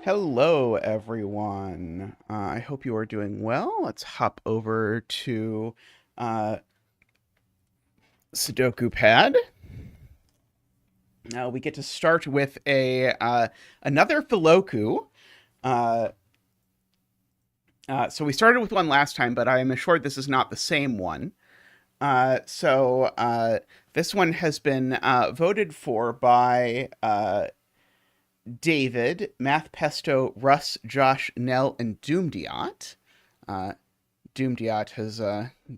Hello, everyone. I hope you are doing well. Let's hop over to uh, Sudoku Pad. Now we get to start with a another Filoku. Uh, so we started with one last time, but I am assured this is not the same one. So this one has been voted for by David, Math Pesto, Russ, Josh, Nell, and Doomdiot. Uh, Doomdiot has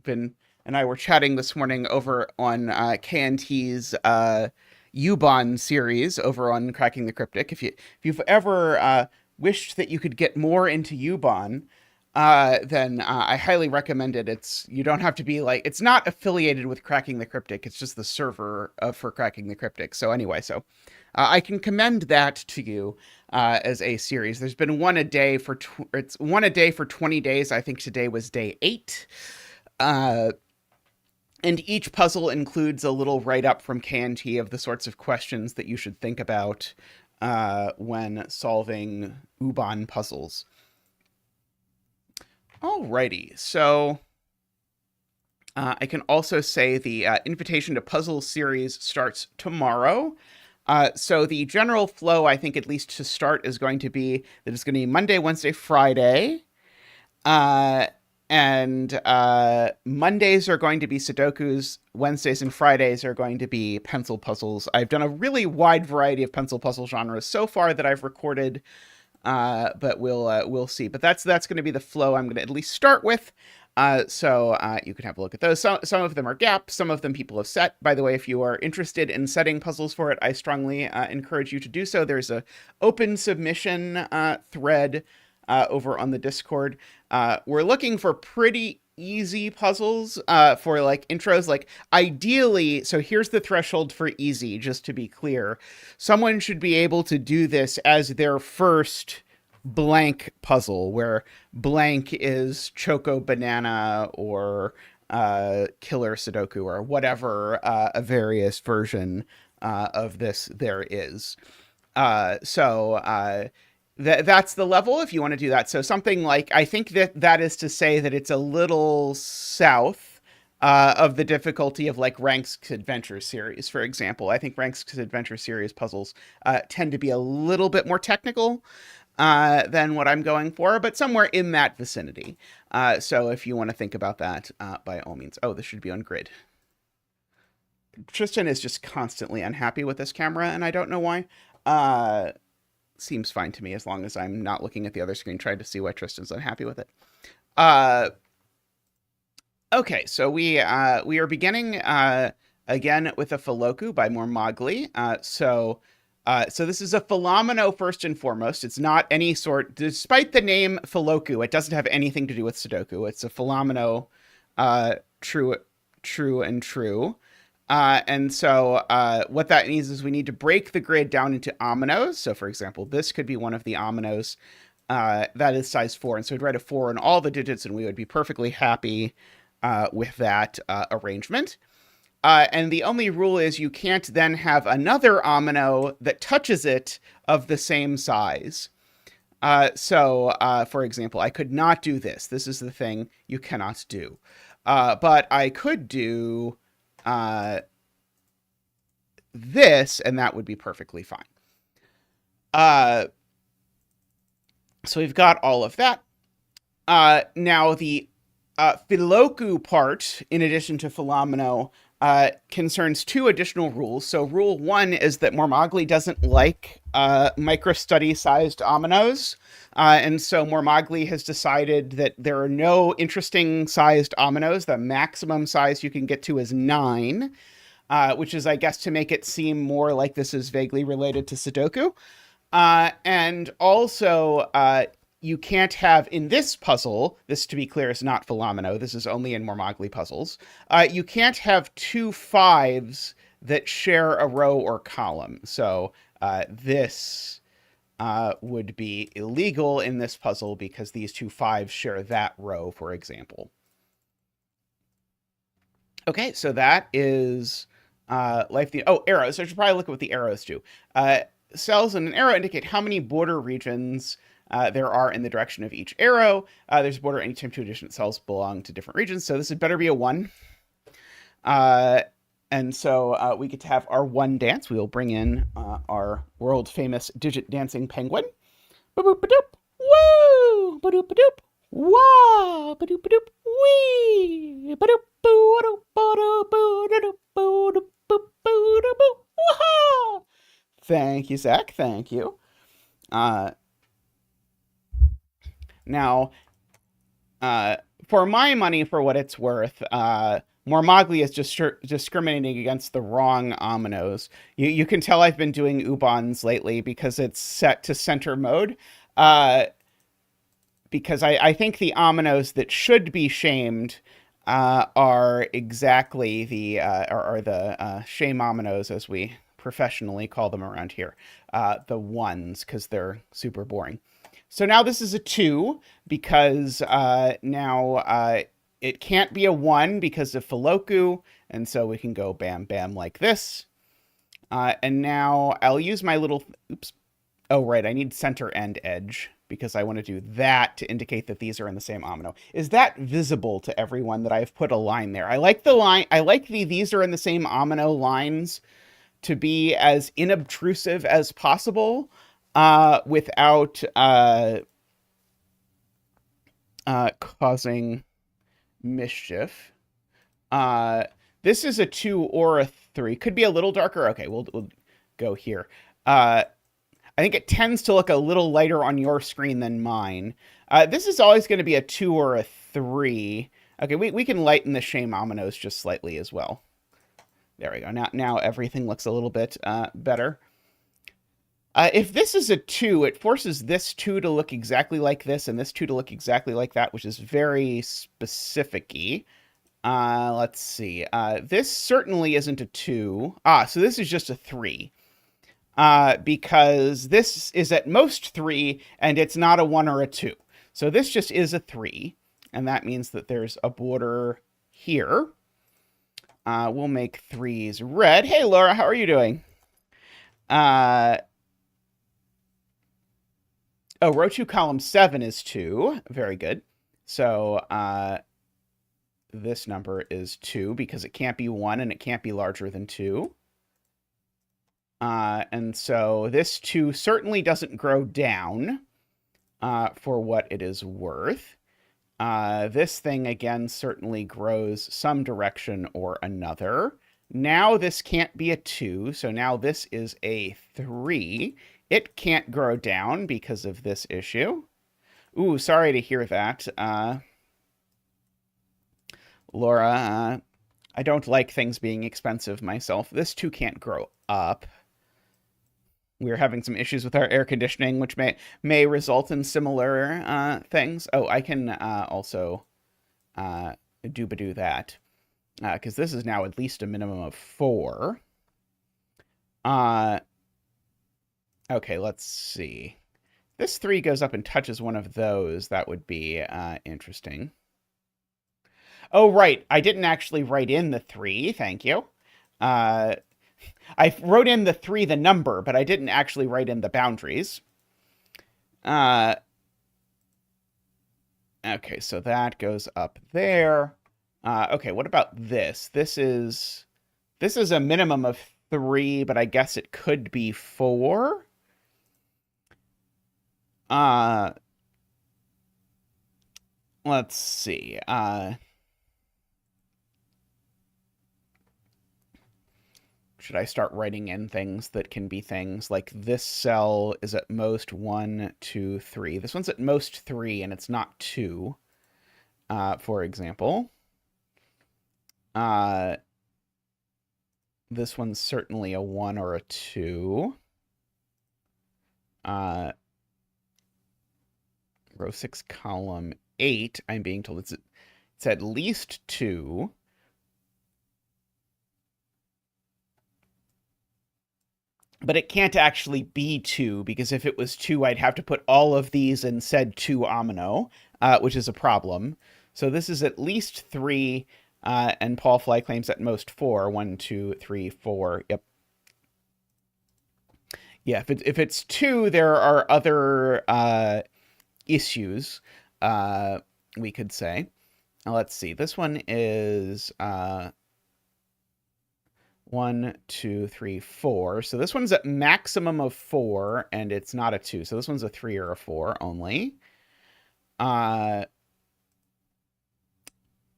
been and I were chatting this morning over on KNT's Ubon series over on Cracking the Cryptic. If you've ever wished that you could get more into Ubon, then I highly recommend it. You don't have to be like, it's not affiliated with Cracking the Cryptic. It's just the server for Cracking the Cryptic. So anyway, I can commend that to you as a series. There's been it's one a day for 20 days. I think today was day 8. And each puzzle includes a little write-up from KNT of the sorts of questions that you should think about when solving Ubon puzzles. Alrighty, so I can also say the Invitation to Puzzle series starts tomorrow. So the general flow, I think, at least to start, is going to be that it's going to be Monday, Wednesday, Friday. And Mondays are going to be Sudokus. Wednesdays and Fridays are going to be pencil puzzles. I've done a really wide variety of pencil puzzle genres so far that I've recorded, but we'll see. But that's going to be the flow I'm going to at least start with. So you can have a look at those. Some of them are gaps. Some of them people have set. By the way, if you are interested in setting puzzles for it, I strongly encourage you to do so. There's a open submission thread over on the Discord. We're looking for pretty easy puzzles for like intros. Like ideally, so here's the threshold for easy, just to be clear. Someone should be able to do this as their first blank puzzle, where blank is Choco Banana or Killer Sudoku or whatever a various version of this there is. That's the level if you want to do that. So something like, I think that is to say that it's a little south of the difficulty of like Rank's Adventure series, for example. I think Rank's Adventure series puzzles tend to be a little bit more technical than what I'm going for, but somewhere in that vicinity. So if you want to think about that, by all means. Oh, this should be on grid. Tristan is just constantly unhappy with this camera, and I don't know why. Seems fine to me as long as I'm not looking at the other screen trying to see why Tristan's unhappy with it. Okay, so we are beginning again with a Filoku by Mormagli. So this is a Fillomino first and foremost. It's not any sort, despite the name Filoku, it doesn't have anything to do with Sudoku. It's a Fillomino true and true. And so what that means is we need to break the grid down into ominoes. So for example, this could be one of the ominoes that is size 4. And so we'd write a 4 in all the digits and we would be perfectly happy with that arrangement. And the only rule is you can't then have another omino that touches it of the same size. For example, I could not do this. This is the thing you cannot do. But I could do this, and that would be perfectly fine. So we've got all of that. Now the Filoku part, in addition to Fillomino, concerns 2 additional rules. So rule 1 is that Mormagli doesn't like micro-study-sized ominoes. And so Mormagli has decided that there are no interesting sized ominoes. The maximum size you can get to is 9, which is, I guess, to make it seem more like this is vaguely related to Sudoku. And also, you can't have in this puzzle, this to be clear is not Fillomino, this is only in Mormagli puzzles, you can't have 2 5s that share a row or column. So this would be illegal in this puzzle because these 2 5s share that row, for example. Okay, so that is life. Oh, arrows. I should probably look at what the arrows do. cells in an arrow indicate how many border regions there are in the direction of each arrow. There's a border anytime two adjacent cells belong to different regions. So this had better be a 1. And so we get to have our 1 dance. We will bring in our world famous digit dancing penguin. Ba-boop-ba-doop. Woo! Ba-doop-ba-doop. Wah! Ba-doop-ba-doop. Wee! Ba-doop. Thank you, Zach. Thank you. Now, for my money, for what it's worth, mormagli is just discriminating against the wrong ominoes. You can tell I've been doing Ubons lately because it's set to center mode. Because I think the ominoes that should be shamed are exactly the shame ominoes, as we professionally call them around here, the ones, because they're super boring. So now this is a 2 because now it can't be a 1 because of Filoku, and so we can go bam bam like this. And now I'll use my little oops. Oh right, I need center and edge, because I want to do that to indicate that these are in the same omino. Is that visible to everyone that I've put a line there? I like the line. I like the these are in the same omino lines to be as inobtrusive as possible without causing mischief. This is a 2 or a 3. Could be a little darker. Okay, we'll go here. I think it tends to look a little lighter on your screen than mine. This is always going to be a 2 or a 3. Okay, we can lighten the shame ominoes just slightly as well. There we go. Now everything looks a little bit better. If this is a 2, it forces this 2 to look exactly like this and this 2 to look exactly like that, which is very specific-y. Let's see. This certainly isn't a 2. So this is just a 3. Because this is at most 3, and it's not a 1 or a 2. So this just is a 3, and that means that there's a border here. We'll make 3s red. Hey, Laura, how are you doing? Oh, row 2, column 7 is 2. Very good. So this number is 2 because it can't be 1, and it can't be larger than 2. And so this 2 certainly doesn't grow down for what it is worth. This thing, again, certainly grows some direction or another. Now this can't be a 2, so now this is a 3. It can't grow down because of this issue. Ooh, sorry to hear that. Laura, I don't like things being expensive myself. This 2 can't grow up. We're having some issues with our air conditioning, which may result in similar things. Oh, I can also do that, because this is now at least a minimum of 4. Okay, let's see. This 3 goes up and touches one of those. That would be interesting. Oh, right. I didn't actually write in the 3. Thank you. I wrote in the 3, the number, but I didn't actually write in the boundaries. Okay, so that goes up there. Okay, what about this? This is a minimum of 3, but I guess it could be 4. Let's see. Should I start writing in things that can be things like this cell is at most 1, 2, 3. This one's at most 3, and it's not 2, for example. This one's certainly a 1 or a 2. Row 6, column 8, I'm being told it's at least 2. But it can't actually be 2, because if it was 2, I'd have to put all of these in said 2 omino, which is a problem. So this is at least 3, and Paul Fly claims at most 4. 1, 2, 3, 4. Yep. Yeah, if it's 2, there are other issues, we could say. Now, let's see. This one is 1, 2, 3, 4. So this one's a maximum of 4, and it's not a 2. So this one's a 3 or a 4 only.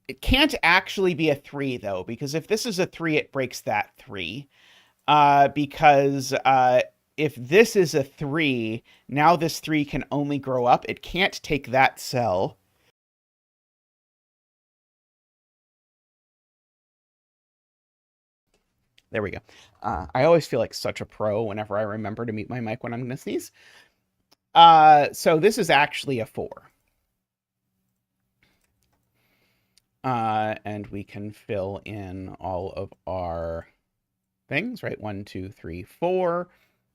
It can't actually be a 3, though, because if this is a 3, it breaks that 3. Because if this is a 3, now this 3 can only grow up. It can't take that cell. There we go. I always feel like such a pro whenever I remember to mute my mic when I'm going to sneeze. So this is actually a 4. And we can fill in all of our things, right? 1, 2, 3, 4.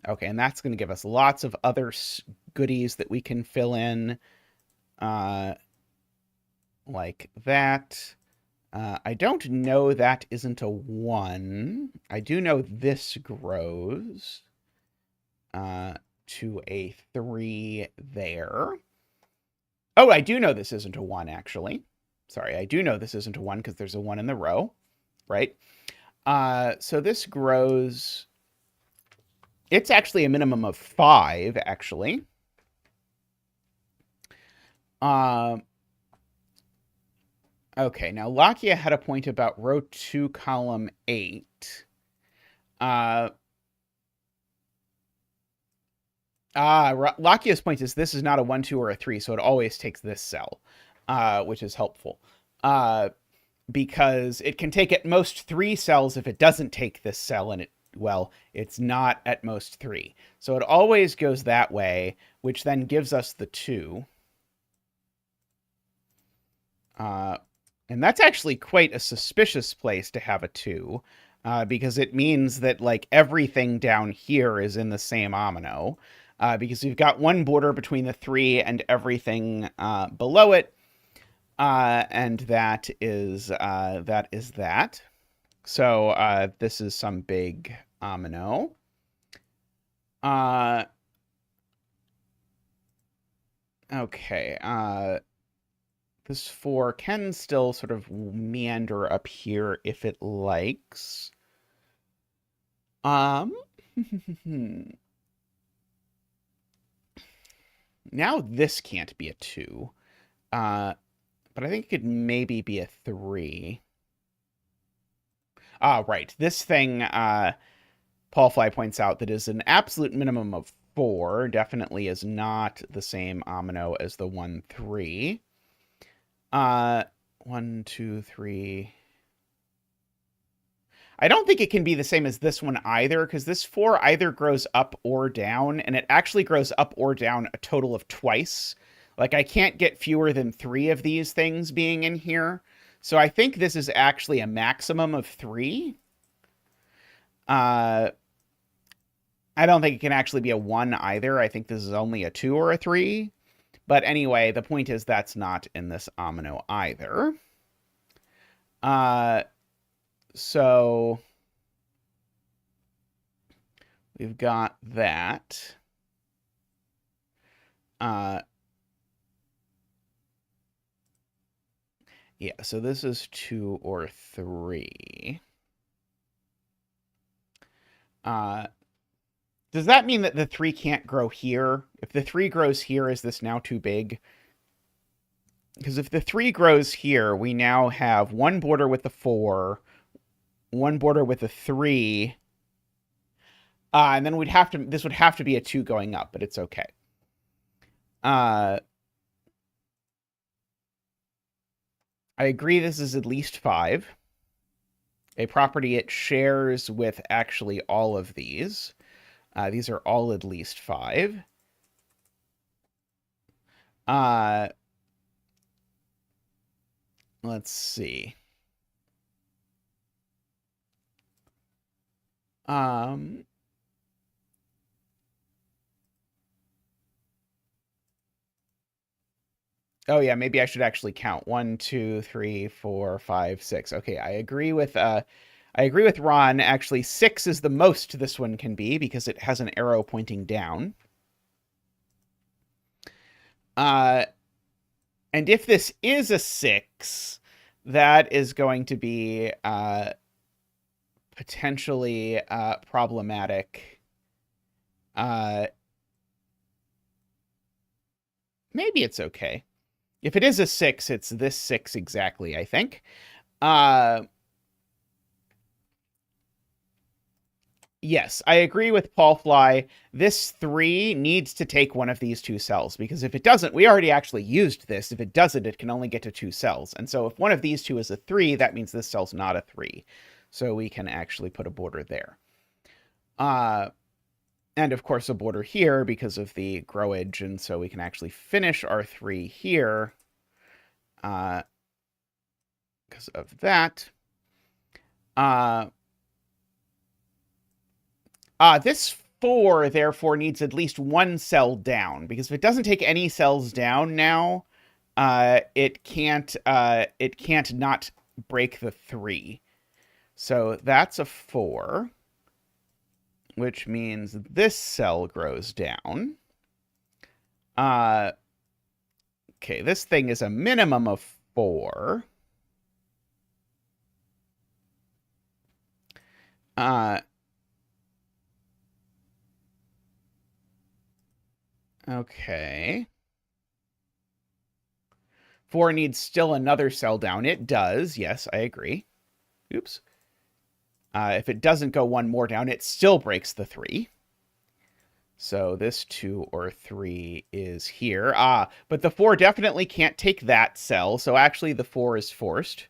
Okay, and that's going to give us lots of other goodies that we can fill in, like that. I don't know that isn't a 1. I do know this grows to a 3 there. Oh, I do know this isn't a 1, actually. Sorry, I do know this isn't a 1 because there's a 1 in the row, right? So this grows... It's actually a minimum of 5, actually. Okay, now Lakia had a point about row 2, column 8. Lakia's point is this is not a 1, 2, or a 3, so it always takes this cell, which is helpful. Because it can take at most 3 cells if it doesn't take this cell, and it's not at most 3. So it always goes that way, which then gives us the 2. And that's actually quite a suspicious place to have a 2, because it means that, like, everything down here is in the same omino, because we've got one border between the 3 and everything below it, and that is that. So this is some big omino. Okay. This 4 can still sort of meander up here if it likes. Now this can't be a 2. But I think it could maybe be a 3. Right. This thing, Paul Fly points out, that is an absolute minimum of 4, definitely is not the same omino as the 1, 3. 1, 2, 3. I don't think it can be the same as this one either, because this 4 either grows up or down, and it actually grows up or down a total of twice. Like, I can't get fewer than 3 of these things being in here. So I think this is actually a maximum of 3. I don't think it can actually be a 1 either. I think this is only a 2 or a 3. But anyway, the point is that's not in this omino either. So we've got that. Yeah, so this is 2 or 3. Does that mean that the 3 can't grow here? If the 3 grows here, is this now too big? Because if the 3 grows here, we now have one border with the 4, one border with a 3, and then this would have to be a 2 going up, but it's okay. I agree this is at least 5. A property it shares with actually all of these. These are all at least 5. Let's see. Oh yeah, maybe I should actually count. 1, 2, 3, 4, 5, 6. Okay, I agree with I agree with Ron. Actually, 6 is the most this one can be because it has an arrow pointing down. And if this is a 6, that is going to be potentially problematic. Maybe it's okay. If it is a 6, it's this 6 exactly, I think. Yes, I agree with Paul Fly. This 3 needs to take one of these 2 cells, because if it doesn't, we already actually used this. If it doesn't, it can only get to 2 cells. And so if one of these 2 is a 3, that means this cell's not a 3. So we can actually put a border there. And of course a border here because of the growage, and so we can actually finish our 3 here because of that. This 4, therefore, needs at least 1 cell down, because if it doesn't take any cells down now, it can't not break the 3. So that's a 4, which means this cell grows down. Okay, this thing is a minimum of 4. Okay. 4 needs still another cell down. It does. Yes, I agree. Oops. If it doesn't go 1 more down, it still breaks the 3. So this 2 or 3 is here. But the 4 definitely can't take that cell, so actually the 4 is forced.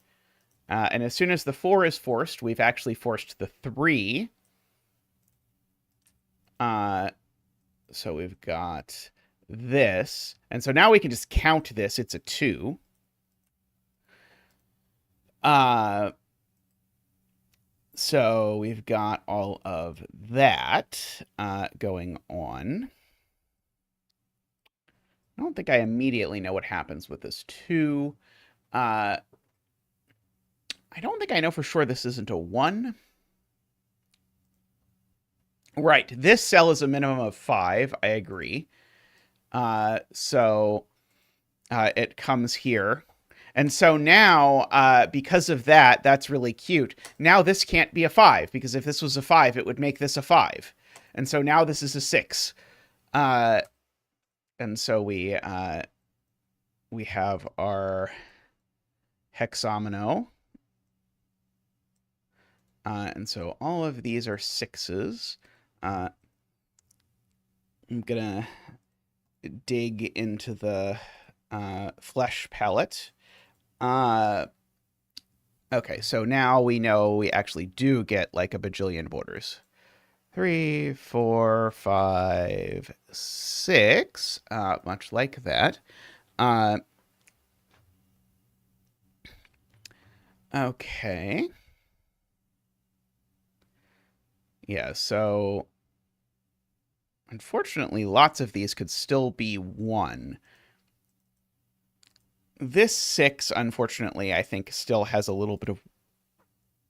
And as soon as the 4 is forced, we've actually forced the 3. So we've got this. And so now we can just count this. It's a 2. So we've got all of that going on. I don't think I immediately know what happens with this 2. I don't think I know for sure this isn't a 1. Right, this cell is a minimum of 5, I agree. So it comes here. And so now, because of that, that's really cute. Now this can't be a 5, because if this was a 5, it would make this a 5. And so now this is a 6. And so we have our hexamino. And so all of these are 6s. I'm going to dig into the flesh palette. Okay, so now we know we actually do get like a bajillion borders. 3, 4, 5, 6, much like that. Okay. Yeah, so unfortunately, lots of these could still be 1. This 6, unfortunately, I think still has a little bit of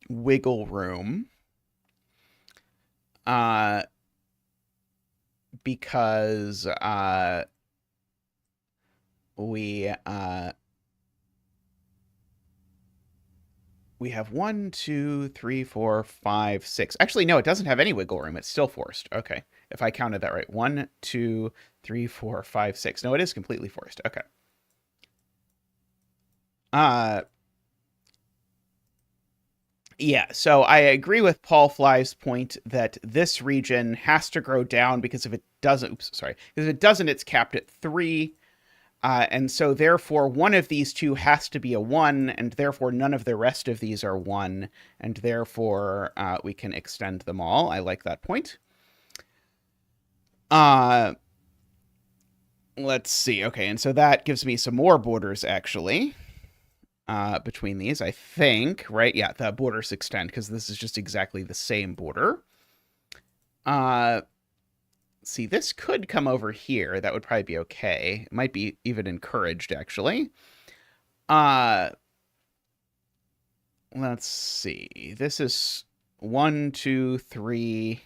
wiggle room. Because we have 1, 2, 3, 4, 5, 6. Actually, no, it doesn't have any wiggle room. It's still forced. Okay, if I counted that right. 1, 2, 3, 4, 5, 6. No, it is completely forced. Okay. Yeah, so I agree with Paul Fly's point that this region has to grow down, because if it doesn't, because if it doesn't, it's capped at 3. And so therefore one of these 2 has to be a 1, and therefore none of the rest of these are 1, and therefore we can extend them all. I like that point. Let's see. Okay, and so that gives me some more borders, actually, between these, I think, right? Yeah, the borders extend, because this is just exactly the same border. See, this could come over here. That would probably be okay. It might be even encouraged, actually. let's see. This is 1, 2, 3,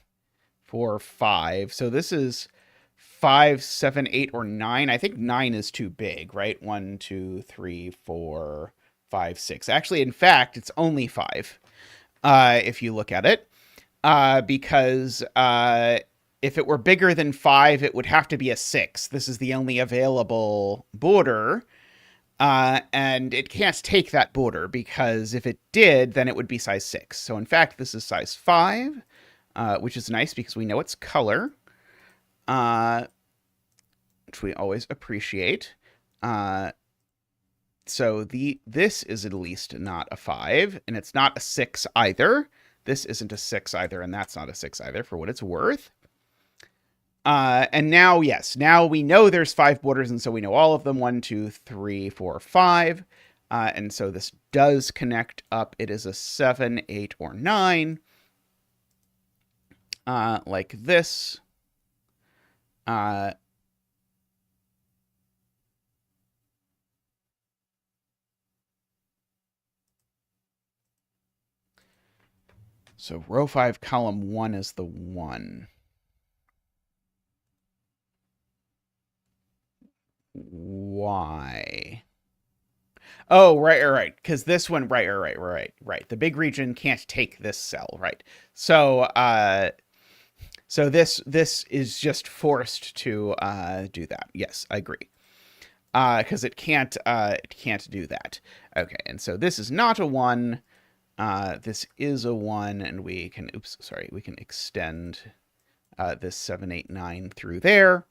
4, 5. So this is 5, 7, 8, or 9. I think 9 is too big, right? 1, 2, 3, 4, 5, 6. Actually, in fact, it's only 5 if you look at it. Because if it were bigger than 5, it would have to be a 6. This is the only available border. And it can't take that border, because if it did, then it would be size 6. So in fact, this is size 5, which is nice because we know its color, which we always appreciate. So this is at least not a 5, and it's not a 6 either. This isn't a 6 either, and that's not a 6 either, for what it's worth. And now, yes, now we know there's 5 borders, and so we know all of them. 1, 2, 3, 4, 5. And so this does connect up. It is a 7, 8, or 9. Like this. So row 5, column 1 is the 1. Why? Oh, right. Because this one, right. The big region can't take this cell, right? So, so this is just forced to do that. Yes, I agree. Because it can't do that. Okay, and so this is not a 1. This is a 1, and we can, we can extend this 7, 8, 9 through there.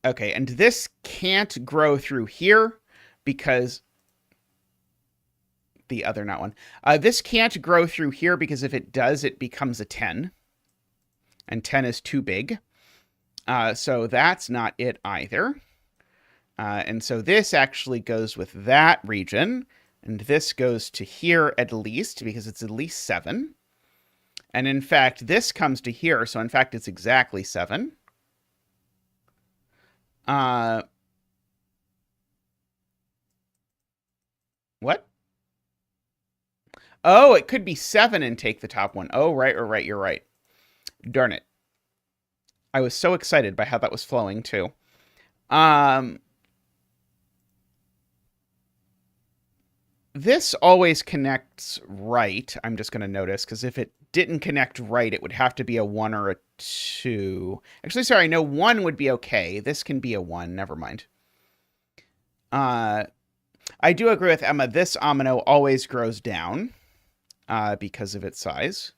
Okay, and this can't grow through here because the other not 1. This can't grow through here because if it does, it becomes a 10. And 10 is too big. So that's not it either. And so this actually goes with that region. And this goes to here at least, because it's at least 7. And in fact, this comes to here. So in fact, it's exactly 7. What? Oh, it could be 7 and take the top one. Oh, right. You're right. Darn it. I was so excited by how that was flowing too. This always connects right. I'm just going to notice, because if it didn't connect right, it would have to be a 1 or a 2. Actually, sorry, no, 1 would be okay. This can be a 1. Never mind. I do agree with Emma. This omino always grows down because of its size.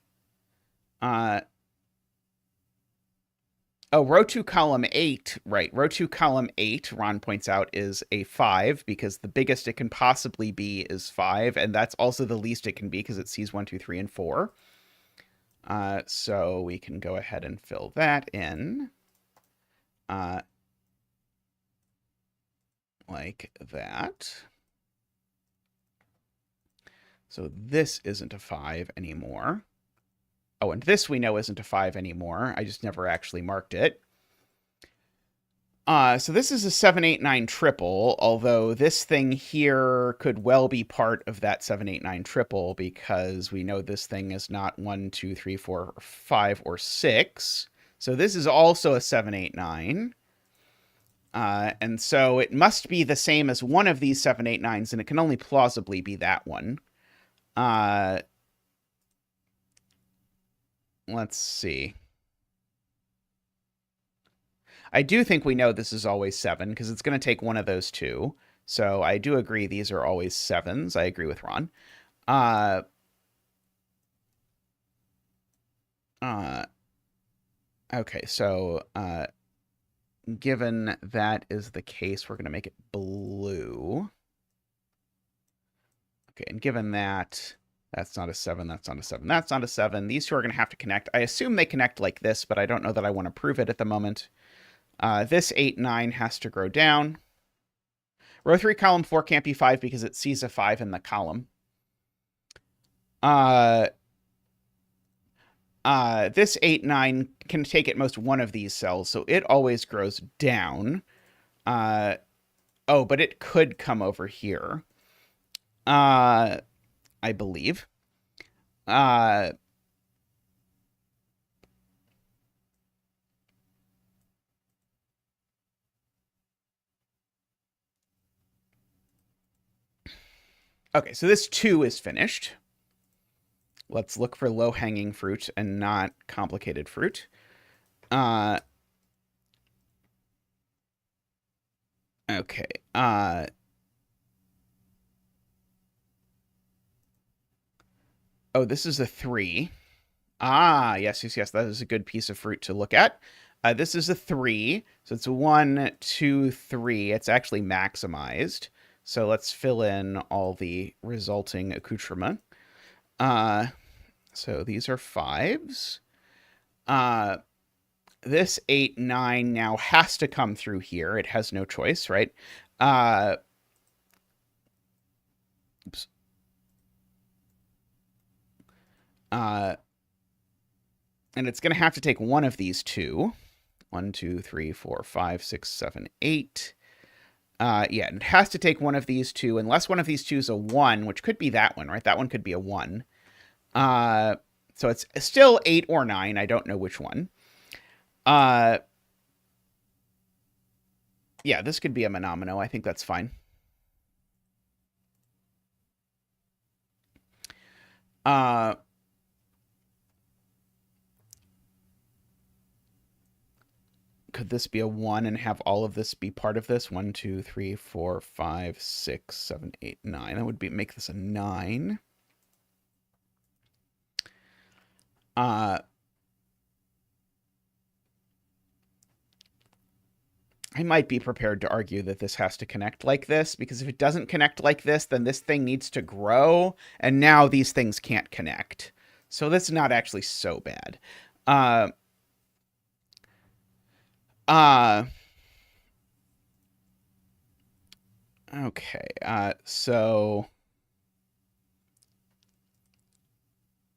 Oh, row 2, column 8. Right. Row 2, column 8, Ron points out, is a 5 because the biggest it can possibly be is 5. And that's also the least it can be because it sees 1, 2, 3, and 4. So we can go ahead and fill that in. Like that. So this isn't a 5 anymore. Oh, and this we know isn't a 5 anymore. I just never actually marked it. So this is a 7, 8, 9 triple, although this thing here could well be part of that 7, 8, 9 triple because we know this thing is not 1, 2, 3, 4, 5, or 6. So this is also a 7, 8, 9. And so it must be the same as one of these 7, 8, 9s, and it can only plausibly be that one. Let's see. I do think we know this is always 7 because it's going to take one of those two. So I do agree these are always 7s. I agree with Ron. Okay, so given that is the case, we're going to make it blue. Okay, and given that that's not a 7, that's not a 7, that's not a 7, these two are going to have to connect. I assume they connect like this, but I don't know that I want to prove it at the moment. This 8, 9 has to grow down. Row 3, column 4 can't be 5 because it sees a 5 in the column. This 8, 9 can take at most one of these cells, so it always grows down. Oh, but it could come over here. I believe. Okay, so this 2 is finished. Let's look for low-hanging fruit and not complicated fruit. Okay. Oh, this is a 3. Ah, yes, yes, yes. That is a good piece of fruit to look at. This is a 3. So it's 1, 2, 3. It's actually maximized. So let's fill in all the resulting accoutrement. So these are 5s. This 8, 9 now has to come through here. It has no choice, right? Oops. And it's going to have to take one of these 2. 1, 2, 3, 4, 5, 6, 7, 8. Yeah, it has to take one of these 2, unless one of these 2 is a 1, which could be that one, right? That one could be a 1. So it's still 8 or 9. I don't know which one. Yeah, this could be a monomino. I think that's fine. Could this be a 1 and have all of this be part of this? 1, 2, 3, 4, 5, 6, 7, 8, 9. That would make this a 9. I might be prepared to argue that this has to connect like this, because if it doesn't connect like this, then this thing needs to grow, and now these things can't connect. So that's not actually so bad. Okay, so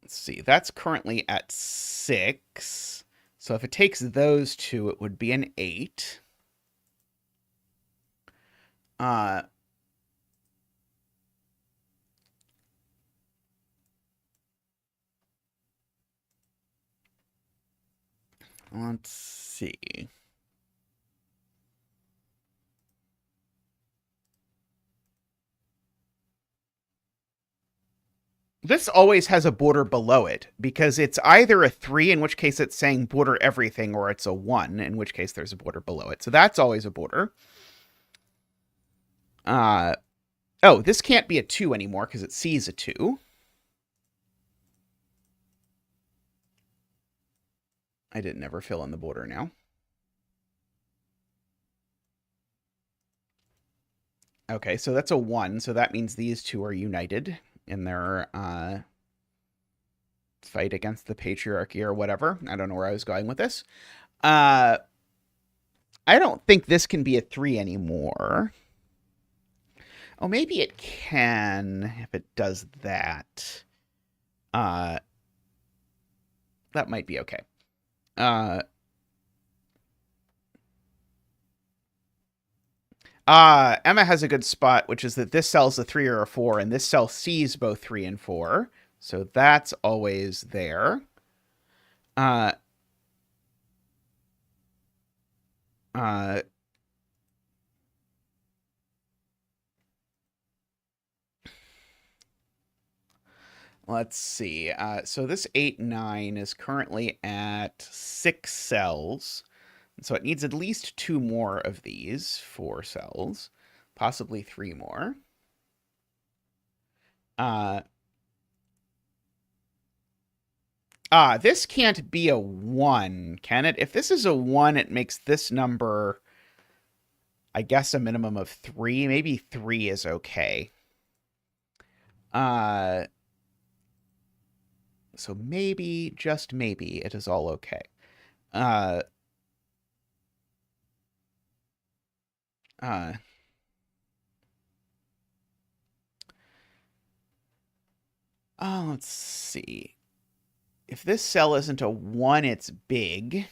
let's see. That's currently at 6. So if it takes those 2, it would be an 8. Let's see. This always has a border below it, because it's either a 3, in which case it's saying border everything, or it's a 1, in which case there's a border below it. So that's always a border. Oh, this can't be a 2 anymore because it sees a 2. I didn't ever fill in the border now. Okay, so that's a 1, so that means these 2 are united in their fight against the patriarchy or whatever. I don't know where I was going with this. I don't think this can be a 3 anymore. Oh, maybe it can if it does that. That might be okay. Emma has a good spot, which is that this cell's a 3 or a 4, and this cell sees both 3 and 4. So that's always there. Uh, let's see. So this 8, 9 is currently at 6 cells. So it needs at least 2 more of these 4 cells, possibly 3 more. This can't be a 1, can it? If this is a 1, it makes this number, I guess, a minimum of 3. Maybe 3 is okay. So maybe, just maybe, it is all okay. Let's see. If this cell isn't a 1, it's big.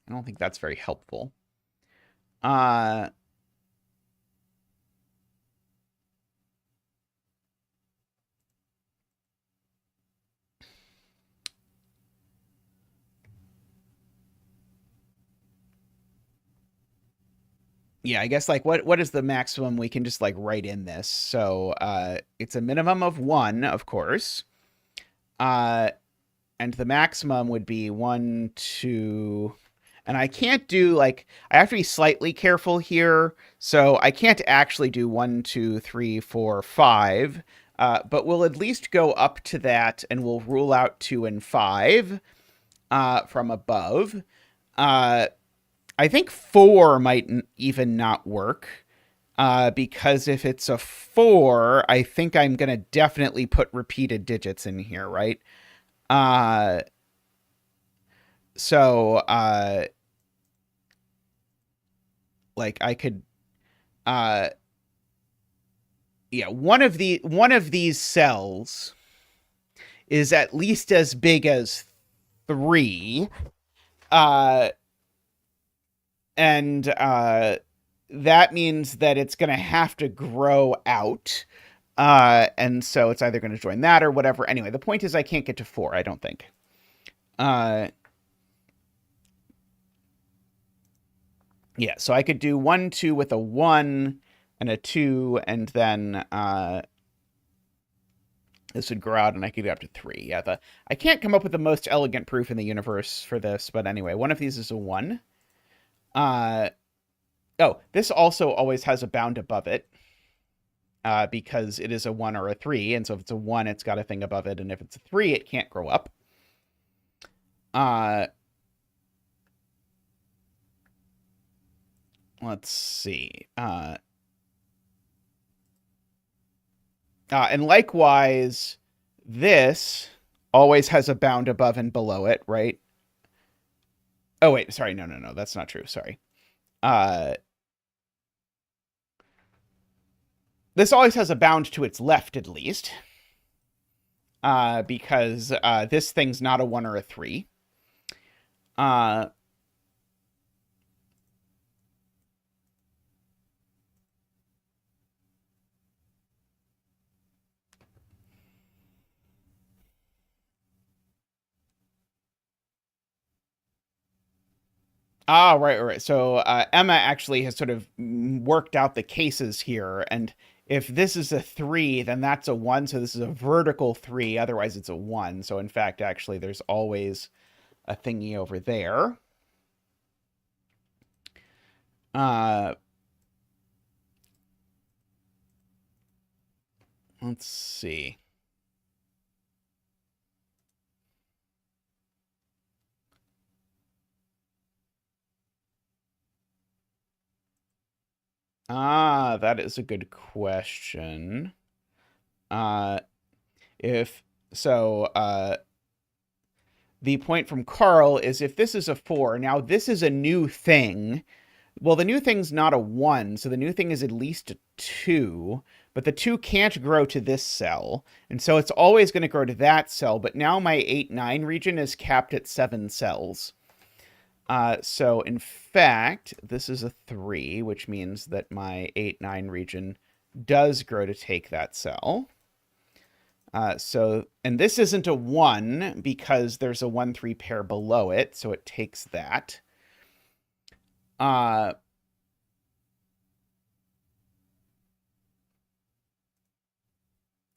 I don't think that's very helpful. Yeah, I guess like what is the maximum we can just like write in this? So it's a minimum of 1, of course. And the maximum would be 1, 2, and I can't do like I have to be slightly careful here, so I can't actually do 1, 2, 3, 4, 5. But we'll at least go up to that, and we'll rule out 2 and 5 from above. Uh, I think 4 might even not work. Because if it's a 4, I think I'm going to definitely put repeated digits in here, right? Uh, so, like I could, uh, yeah, one of these cells is at least as big as 3, uh, and that means that it's going to have to grow out. And so it's either going to join that or whatever. Anyway, the point is I can't get to 4, I don't think. Yeah, so I could do 1, 2 with a 1 and a 2, and then this would grow out, and I could go up to 3. Yeah, I can't come up with the most elegant proof in the universe for this, but anyway, one of these is a 1. Oh, this also always has a bound above it, because it is a 1 or a 3, and so if it's a 1, it's got a thing above it, and if it's a 3, it can't grow up. Let's see. And likewise, this always has a bound above and below it, right? Oh, wait, sorry. No, that's not true. Sorry. This always has a bound to its left, at least. Because this thing's not a 1 or a 3. Right. So Emma actually has sort of worked out the cases here, and if this is a 3, then that's a 1, so this is a vertical 3, otherwise it's a 1. So in fact, actually, there's always a thingy over there. Let's see. That is a good question. If so, the point from Carl is if this is a 4, now this is a new thing. Well, the new thing's not a 1, so the new thing is at least a 2, but the 2 can't grow to this cell, and so it's always going to grow to that cell, but now my 8-9 region is capped at 7 cells. So in fact, this is a 3, which means that my 8-9 region does grow to take that cell. And this isn't a 1 because there's a 1-3 pair below it, so it takes that.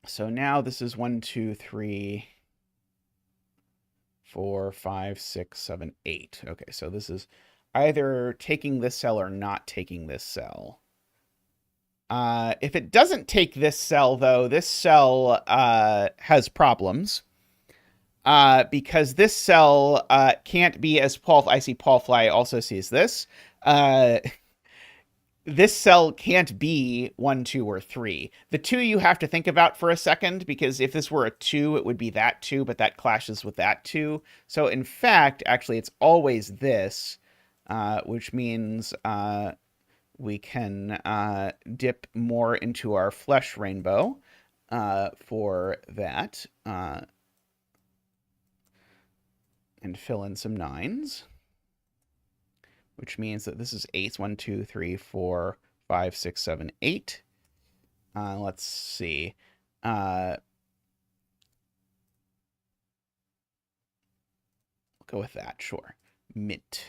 So now this is 1, 2, 3, 4, 5, 6, 7, 8. Okay, so this is either taking this cell or not taking this cell. If it doesn't take this cell, though, this cell has problems. Because this cell can't be, as Paul, I see Paul Fly also sees this. This cell can't be 1, 2, or 3. The 2 you have to think about for a second, because if this were a 2, it would be that 2, but that clashes with that 2. So in fact, actually, it's always this, which means we can dip more into our flesh rainbow for that, and fill in some 9s. Which means that this is 8s. 1, 2, 3, 4, 5, 6, 7, 8. Let's see. We'll go with that, sure. Mint.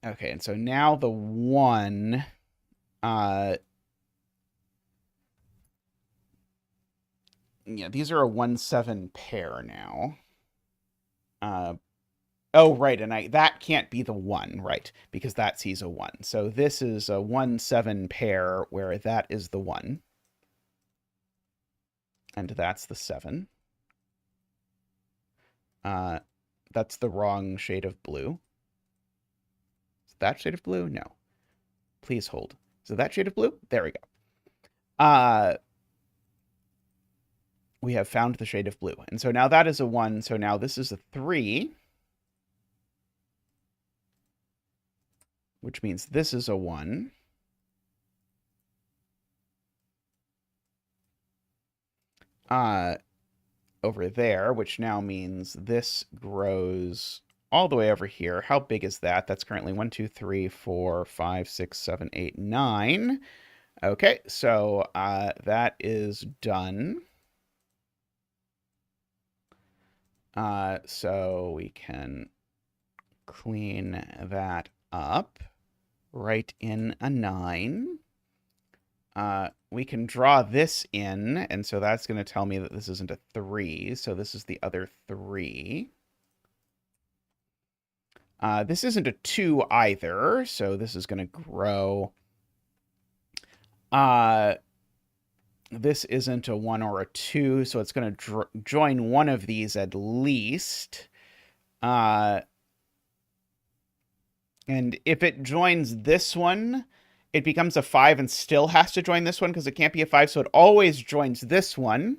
Okay, and so now the 1, yeah, these are a 1-7 pair now. Oh, right, and that can't be the 1, right, because that sees a 1. So this is a 1-7 pair where that is the 1. And that's the 7. That's the wrong shade of blue. Is that shade of blue? No. Please hold. So that shade of blue? There we go. We have found the shade of blue. And so now that is a 1. So now this is a 3. Which means this is a 1. Over there, which now means this grows all the way over here. How big is that? That's currently 1, 2, 3, 4, 5, 6, 7, 8, 9. Okay, so that is done. So we can clean that up. Write in a 9. We can draw this in, and so that's going to tell me that this isn't a 3, so this is the other 3. This isn't a 2 either, so this is going to grow. This isn't a 1 or a 2, so it's going to join one of these at least. And if it joins this one, it becomes a 5 and still has to join this one because it can't be a 5, so it always joins this one.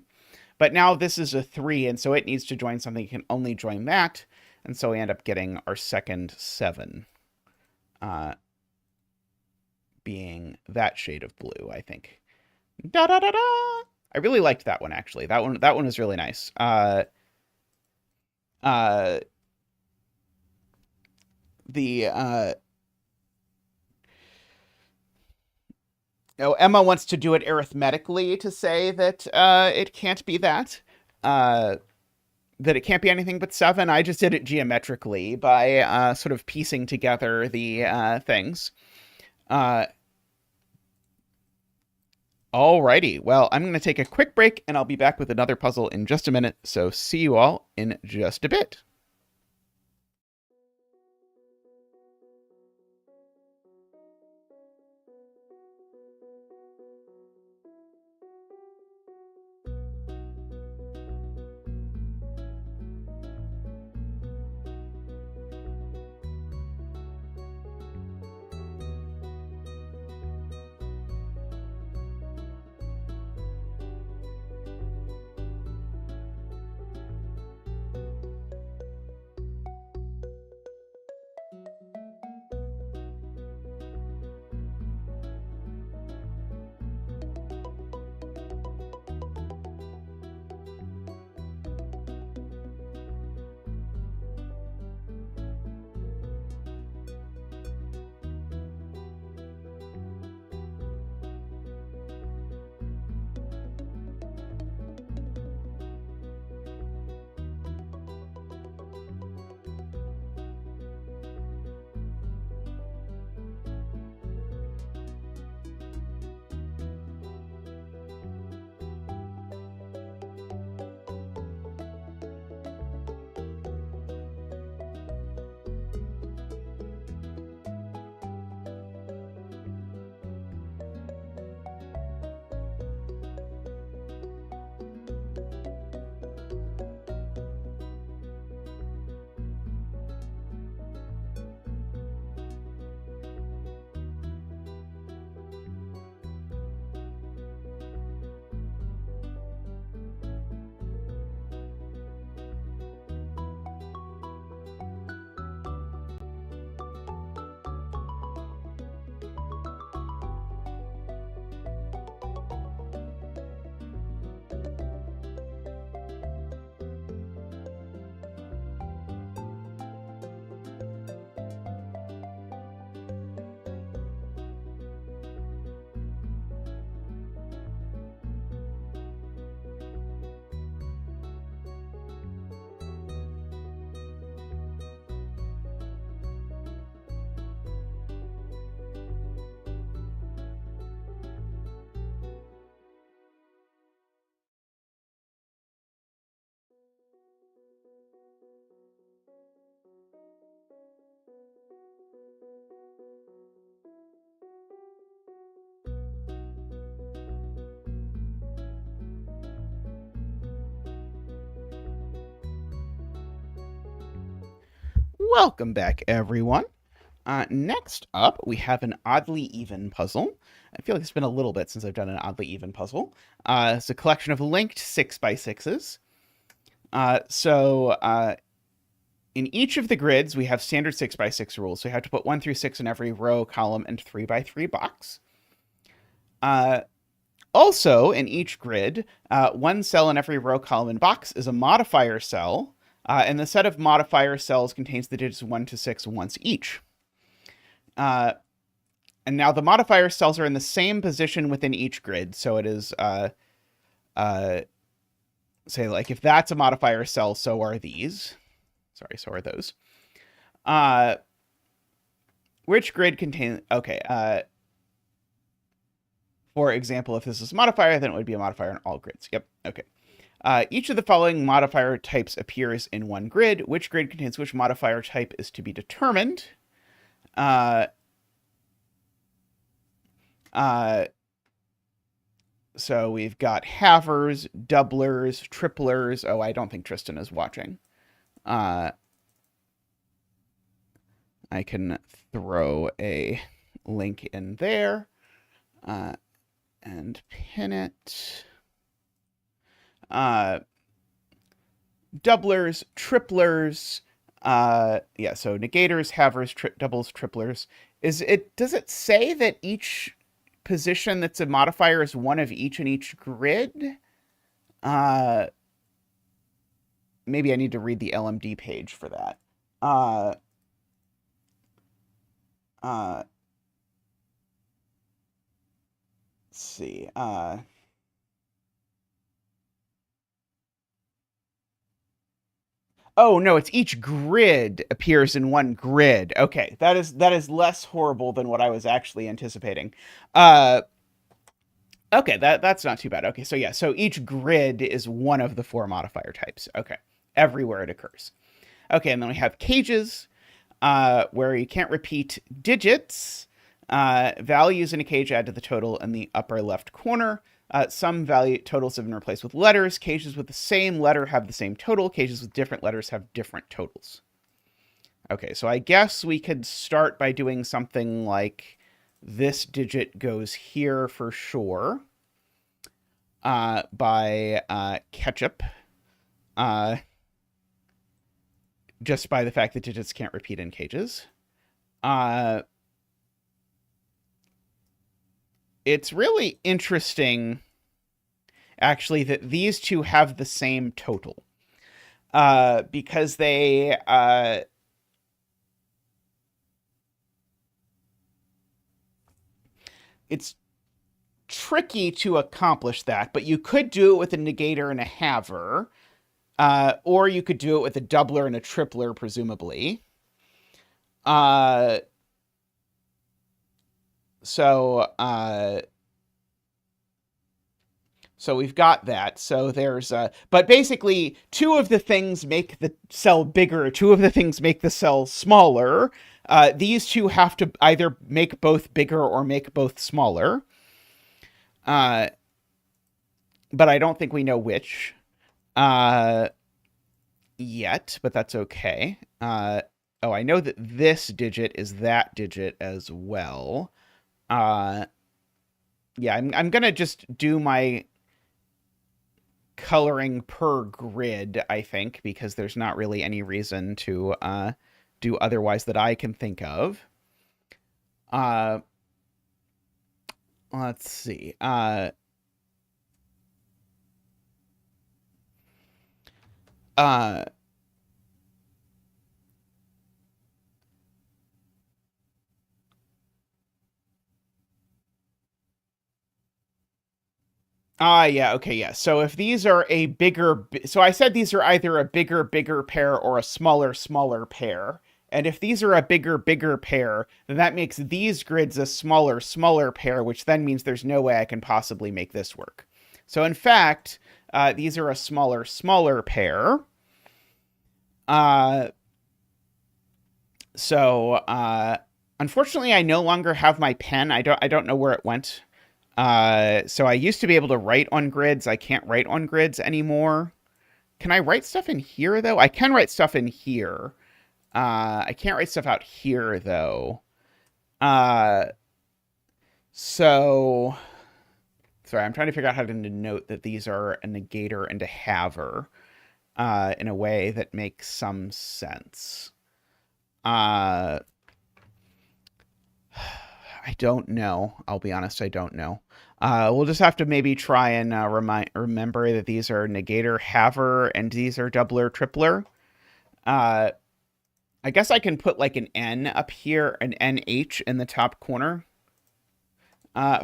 But now this is a 3, and so it needs to join something. It can only join that, and so we end up getting our second 7 being that shade of blue, I think. Da-da-da-da! I really liked that one, actually. That one was really nice. Oh, Emma wants to do it arithmetically to say that it can't be that. That it can't be anything but 7. I just did it geometrically by sort of piecing together the things. Alrighty, well, I'm going to take a quick break, and I'll be back with another puzzle in just a minute, so see you all in just a bit. Welcome back, everyone. Next up, we have an oddly even puzzle. I feel like it's been a little bit since I've done an oddly even puzzle. It's a collection of linked 6x6s. In each of the grids, we have standard 6x6 rules. So you have to put 1 through 6 in every row, column, and 3x3 box. Also, in each grid, one cell in every row, column, and box is a modifier cell. And the set of modifier cells contains the digits 1 to 6 once each. And now the modifier cells are in the same position within each grid. So it is, say, like, if that's a modifier cell, so are these. Sorry, so are those. Which grid contains... Okay. For example, if this is a modifier, then it would be a modifier in all grids. Yep. Okay. Each of the following modifier types appears in one grid. Which grid contains which modifier type is to be determined. So we've got halvers, doublers, triplers. Oh, I don't think Tristan is watching. I can throw a link in there and pin it. Doublers, triplers, yeah, so negators, halvers, doubles, triplers. Does it say that each position that's a modifier is one of each in each grid? Maybe I need to read the LMD page for that. Let's see. Oh, no, it's each grid appears in one grid. Okay, that is less horrible than what I was actually anticipating. Okay, that's not too bad. Okay, so yeah, so each grid is one of the 4 modifier types. Okay, everywhere it occurs. Okay, and then we have cages, where you can't repeat digits. Values in a cage add to the total in the upper left corner. Some value totals have been replaced with letters. Cages with the same letter have the same total. Cages with different letters have different totals. Okay, so I guess we could start by doing something like this digit goes here for sure. By ketchup. Just by the fact that digits can't repeat in cages. It's really interesting, actually, that these two have the same total. Because they... it's tricky to accomplish that, but you could do it with a negator and a halver. Or you could do it with a doubler and a tripler, presumably. So we've got that. So there's, but basically 2 of the things make the cell bigger. 2 of the things make the cell smaller. These 2 have to either make both bigger or make both smaller. But I don't think we know which, yet, but that's okay. Oh, I know that this digit is that digit as well. Yeah, I'm gonna just do my coloring per grid, I think, because there's not really any reason to do otherwise that I can think of. Let's see. Yeah, okay, yeah. So if these are a bigger... So I said these are either a bigger pair or a smaller pair. And if these are a bigger pair, then that makes these grids a smaller pair, which then means there's no way I can possibly make this work. So in fact, these are a smaller pair. So, unfortunately, I no longer have my pen. I don't know where it went. So I used to be able to write on grids. I can't write on grids anymore. Can I write stuff in here, though? I can write stuff in here. I can't write stuff out here, though. Uh, so, sorry, I'm trying to figure out how to denote that these are a negator and a haver in a way that makes some sense. I don't know. I'll be honest, I don't know. We'll just have to maybe try and remember that these are negator, haver, and these are doubler, tripler. I guess I can put like an N up here, an NH in the top corner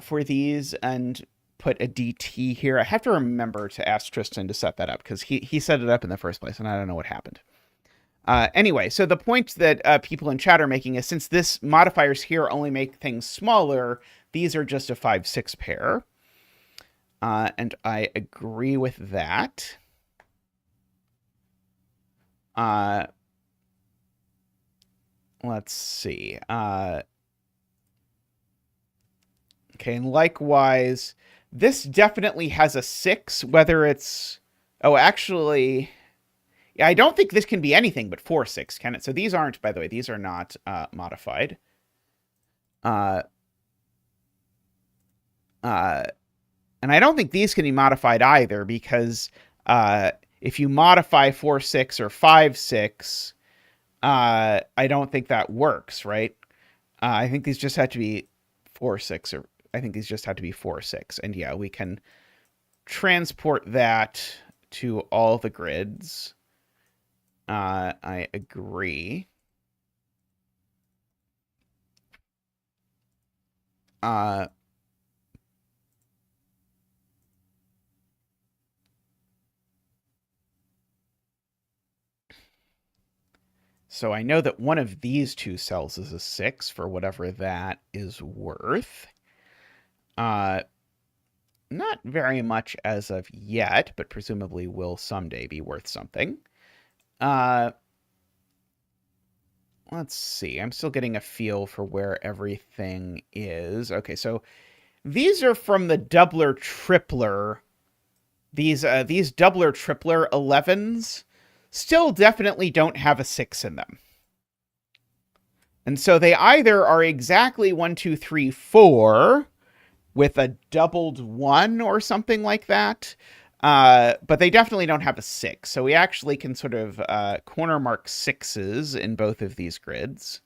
for these, and put a DT here. I have to remember to ask Tristan to set that up because he set it up in the first place, and I don't know what happened. Anyway, so the point that people in chat are making is since this modifiers here only make things smaller, these are just a 5-6 pair. And I agree with that. Let's see. Okay, and likewise, this definitely has a 6, whether it's... Oh, actually... Yeah, I don't think this can be anything but 4-6, can it? So these aren't, by the way, these are not modified. And I don't think these can be modified either, because if you modify 4-6 or 5-6, I don't think that works, right? I think these just have to be 4-6, or I think these just have to be 4-6. And yeah, we can transport that to all the grids. I agree. So I know that one of these two cells is a 6 for whatever that is worth. Not very much as of yet, but presumably will someday be worth something. Let's see. I'm still getting a feel for where everything is. Okay, so these are from the doubler tripler. These doubler tripler 11s still definitely don't have a 6 in them. And so they either are exactly 1, 2, 3, 4 with a doubled 1 or something like that. But they definitely don't have a 6. So we actually can sort of corner mark 6s in both of these grids.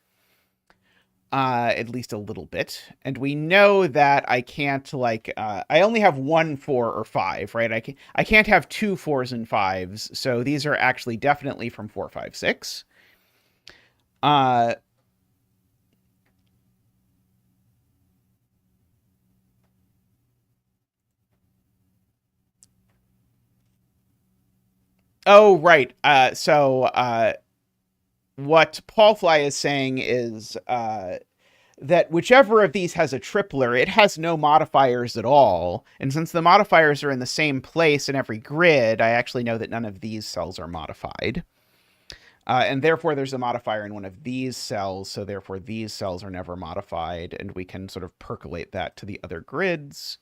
At least a little bit. And we know that I can't, like, I only have 1 4 or 5, right? I can't have 2 4s and 5s. So these are actually definitely from 4, 5, 6. Oh, right. So what Paulfly is saying is that whichever of these has a tripler, it has no modifiers at all. And since the modifiers are in the same place in every grid, I actually know that none of these cells are modified. And therefore, there's a modifier in one of these cells, so therefore these cells are never modified, and we can sort of percolate that to the other grids.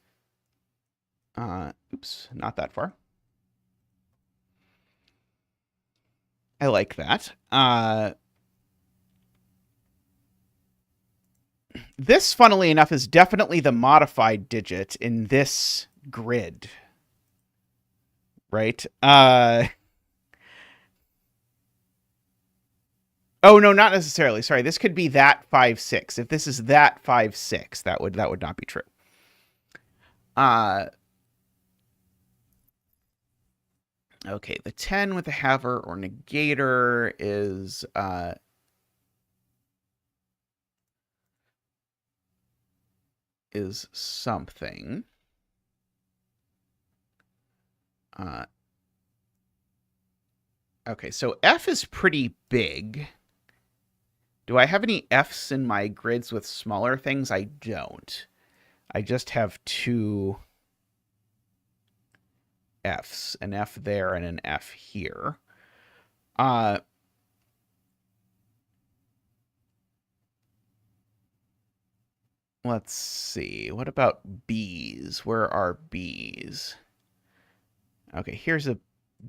Oops, not that far. I like that. This, funnily enough, is definitely the modified digit in this grid. Right? Oh, no, not necessarily. Sorry, this could be that 5, 6. If this is that 5, 6, that would not be true. Okay, the 10 with the haver or negator is something. Okay, so F is pretty big. Do I have any Fs in my grids with smaller things? I don't. I just have 2 Fs, an F there and an F here. let's see. What about B's? Where are B's? Okay, here's a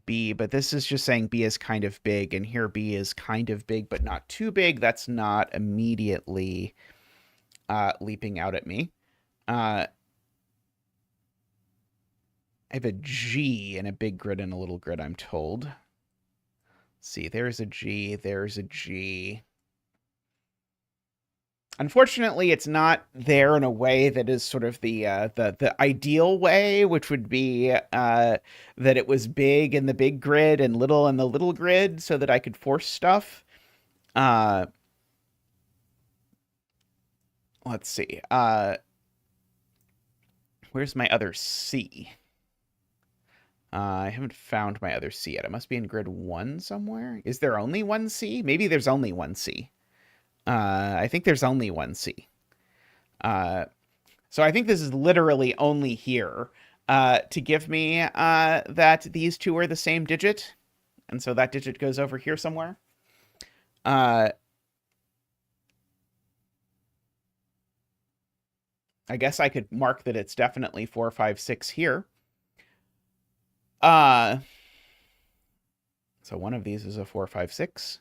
B, but this is just saying B is kind of big, and here B is kind of big, but not too big. That's not immediately leaping out at me. I have a G in a big grid and a little grid, I'm told. Let's see, there's a G, there's a G. Unfortunately, it's not there in a way that is sort of the ideal way, which would be that it was big in the big grid and little in the little grid, so that I could force stuff. Let's see. Where's my other C? I haven't found my other C yet. It must be in grid 1 somewhere. Is there only one C? Maybe there's only one C. I think there's only one C. So I think this is literally only here to give me that these two are the same digit. And so that digit goes over here somewhere. I guess I could mark that it's definitely 4, 5, 6 here. So one of these is a 4, 5, 6.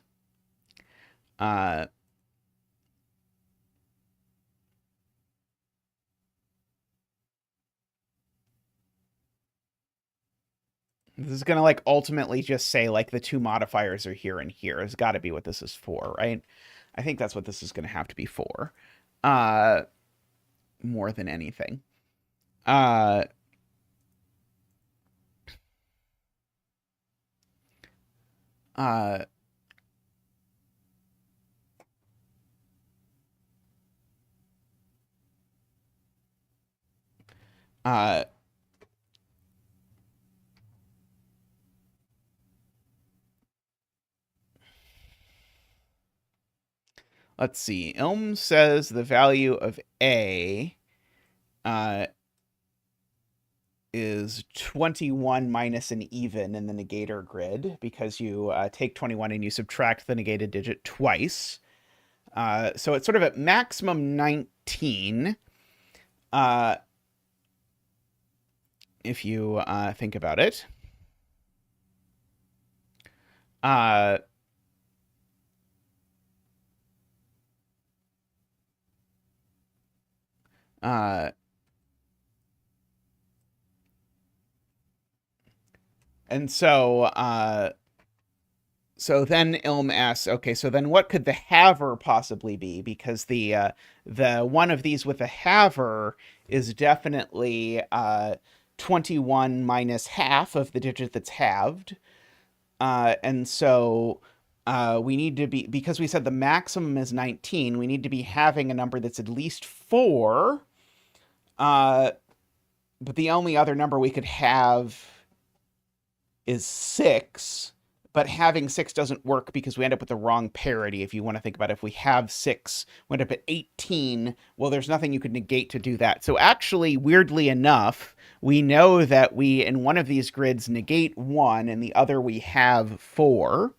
This is going to like ultimately just say like the two modifiers are here and here. It's got to be what this is for, right? I think that's what this is going to have to be for. More than anything. Let's see. Ilm says the value of A is 21 minus an even in the negator grid, because you take 21 and you subtract the negated digit twice. So it's sort of at maximum 19. If you think about it. And so then Ilm asks, okay, so then what could the haver possibly be? Because the one of these with a haver is definitely 21 minus half of the digit that's halved. And so we need to be, because we said the maximum is 19, we need to be having a number that's at least 4. But the only other number we could have is 6. But having 6 doesn't work because we end up with the wrong parity. If you want to think about it, if we have 6, we end up at 18. Well, there's nothing you could negate to do that. So actually, weirdly enough, we know that we, in one of these grids, negate 1, and the other we have 4.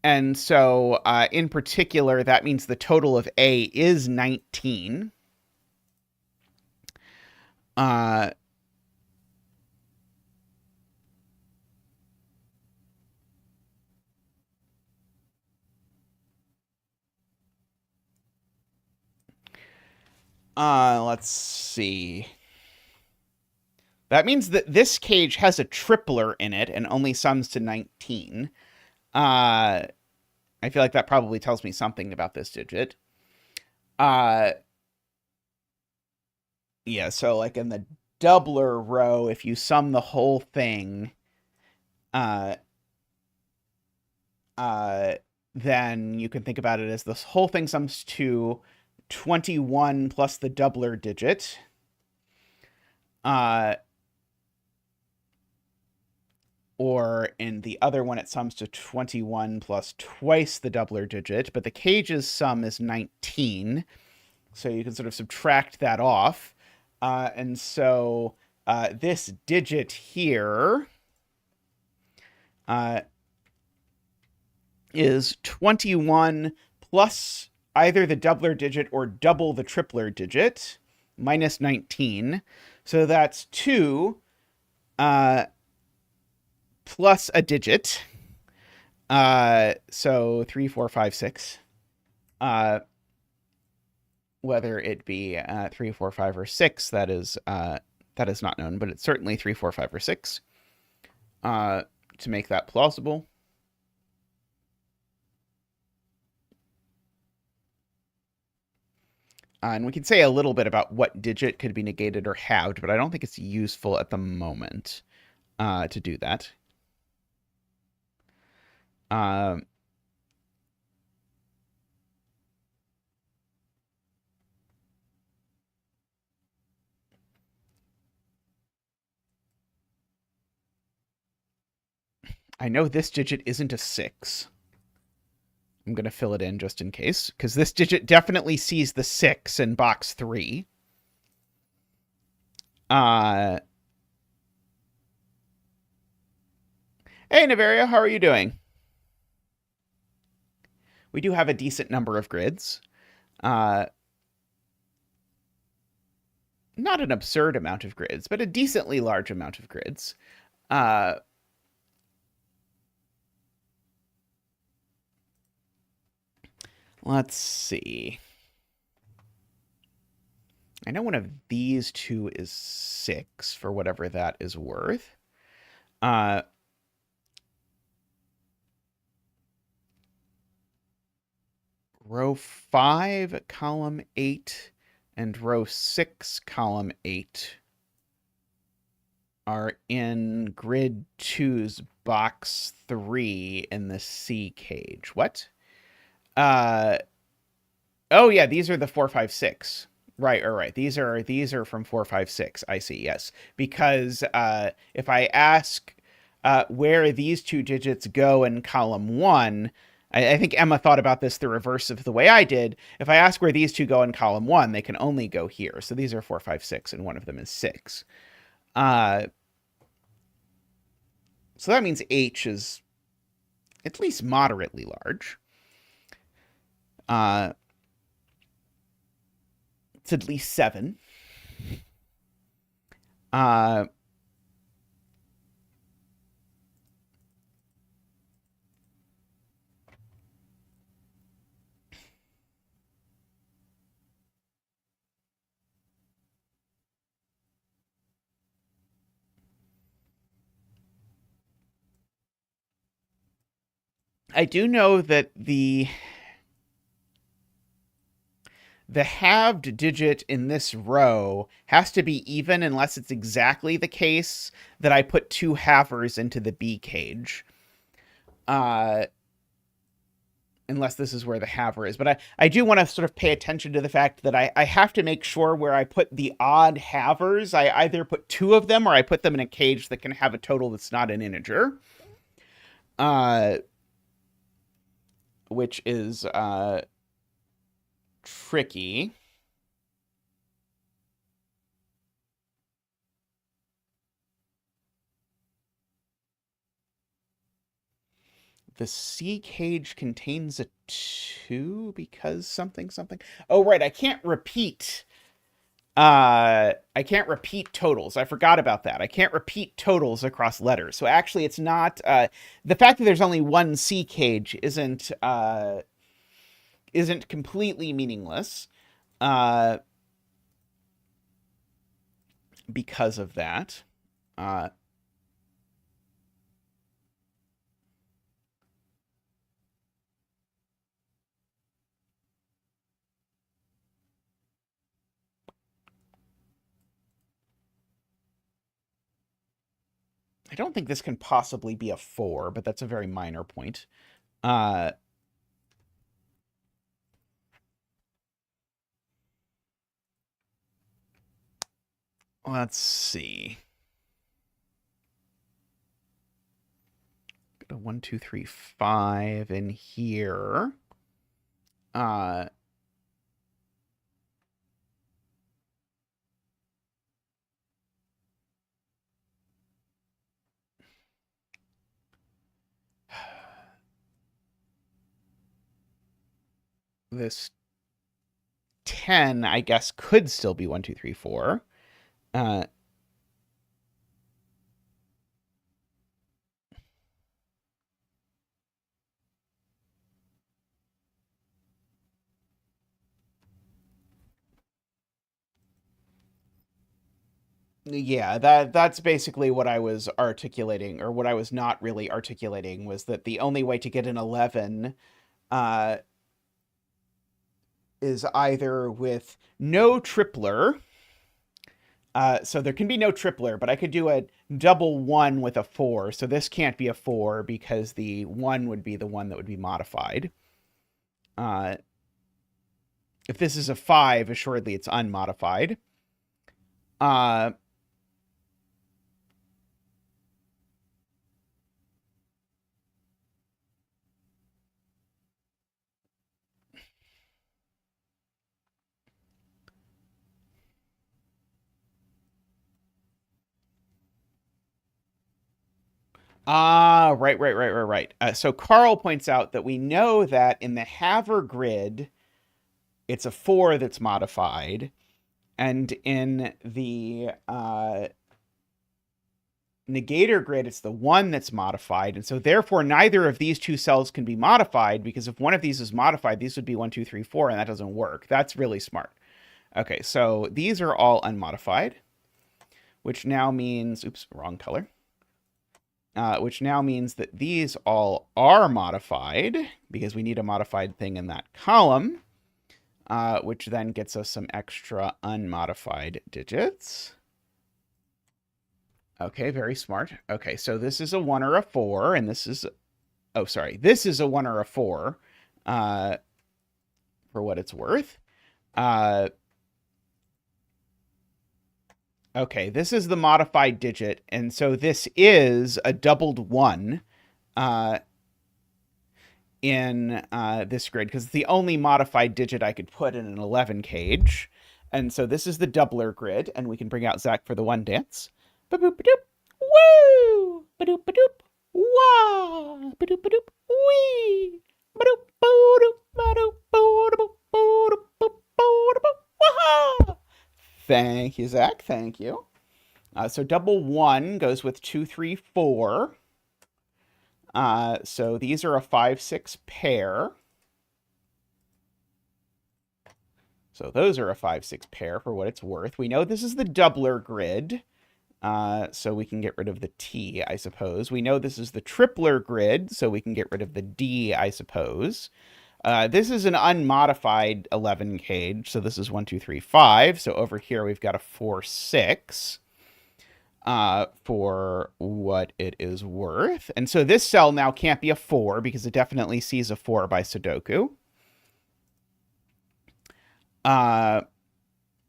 And so, in particular, that means the total of A is 19. Let's see. That means that this cage has a tripler in it and only sums to 19. I feel like that probably tells me something about this digit. Yeah, so like in the doubler row, if you sum the whole thing, then you can think about it as this whole thing sums to 21 plus the doubler digit. Or in the other one, it sums to 21 plus twice the doubler digit, but the cage's sum is 19. So you can sort of subtract that off. And so this digit here is 21 plus either the doubler digit or double the tripler digit, minus 19. So that's 2 plus a digit. So 3, 4, 5, 6. Whether it be 3, 4, 5, or 6, that is not known, but it's certainly 3, 4, 5, or 6 to make that plausible. And we can say a little bit about what digit could be negated or halved, but I don't think it's useful at the moment to do that. I know this digit isn't a 6. I'm going to fill it in just in case, because this digit definitely sees the 6 in box 3. Hey, Navaria, how are you doing? We do have a decent number of grids. Not an absurd amount of grids, but a decently large amount of grids. Let's see. I know one of these two is 6 for whatever that is worth. Row 5, column 8, and row 6, column 8 are in grid 2's box 3 in the C cage. What? Oh yeah, these are the 4, 5, 6. Right. These are from 4, 5, 6. I see. Yes, because if I ask where these two digits go in column 1, I think Emma thought about this the reverse of the way I did. If I ask where these two go in column 1, they can only go here. So these are 4, 5, 6, and one of them is 6. So that means H is at least moderately large. It's at least 7. I do know that the halved digit in this row has to be even unless it's exactly the case that I put 2 halvers into the B cage. Unless this is where the halver is. But I do want to sort of pay attention to the fact that I have to make sure where I put the odd halvers, I either put 2 of them or I put them in a cage that can have a total that's not an integer. Which is tricky. The C cage contains a 2 because something. Oh, right. I can't repeat totals. I forgot about that. I can't repeat totals across letters. So actually it's not the fact that there's only one C cage isn't completely meaningless because of that. I don't think this can possibly be a 4, but that's a very minor point. Let's see. Got a 1, 2, 3, 5 in here. This 10, I guess, could still be 1, 2, 3, 4. Yeah, that's basically what I was articulating, or what I was not really articulating, was that the only way to get an 11 is either with no tripler. So there can be no tripler, but I could do a double 1 with a 4. So this can't be a 4 because the 1 would be the one that would be modified. If this is a 5, assuredly it's unmodified. Right. So Carl points out that we know that in the Haver grid, it's a 4 that's modified, and in the negator grid, it's the 1 that's modified, and so therefore neither of these two cells can be modified, because if one of these is modified, these would be 1, 2, 3, 4, and that doesn't work. That's really smart. Okay, so these are all unmodified, which now means, oops, wrong color. Which now means that these all are modified, because we need a modified thing in that column, which then gets us some extra unmodified digits. Okay, very smart. Okay, so this is a 1 or a 4, and this is... Oh, sorry. This is a 1 or a 4, for what it's worth. Okay, this is the modified digit, and so this is a doubled 1 in this grid, because it's the only modified digit I could put in an 11 cage. And so this is the doubler grid, and we can bring out Zach for the 1 dance. Ba-boop-ba-doop. Woo! Ba-doop-ba-doop. Wah! Ba-doop-ba-doop. Wee! Ba-doop, ba-doop, ba-doop, ba-doop, ba-doop, ba-doop, wah! Thank you, Zach. Thank you. So double 1 goes with 2, 3, 4. So these are a 5, 6 pair. So those are a 5, 6 pair for what it's worth. We know this is the doubler grid. So we can get rid of the T, I suppose. We know this is the tripler grid, so we can get rid of the D, I suppose. This is an unmodified 11 cage, so this is 1, 2, 3, 5. So over here we've got a 4, 6 for what it is worth. And so this cell now can't be a 4 because it definitely sees a 4 by Sudoku. And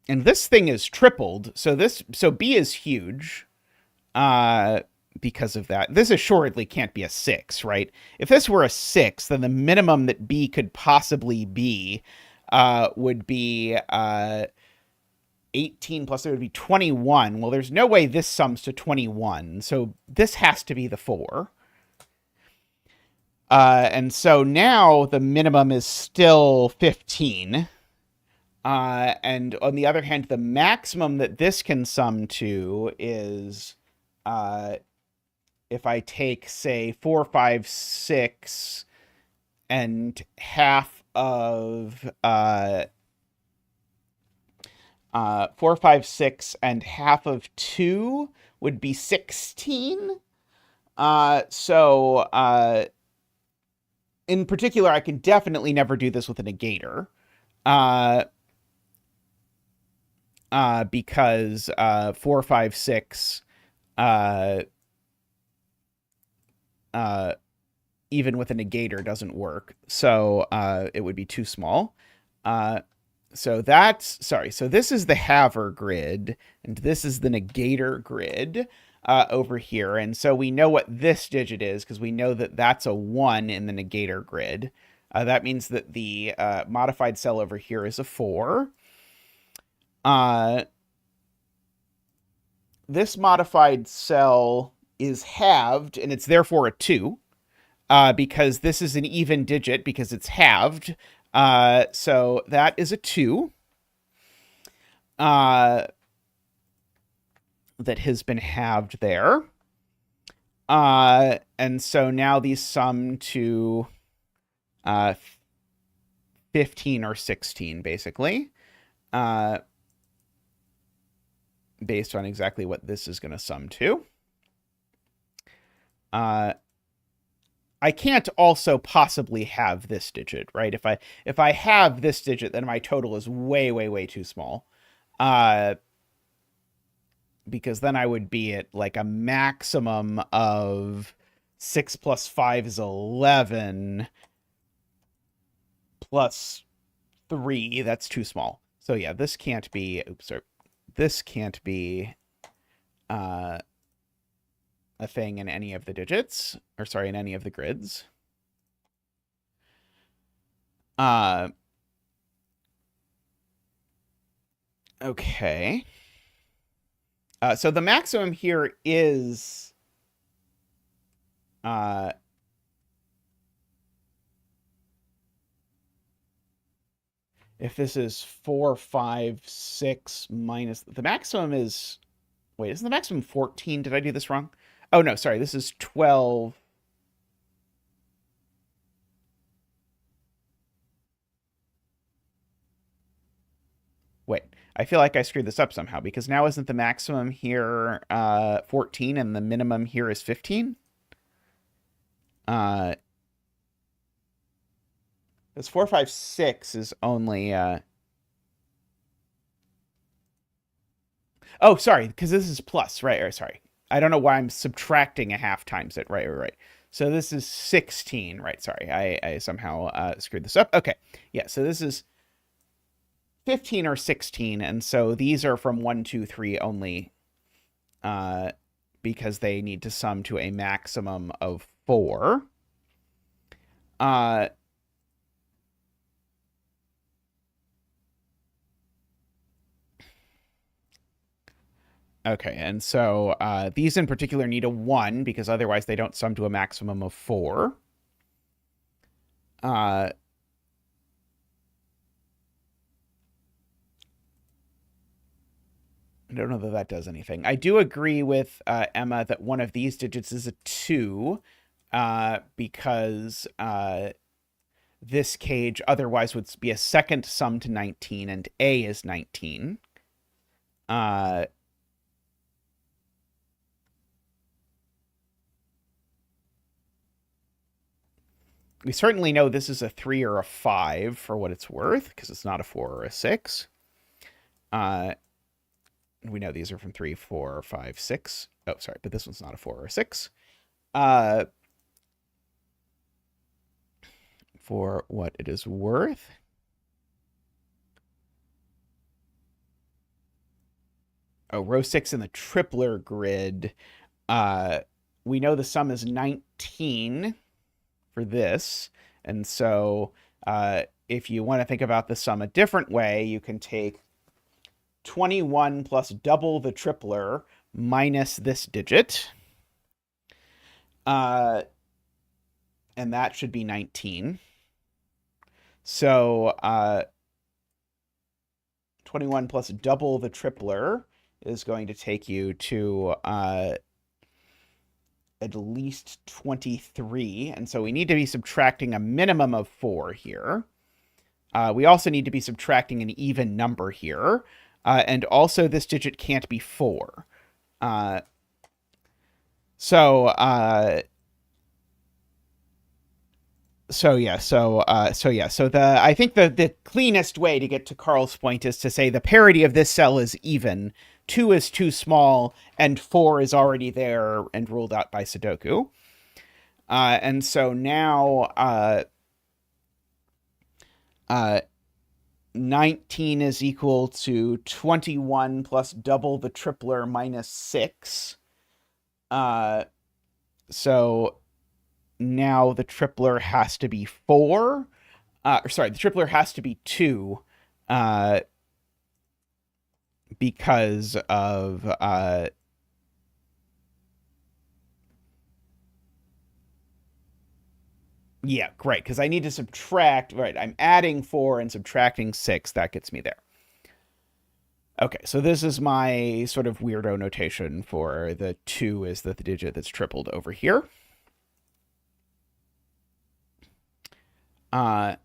this thing is tripled, so B is huge. Because of that. This assuredly can't be a 6, right? If this were a 6, then the minimum that B could possibly be would be 18 plus it would be 21. Well, there's no way this sums to 21, so this has to be the 4. And so now the minimum is still 15. And on the other hand, the maximum that this can sum to is... if I take, say, 4, 5, 6 and half of 4, 5, 6 and half of 2 would be 16. So in particular, I can definitely never do this with a negator. Because 4, 5, 6 even with a negator doesn't work. So it would be too small. So this is the Haver grid, and this is the negator grid over here. And so we know what this digit is, because we know that that's a 1 in the negator grid. That means that the modified cell over here is a 4. This modified cell is halved, and it's therefore a 2, because this is an even digit because it's halved. So that is a 2. that has been halved there. And so now these sum to 15 or 16, basically, based on exactly what this is going to sum to. I can't also possibly have this digit, right? If I have this digit, then my total is way, way, way too small. Because then I would be at like a maximum of 6 plus 5 is 11 plus 3. That's too small. So yeah, this can't be, this can't be a thing in any of the digits, or sorry, in any of the grids. Okay. So the maximum here is if this is 4, 5, 6 minus the maximum is, wait, isn't the maximum 14? Did I do this wrong? Oh no, sorry, this is 12. Wait, I feel like I screwed this up somehow, because now isn't the maximum here 14 and the minimum here is 15? This 4, 5, 6 is only oh, sorry, because this is plus, right? Or sorry. I don't know why I'm subtracting a half times it. Right. So this is 16, right? Sorry, I somehow screwed this up. Okay, yeah, so this is 15 or 16, and so these are from 1, 2, 3 only, because they need to sum to a maximum of 4. Okay, and so these in particular need a 1, because otherwise they don't sum to a maximum of 4. I don't know that that does anything. I do agree with Emma that one of these digits is a 2, because this cage otherwise would be a second sum to 19, and A is 19. We certainly know this is a 3 or a 5 for what it's worth, because it's not a 4 or a 6. We know these are from 3, 4, 5, 6. Oh, sorry, but this one's not a 4 or a 6. For what it is worth. Oh, row 6 in the tripler grid. We know the sum is 19 for this. And so if you want to think about the sum a different way, you can take 21 plus double the tripler minus this digit. And that should be 19. So 21 plus double the tripler is going to take you to at least 23. And so we need to be subtracting a minimum of 4 here. We also need to be subtracting an even number here. And also this digit can't be 4. So I think the cleanest way to get to Carl's point is to say the parity of this cell is even. 2 is too small, and 4 is already there and ruled out by Sudoku. And so now 19 is equal to 21 plus double the tripler minus 6. So now the tripler has to be 4. The tripler has to be 2. Because of yeah, great, because I need to subtract, right, I'm adding 4 and subtracting 6, that gets me there. Okay, so this is my sort of weirdo notation for the 2 is the digit that's tripled over here. You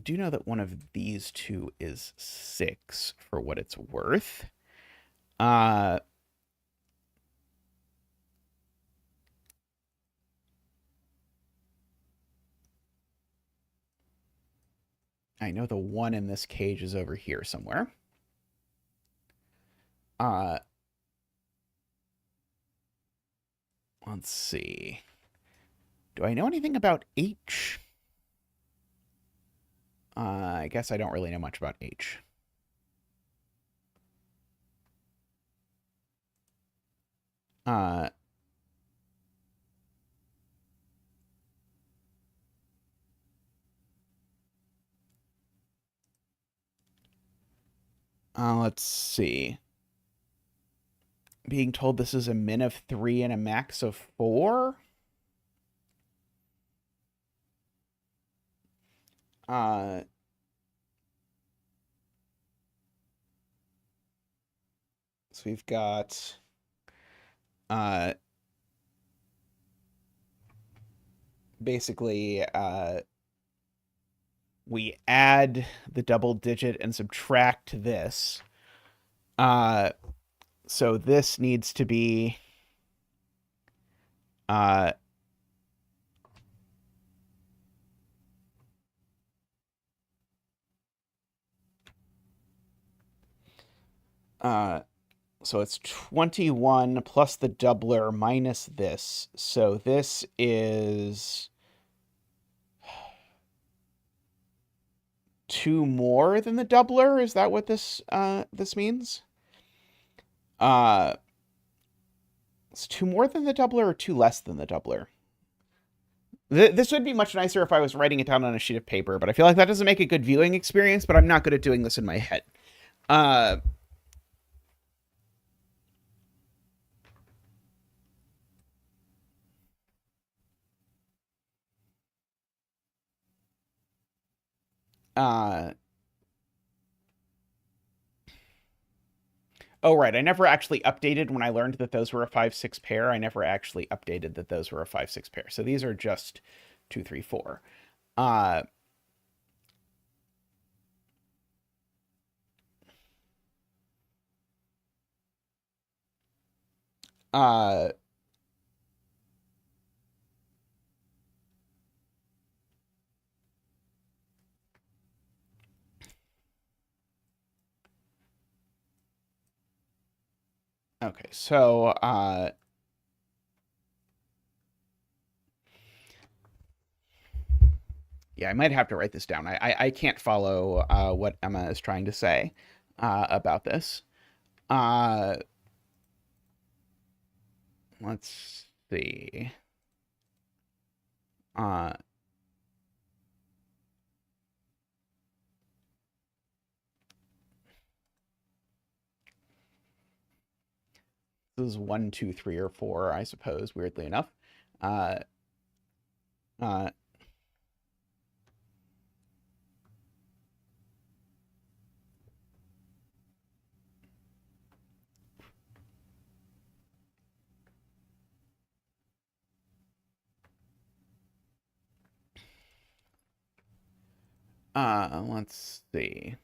do know that one of these two is 6 for what it's worth. I know the 1 in this cage is over here somewhere. Let's see. Do I know anything about H? I guess I don't really know much about H. Let's see. Being told this is a min of 3 and a max of 4? So we've got basically we add the double digit and subtract this. So this needs to be so it's 21 plus the doubler minus this. So this is 2 more than the doubler. Is that what this means? It's 2 more than the doubler or 2 less than the doubler? This would be much nicer if I was writing it down on a sheet of paper, but I feel like that doesn't make a good viewing experience, but I'm not good at doing this in my head. Oh, right. I never actually updated when I learned that those were a 5-6 pair. I never actually updated that those were a 5-6 pair. So these are just 2, 3, 4. Okay, so yeah, I might have to write this down. I can't follow what Emma is trying to say about this. Let's see. This is 1, 2, 3, or 4, I suppose, weirdly enough. Let's see.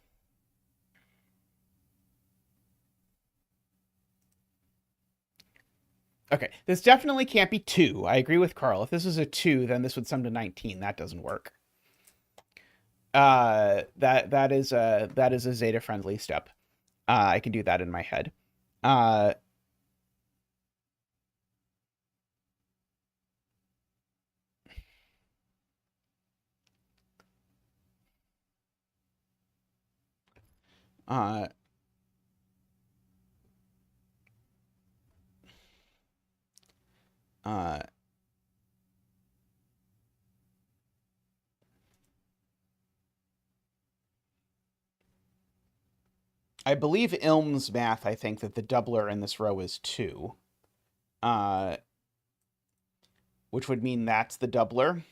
Okay, this definitely can't be 2. I agree with Carl. If this is a 2, then this would sum to 19. That doesn't work. That is a zeta friendly step. I can do that in my head. I believe Ilm's math, I think that the doubler in this row is 2. Which would mean that's the doubler.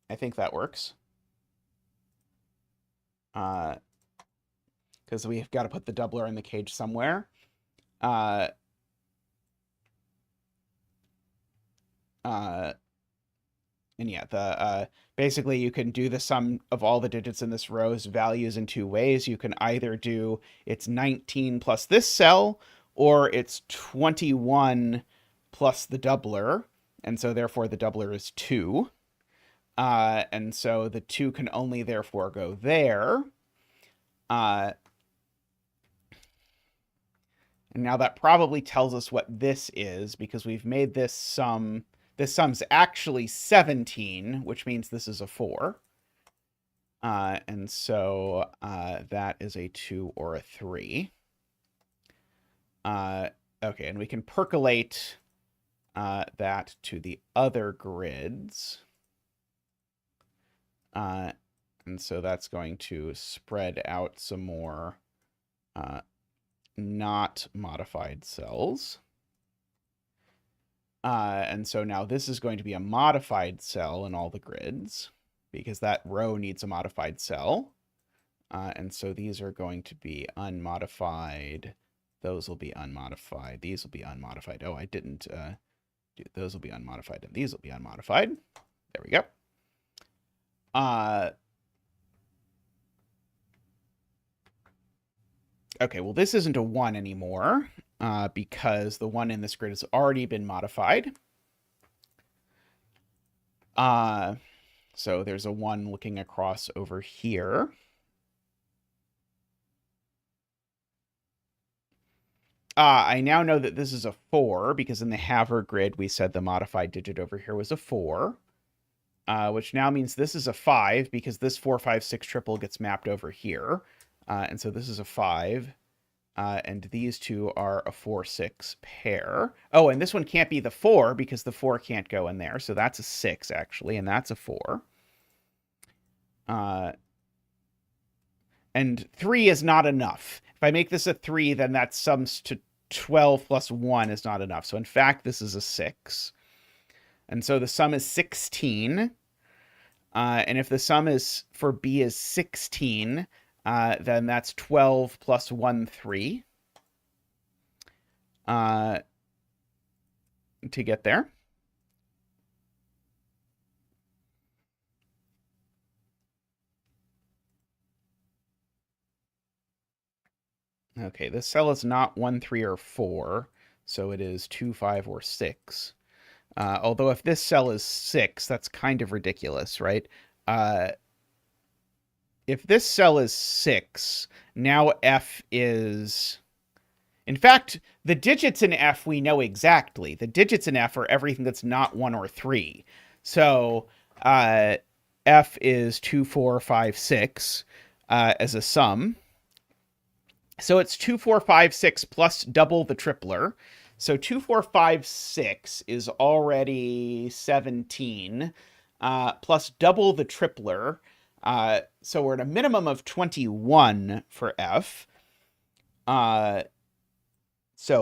I think that works. Because we've got to put the doubler in the cage somewhere. And yeah, basically you can do the sum of all the digits in this row's values in two ways. You can either do it's 19 plus this cell, or it's 21 plus the doubler, and so therefore the doubler is 2. And so the 2 can only therefore go there. And now that probably tells us what this is, because we've made this sum. This sum's actually 17, which means this is a 4. And so that is a 2 or a 3. Okay, and we can percolate that to the other grids. And so that's going to spread out some more not modified cells. And so now this is going to be a modified cell in all the grids, because that row needs a modified cell. And so these are going to be unmodified. Those will be unmodified. These will be unmodified. Oh, I didn't do those will be unmodified, and these will be unmodified. There we go. Okay, well, this isn't a 1 anymore, because the 1 in this grid has already been modified. So there's a 1 looking across over here. I now know that this is a 4, because in the Haver grid, we said the modified digit over here was a 4, which now means this is a 5, because this 4, 5, 6 triple gets mapped over here. And so this is a 5. And these two are a 4, 6 pair. Oh, and this one can't be the 4, because the 4 can't go in there. So that's a 6, actually, and that's a 4. And 3 is not enough. If I make this a 3, then that sums to 12 plus 1 is not enough. So in fact, this is a 6. And so the sum is 16. And if the sum is for B is 16, then that's 12 plus 1, 3 to get there. Okay, this cell is not 1, 3, or 4, so it is 2, 5, or 6. Although if this cell is 6, that's kind of ridiculous, right? If this cell is 6, now F is... In fact, the digits in F we know exactly. The digits in F are everything that's not 1 or 3. So F is 2, 4, 5, 6 as a sum. So it's 2, 4, 5, 6 plus double the tripler. So 2, 4, 5, 6 is already 17 plus double the tripler. So we're at a minimum of 21 for F. So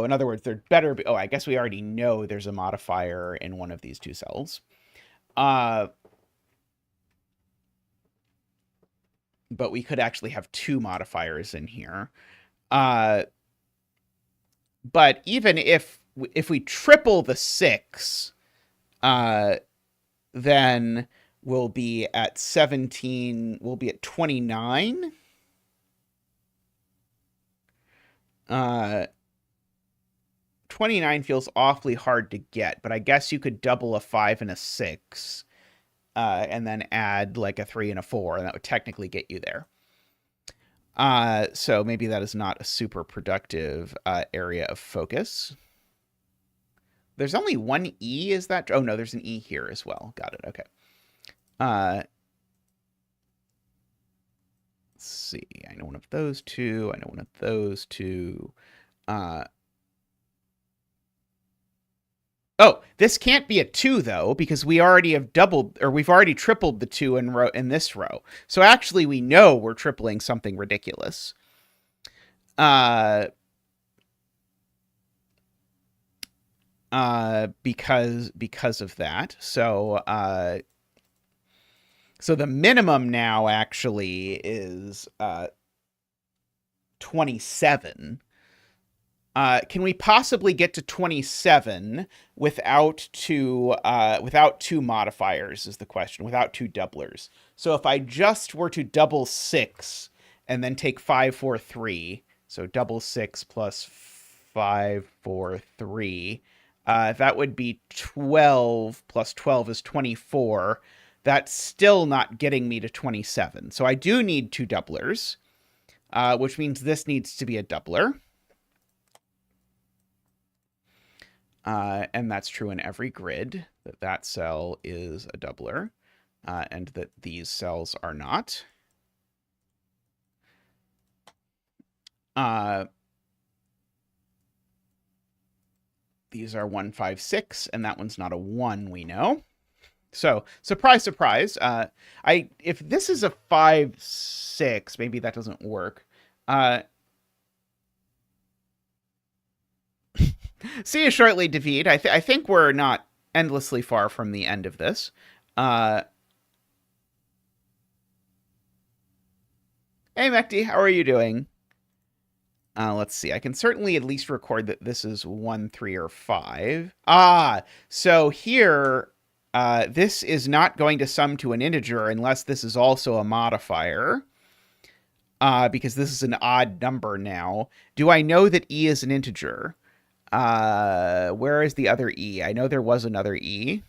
in other words, there'd better be... Oh, I guess we already know there's a modifier in one of these two cells. But we could actually have 2 modifiers in here. But even if we triple the 6, then we'll be at 17, we'll be at 29. 29 feels awfully hard to get, but I guess you could double a 5 and a 6, and then add like a 3 and a 4, and that would technically get you there. So maybe that is not a super productive area of focus. There's only one E, is that? Oh, no, there's an E here as well. Got it, okay. Let's see. I know one of those two. I know one of those two. Oh, this can't be a 2, though, because we already have doubled, or we've already tripled the 2 in this row. So actually, we know we're tripling something ridiculous. Because of that. So So the minimum now actually is 27. Can we possibly get to 27 without two modifiers is the question, without two doublers. So if I just were to double 6 and then take 5, 4, 3, so double 6 plus 5, 4, 3, that would be 12 plus 12 is 24. That's still not getting me to 27. So I do need two doublers, which means this needs to be a doubler. And that's true in every grid, that cell is a doubler, and that these cells are not. These are 1, 5, 6, and that one's not a 1, we know. So, surprise, surprise. If this is a 5, 6, maybe that doesn't work. See you shortly, David. I think we're not endlessly far from the end of this. Hey, Mekti, how are you doing? Let's see. I can certainly at least record that this is 1, 3, or 5. So here, this is not going to sum to an integer unless this is also a modifier, because this is an odd number now. Do I know that E is an integer? Where is the other E? I know there was another E.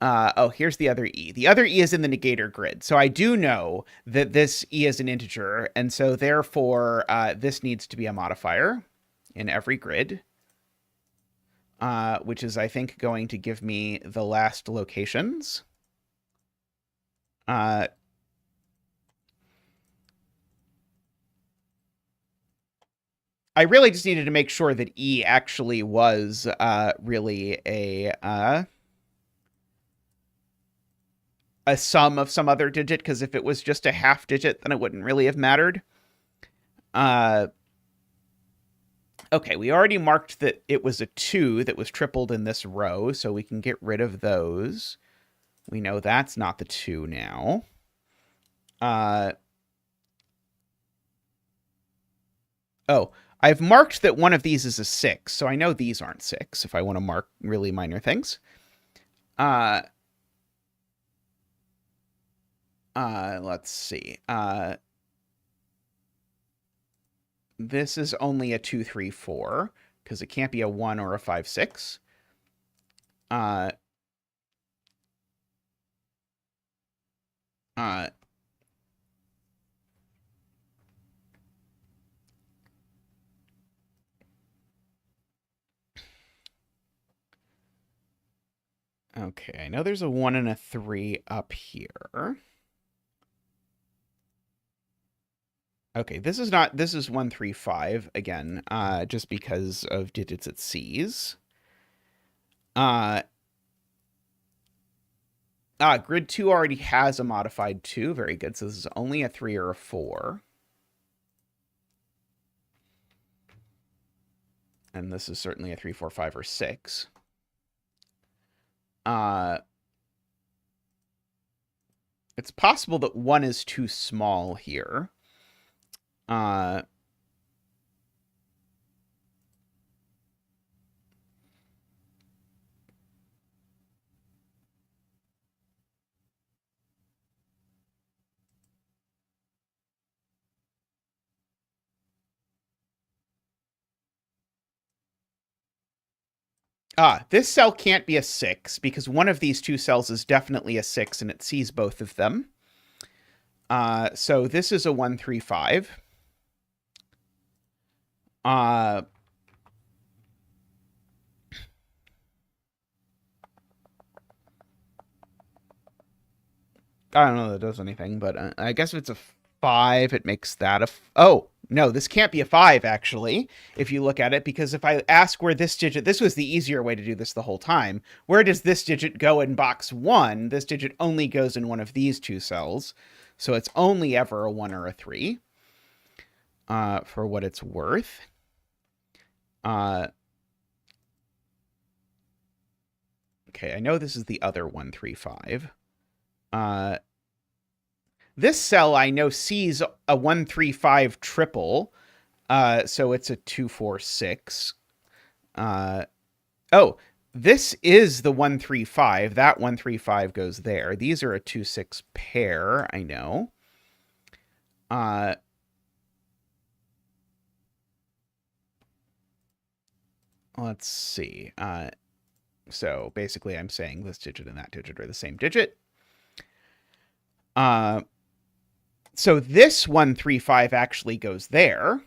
Oh, here's the other E. The other E is in the negator grid. So I do know that this E is an integer, and so therefore this needs to be a modifier in every grid, which is, I think, going to give me the last locations. I really just needed to make sure that E actually was really a sum of some other digit, because if it was just a half digit, then it wouldn't really have mattered. Okay, we already marked that it was a 2 that was tripled in this row, so we can get rid of those. We know that's not the 2 now. Oh, I've marked that one of these is a 6, so I know these aren't 6 if I want to mark really minor things. Let's see. This is only a 2, 3, 4, because it can't be a 1 or a 5, 6. Okay, I know there's a 1 and a 3 up here. Okay, this is 1, 3, 5 again, just because of digits it sees. Grid 2 already has a modified 2. Very good. So this is only a 3 or a 4. And this is certainly a 3, 4, 5, or 6. It's possible that 1 is too small here. This cell can't be a 6 because one of these two cells is definitely a 6 and it sees both of them. So this is a 1, 3, 5. I don't know that does anything, but I guess if it's a 5, it makes that a... Oh, no, this can't be a 5, actually, if you look at it, because if I ask where this digit... This was the easier way to do this the whole time. Where does this digit go in box 1? This digit only goes in one of these two cells, so it's only ever a 1 or a 3, for what it's worth. Okay, I know this is the other 1, 3, 5. This cell I know sees a 135 triple, so it's a 246. Oh, this is the 135. That 135 goes there. These are a 2-6 pair, I know. Let's see. So basically I'm saying this digit and that digit are the same digit. So this 135 actually goes there.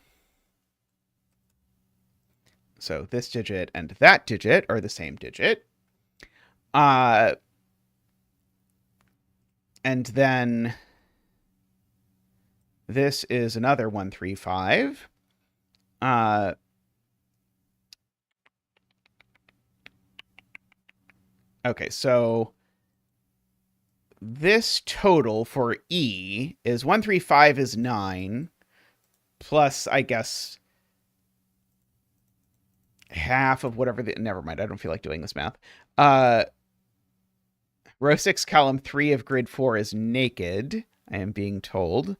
So this digit and that digit are the same digit. And then this is another 135. Okay, so this total for E is 135 is 9, plus, I guess, half of whatever the... Never mind, I don't feel like doing this math. Row 6, column 3 of grid 4 is naked, I am being told.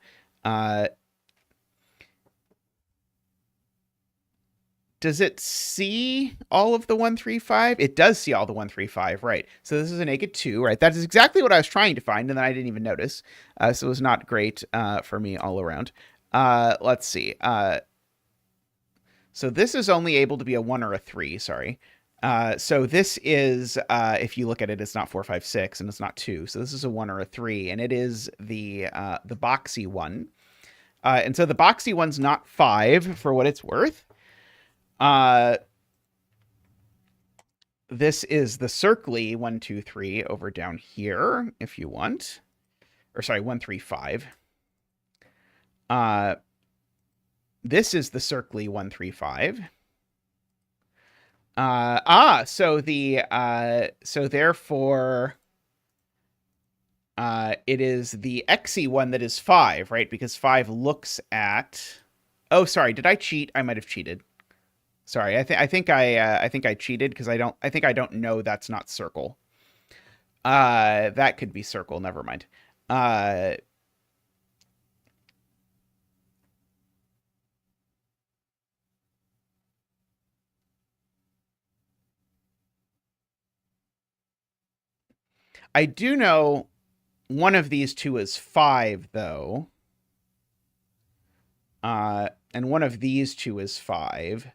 Does it see all of the 135? It does see all the 135, right. So this is a naked 2, right? That is exactly what I was trying to find, and then I didn't even notice. So it was not great for me all around. Let's see. So this is only able to be a 1 or a 3, sorry. So this is, if you look at it, it's not 4, 5, 6, and it's not 2. So this is a 1 or a 3, and it is the boxy one. And so the boxy one's not 5 for what it's worth. This is the circly 1, 2, 3 over down here, if you want. Or sorry, 1, 3, 5. This is the circly 1, 3, 5. So therefore it is the xy one that is 5, right? Because 5 looks at... Oh, sorry, did I cheat? I might have cheated. Sorry, I think I cheated because I think I don't know that's not circle. That could be circle, never mind. I do know one of these two is 5, though. And one of these two is 5.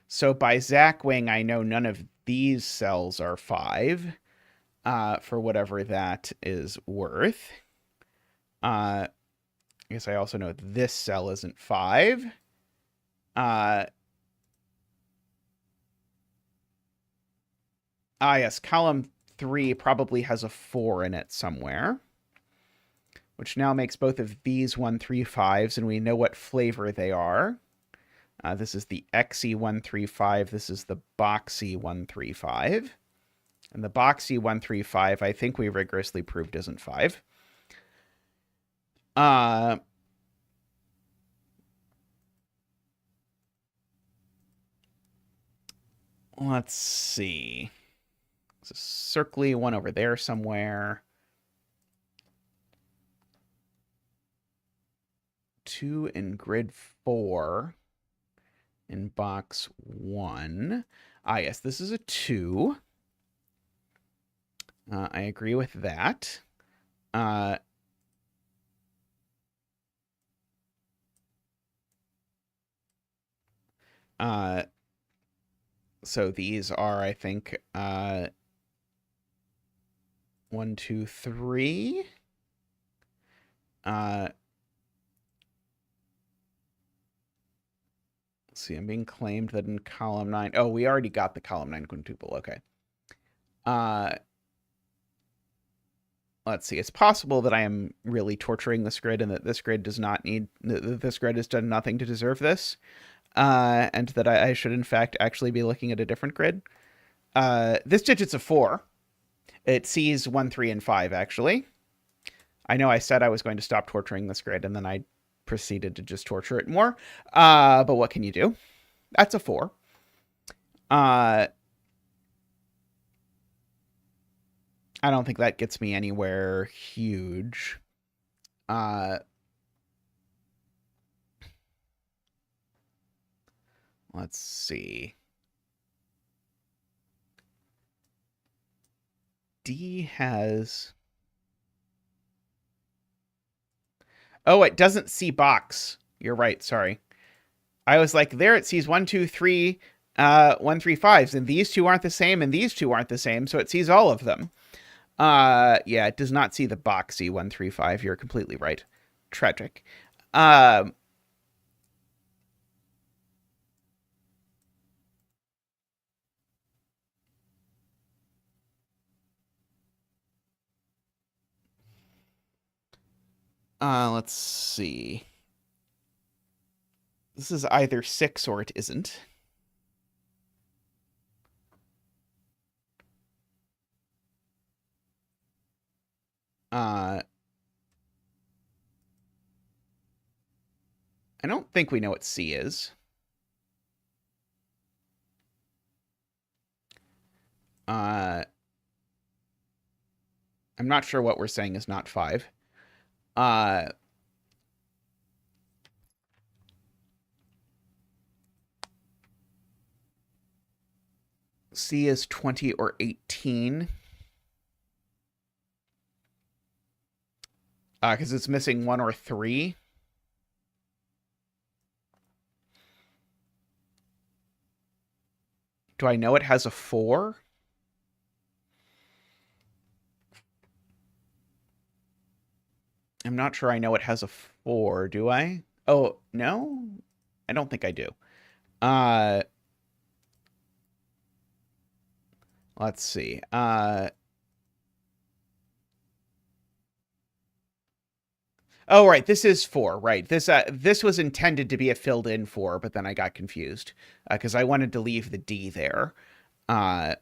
So by Zackwing, I know none of these cells are 5, for whatever that is worth. I guess I also know this cell isn't 5. Yes, column 3 probably has a 4 in it somewhere, which now makes both of these 135s, and we know what flavor they are. This is the xy 135. This is the boxy 135. And the boxy 135, I think we rigorously proved isn't 5. Let's see. There's a circly one over there somewhere. 2 in grid 4. In box 1. Yes, this is a 2. I agree with that. So these are, I think, 1, 2, 3. Let's see, I'm being claimed that in column 9. Oh, we already got the column 9 quintuple. Okay. Let's see. It's possible that I am really torturing this grid and that this grid does not need... This grid has done nothing to deserve this. And that I should, in fact, actually be looking at a different grid. This digit's a 4. It sees 1, 3, and 5, actually. I know I said I was going to stop torturing this grid, and then I proceeded to just torture it more. But what can you do? That's a 4. I don't think that gets me anywhere huge. Let's see. D has... Oh, it doesn't see box. You're right, sorry. I was like, there it sees 1, 2, 3, 1, 3, 5s, and these two aren't the same, and these two aren't the same, so it sees all of them. Yeah, it does not see the boxy 1, 3, 5. You're completely right. Tragic. Let's see. This is either 6 or it isn't. I don't think we know what C is. I'm not sure what we're saying is not 5. C is 20 or 18. Because it's missing 1 or 3. Do I know it has a 4? I'm not sure I know it has a 4, do I? Oh, no? I don't think I do. Let's see. Oh, right. This is 4, right. This was intended to be a filled-in 4, but then I got confused because I wanted to leave the D there. But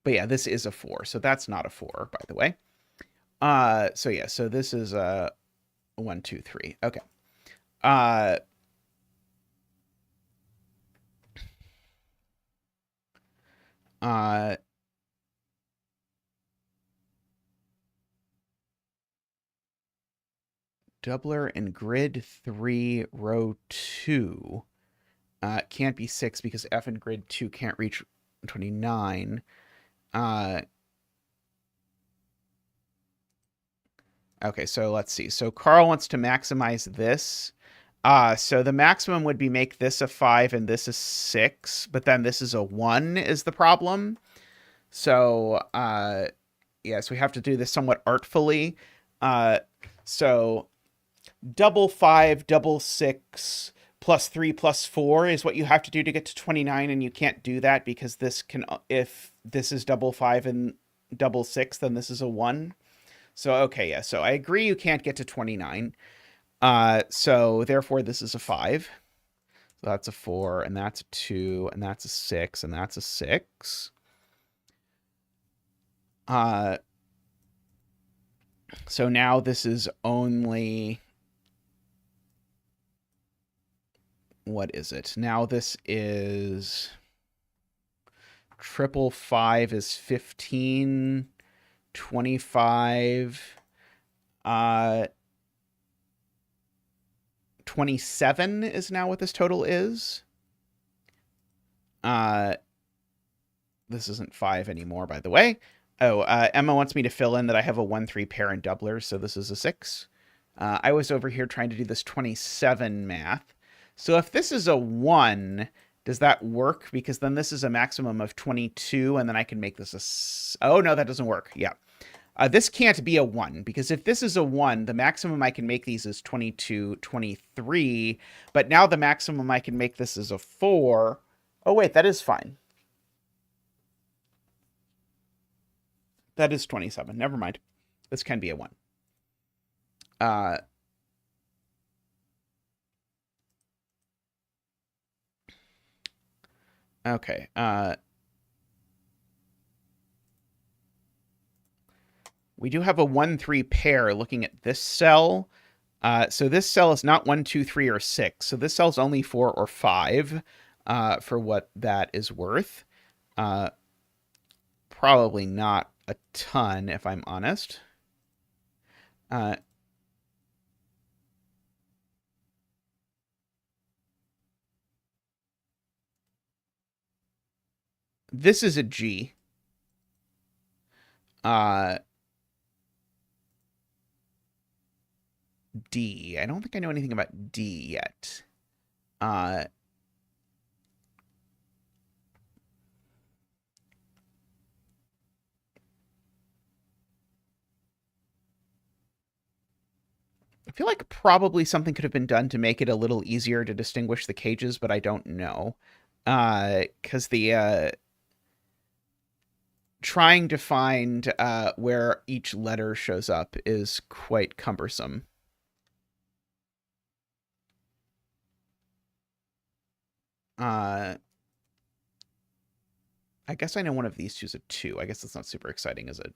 yeah, this is a 4, so that's not a 4, by the way. So yeah, so this is a 1, 2, 3. Okay. Doubler in grid 3, row 2. Can't be 6 because F in grid 2 can't reach 29. Okay, so let's see. So Carl wants to maximize this. So the maximum would be make this a 5 and this a 6, but then this is a 1 is the problem. So, yes, we have to do this somewhat artfully. So double 5, double 6, plus 3, plus 4 is what you have to do to get to 29, and you can't do that because this can, if this is double 5 and double 6, then this is a 1. So, okay, yeah, so I agree you can't get to 29. So therefore this is a 5. So that's a 4, and that's a 2, and that's a 6, and that's a 6. So now this is only... What is it? Now this is... Triple 5 is 15... 25, 27 is now what this total is. This isn't 5 anymore, by the way. Oh, Emma wants me to fill in that I have a 1-3 pair and doubler, so this is a 6. I was over here trying to do this 27 math. So if this is a 1, does that work? Because then this is a maximum of 22, and then I can make this a... Oh, no, that doesn't work. Yeah. This can't be a 1, because if this is a 1, the maximum I can make these is 22, 23, but now the maximum I can make this is a 4. Oh, wait, that is fine. That is 27. Never mind. This can be a 1. Okay. We do have a 1-3 pair looking at this cell. So this cell is not 1, 2, 3, or 6. So this cell's only 4 or 5 for what that is worth. Probably not a ton, if I'm honest. This is a G. D. I don't think I know anything about D yet. I feel like probably something could have been done to make it a little easier to distinguish the cages, but I don't know. Because the trying to find where each letter shows up is quite cumbersome. I guess I know one of these two's a 2. I guess that's not super exciting, is it?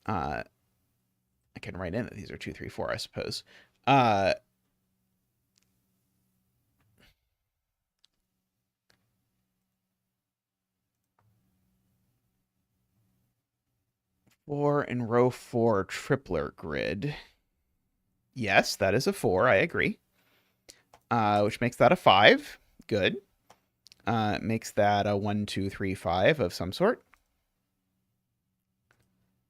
I can write in that these are 2, 3, 4, I suppose. 4 in row 4 tripler grid. Yes, that is a 4. I agree. Which makes that a 5. Good. Makes that a 1, 2, 3, 5 of some sort.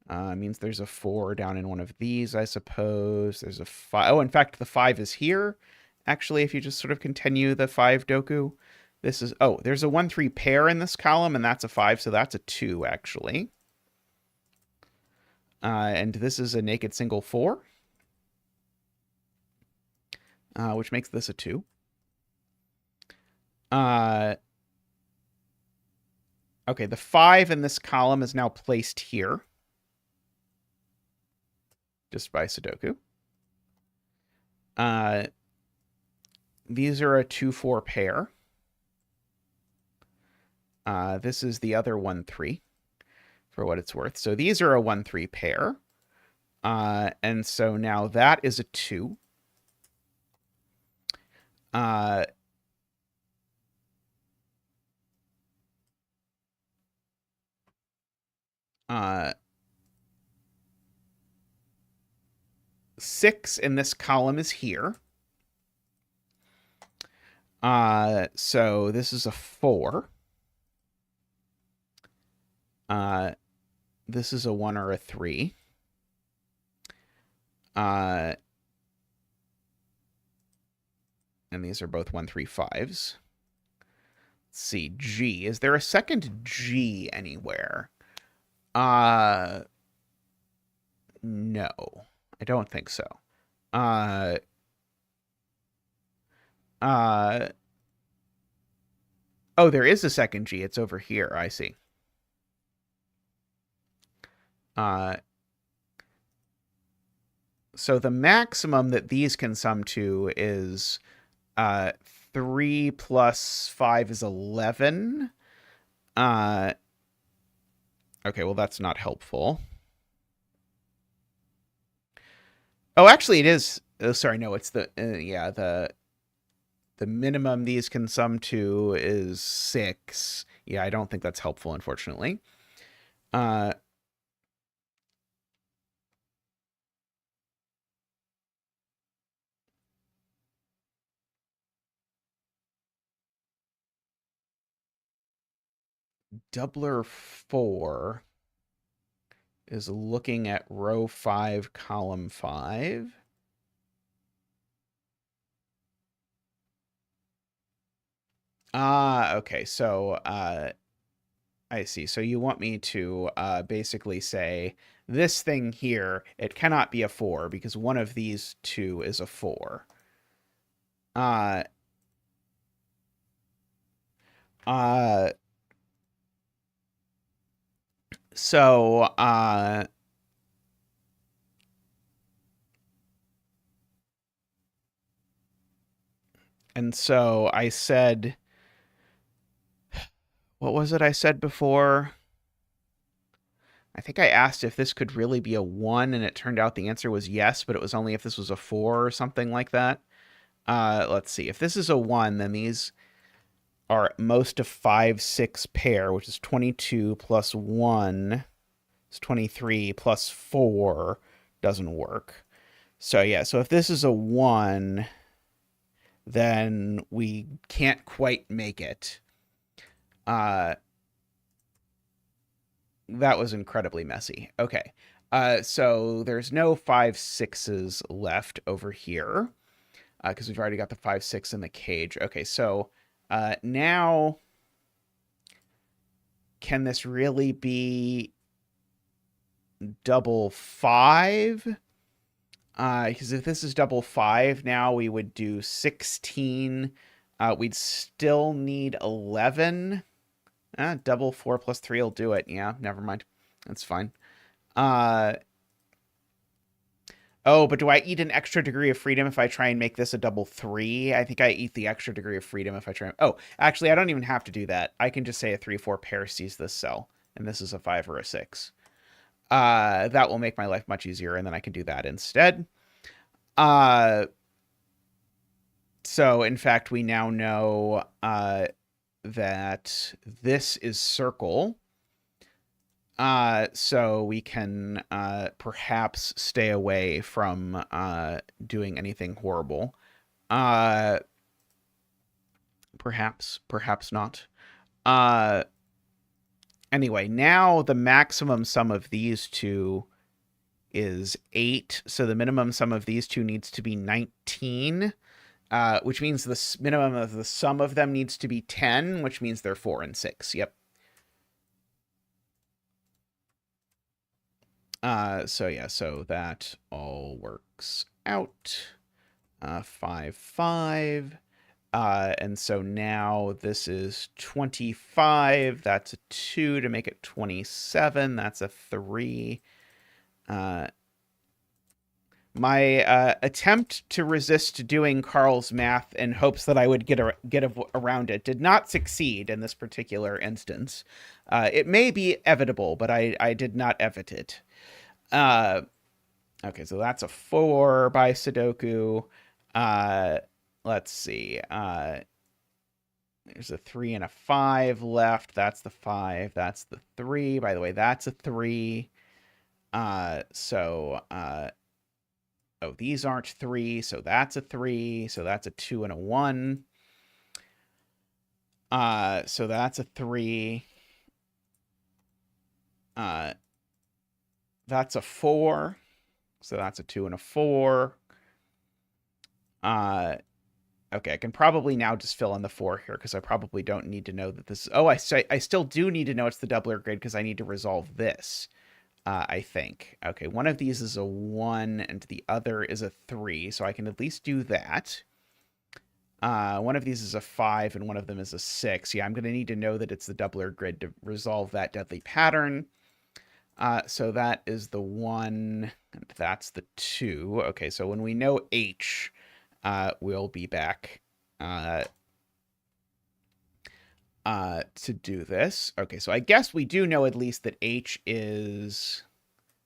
Means there's a 4 down in one of these, I suppose. There's a 5. Oh, in fact, the 5 is here. Actually, if you just sort of continue the 5 doku, this is... Oh, there's a 1, 3 pair in this column, and that's a 5, so that's a 2, actually. And this is a naked single 4, which makes this a 2. Okay, the 5 in this column is now placed here, just by Sudoku. These are a 2, 4 pair. This is the other 1, 3, for what it's worth. So these are a 1, 3 pair. And so now that is a 2. Six in this column is here. So this is a 4. This is a 1 or a 3. And these are both 1, 3, 5s. Let's see, G. Is there a second G anywhere? No, I don't think so. Oh, there is a second G. It's over here. I see. So the maximum that these can sum to is 3 plus 5 is 11. Okay, well, that's not helpful. Oh, actually, it is. Oh, sorry, no, it's the yeah, the minimum these can sum to is 6. Yeah, I don't think that's helpful, unfortunately. Doubler 4 is looking at row 5, column 5. Okay, so I see. So you want me to basically say this thing here, it cannot be a 4 because one of these two is a 4. So and so I said, what was it I said before? I think I asked if this could really be a 1, and it turned out the answer was yes, but it was only if this was a 4 or something like that. Let's see. If this is a 1, then these are most of 5, 6 pair, which is 22 plus 1. It's 23 plus 4 doesn't work. So yeah, so if this is a 1, then we can't quite make it. That was incredibly messy. Okay. So there's no 5 6s left over here, because we've already got the 5 6 in the cage. Okay, so now can this really be double 5? Because if this is double 5, now we would do 16. We'd still need 11. Double 4 plus 3 will do it. Yeah, never mind. That's fine. Oh, but do I eat an extra degree of freedom if I try and make this a double 3? I think I eat the extra degree of freedom if I try. Oh, actually, I don't even have to do that. I can just say a 3-4 pair sees this cell, and this is a 5 or a 6. That will make my life much easier, and then I can do that instead. So, in fact, we now know that this is circle. So we can perhaps stay away from doing anything horrible. Perhaps not. Anyway, now the maximum sum of these two is 8. So the minimum sum of these two needs to be 19, which means the minimum of the sum of them needs to be 10, which means they're 4 and 6. Yep. So yeah, so that all works out. 5, 5. And so now this is 25. That's a 2 to make it 27. That's a 3. My attempt to resist doing Carl's math in hopes that I would get around it did not succeed in this particular instance. It may be evitable, but I did not evit it. Okay, so that's a 4 by Sudoku. Let's see. There's a 3 and a 5 left. That's the 5. That's the 3. By the way, that's a 3. Oh, these aren't 3, so that's a 3. So that's a 2 and a 1. So that's a 3. That's a 4. So that's a 2 and a 4. Okay, I can probably now just fill in the 4 here because I probably don't need to know that this... Oh, I still do need to know it's the doubler grid because I need to resolve this, I think. Okay, one of these is a 1 and the other is a 3, so I can at least do that. One of these is a 5 and one of them is a 6. Yeah, I'm going to need to know that it's the doubler grid to resolve that deadly pattern. So that is the 1, and that's the 2. Okay, so when we know H, we'll be back to do this. Okay, so I guess we do know at least that H is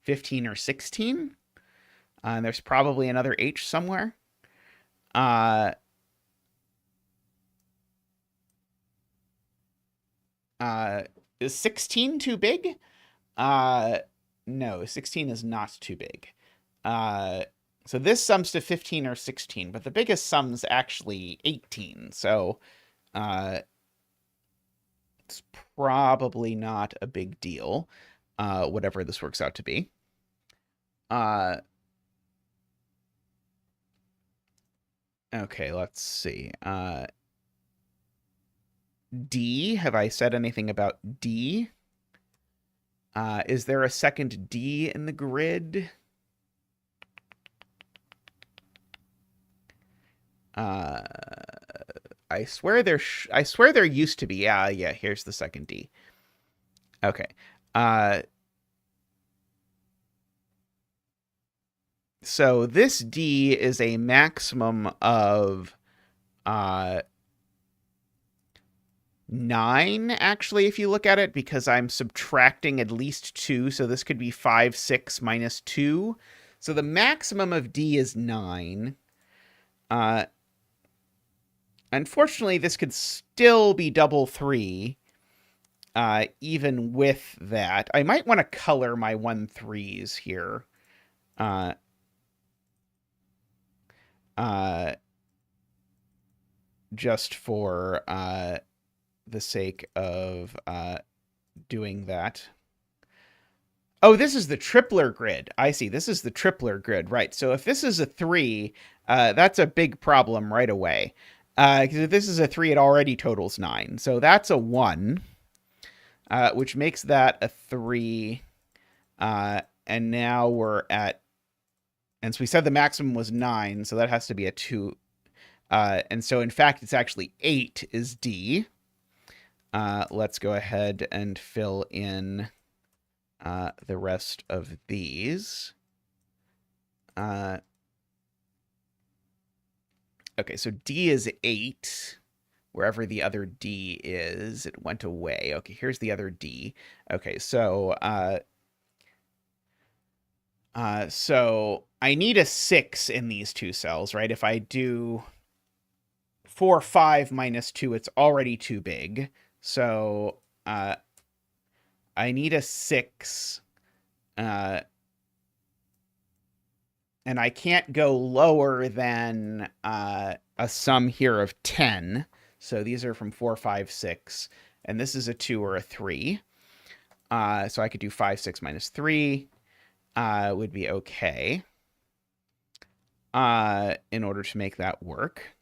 15 or 16. And there's probably another H somewhere. Is 16 too big? No, 16 is not too big. So this sums to 15 or 16, but the biggest sum's actually 18. So, it's probably not a big deal, whatever this works out to be. Okay, let's see. D, have I said anything about D? Is there a second D in the grid? I swear there used to be. Yeah, here's the second D. Okay. So this D is a maximum of 9, actually, if you look at it, because I'm subtracting at least 2, so this could be 5, 6 minus 2. So the maximum of D is 9. Unfortunately, this could still be double 3. even with that. I might want to color my 1-3s here. Just for the sake of doing that. Oh, this is the tripler grid. I see. This is the tripler grid, right? So if this is a 3, that's a big problem right away. Because if this is a 3, it already totals 9. So that's a 1, which makes that a 3. And now we're at... And so we said the maximum was 9, so that has to be a 2. And so, in fact, it's actually 8 is D. Let's go ahead and fill in the rest of these. Okay, so D is 8. Wherever the other D is, it went away. Okay, here's the other D. Okay, so so I need a 6 in these two cells, right? If I do 4, 5 minus 2, it's already too big. So I need a 6. And I can't go lower than a sum here of 10. So these are from 4, 5, 6. And this is a 2 or a 3. So I could do 5, 6 minus 3 would be okay in order to make that work.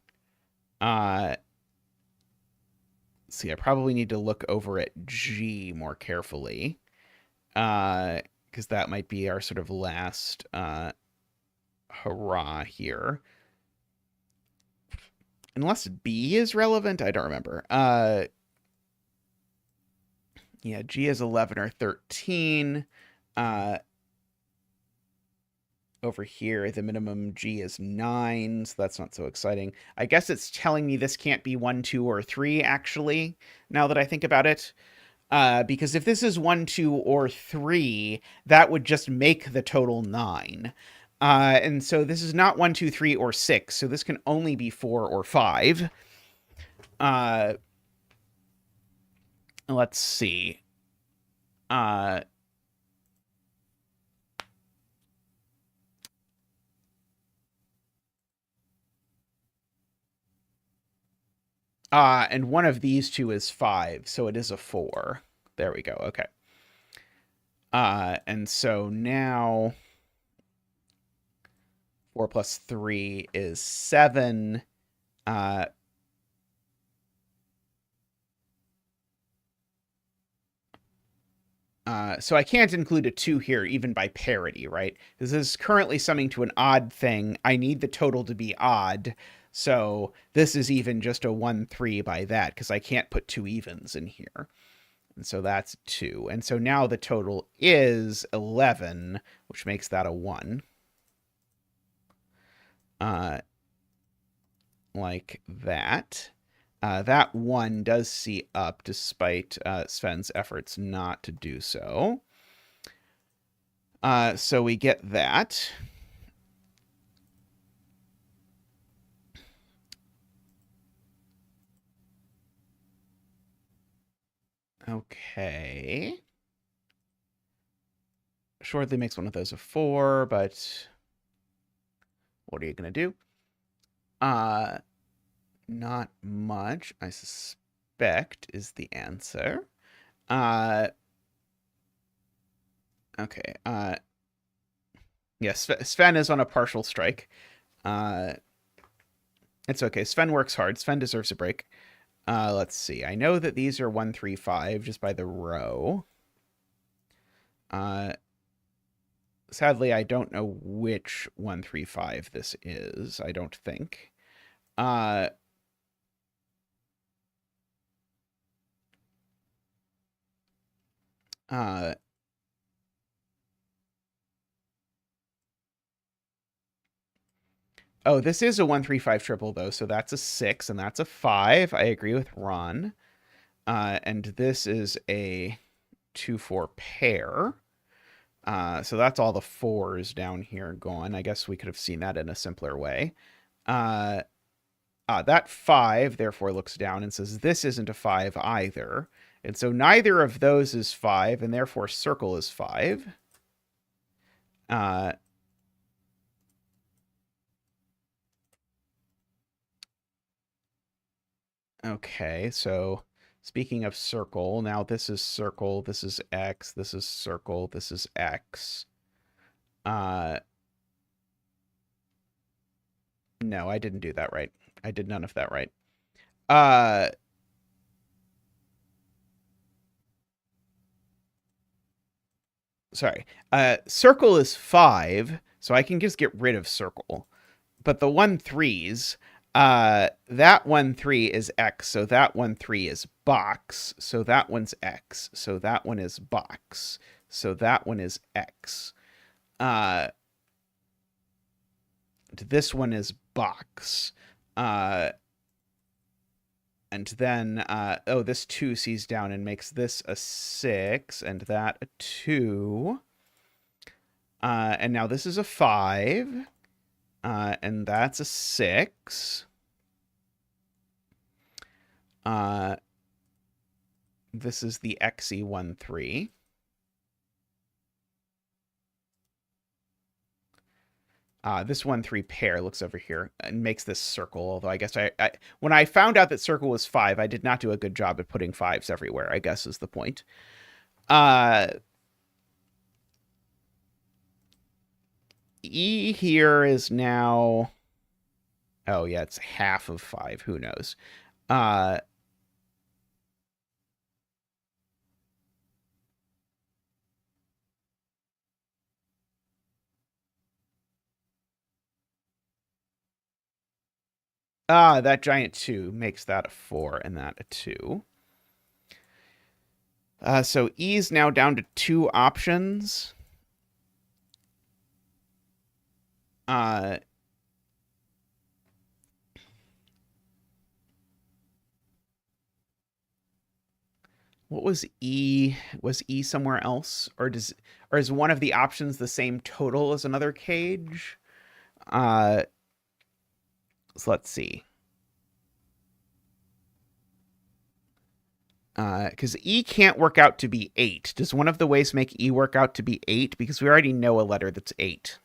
See, I probably need to look over at G more carefully, because that might be our sort of last hurrah here. Unless B is relevant, I don't remember. Yeah, G is 11 or 13. Over here, the minimum G is 9, so that's not so exciting. I guess it's telling me this can't be 1, 2, or 3, actually, now that I think about it. Because if this is 1, 2, or 3, that would just make the total 9. And so this is not 1, 2, 3, or 6, so this can only be 4 or 5. Let's see. And one of these two is 5, so it is a 4. There we go. Okay. And so now 4 plus 3 is 7. So I can't include a 2 here even by parity, right? This is currently summing to an odd thing. I need the total to be odd. So this is even just a 1, 3 by that, because I can't put 2 evens in here. And so that's 2. And so now the total is 11, which makes that a 1. Like that. That 1 does see up despite Sven's efforts not to do so. So we get that. Okay. Shortly makes one of those a 4, but what are you going to do? Not much, I suspect, is the answer. Okay. Yes, Sven is on a partial strike. It's okay. Sven works hard. Sven deserves a break. Let's see. I know that these are 1, 3, 5 just by the row. Sadly, I don't know which 1, 3, 5 this is. I don't think. Oh, this is a 1, 3, 5 triple, though, so that's a 6, and that's a 5. I agree with Ron. And this is a 2, 4 pair. So that's all the 4s down here gone. I guess we could have seen that in a simpler way. That 5, therefore, looks down and says this isn't a 5 either. And so neither of those is 5, and therefore circle is 5. Okay, so speaking of circle, now this is circle, this is X, this is circle, this is X. No, I didn't do that right. I did none of that right. Sorry. Circle is 5, so I can just get rid of circle. But the 1 3s, that 1 3 is X, so that 1 3 is box, so that one's X, so that one is box, so that one is X. This one is box. And then, this 2 sees down and makes this a 6, and that a 2. And now this is a 5, and that's a 6. This is the XE1 3. This 1 3 pair looks over here and makes this circle. Although I guess I when I found out that circle was 5, I did not do a good job at putting 5s everywhere, I guess is the point. E here is now, oh yeah, it's half of 5. Who knows? That giant 2 makes that a 4 and that a 2. So E is now down to 2 options. What was E? Was E somewhere else? Or is one of the options the same total as another cage? So let's see. Because E can't work out to be 8. Does one of the ways make E work out to be 8? Because we already know a letter that's 8.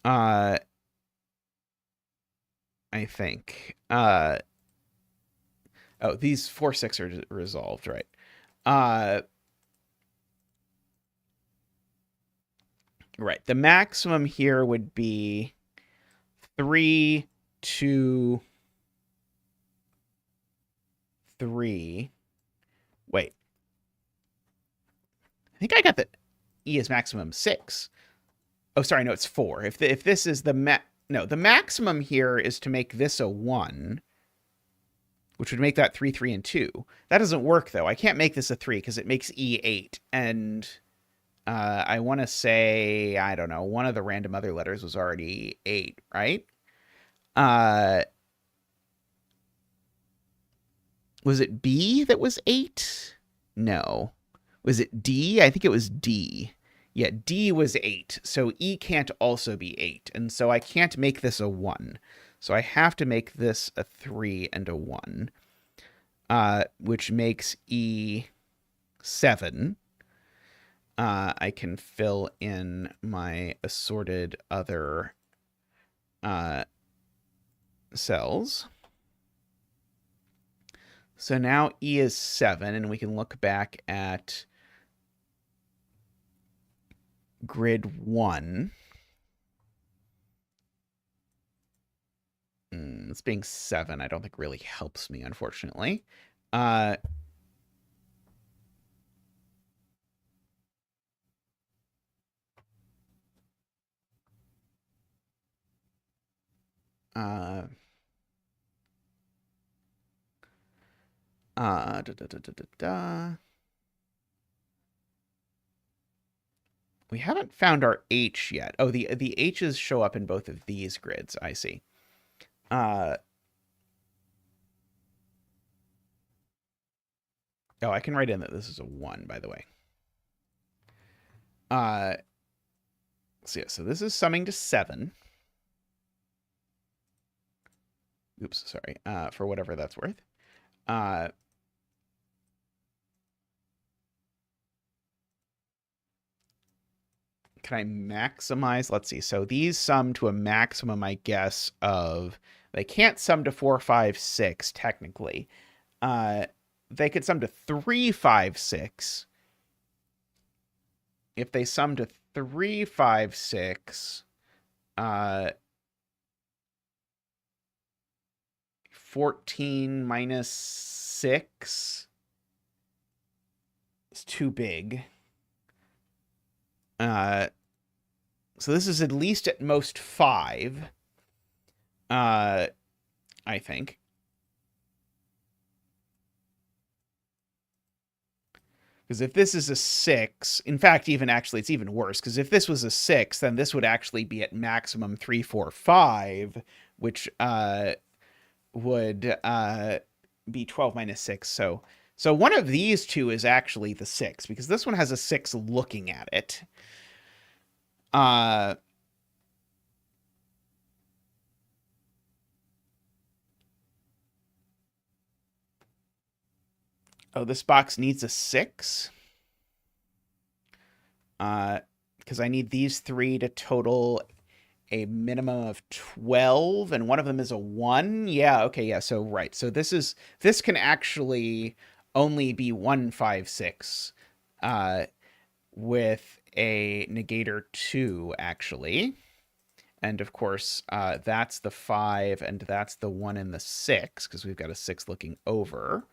I think. Oh, these 4 6 are resolved, right? Right. The maximum here would be 3 2 3. Wait. I think I got the E is maximum 6. Oh, sorry, no, it's 4. If this is the the maximum here is to make this a 1, which would make that 3 3 and 2. That doesn't work though. I can't make this a 3 because it makes E 8, and I want to say, I don't know, one of the random other letters was already 8, right? Was it B that was 8? No. Was it D? I think it was D. Yeah, D was 8. So E can't also be 8. And so I can't make this a 1. So I have to make this a 3 and a 1, which makes E 7. I can fill in my assorted other cells. So now E is 7, and we can look back at grid 1. This being 7, I don't think really helps me, unfortunately. We haven't found our H yet. Oh, the H's show up in both of these grids. I see. Oh, I can write in that this is a 1, by the way. So yeah, so this is summing to 7. Oops, sorry. For whatever that's worth. can I maximize? Let's see. So these sum to a maximum, I guess, of, they can't sum to 4, 5, 6, technically. They could sum to 3, 5, 6. If they sum to 3, 5, 6, 14 minus 6 is too big. So this is at least at most 5, I think. Because if this is a 6, in fact, even actually, it's even worse. Because if this was a 6, then this would actually be at maximum 3, 4, 5, which would be 12 minus 6. So one of these two is actually the 6, because this one has a 6 looking at it. Oh, this box needs a 6? Because I need these 3 to total a minimum of 12, and one of them is a 1. Yeah, okay, yeah, so right. So this can actually only be 1, 5, 6, with a negator 2, actually. And of course, that's the 5, and that's the 1 and the 6, because we've got a 6 looking over.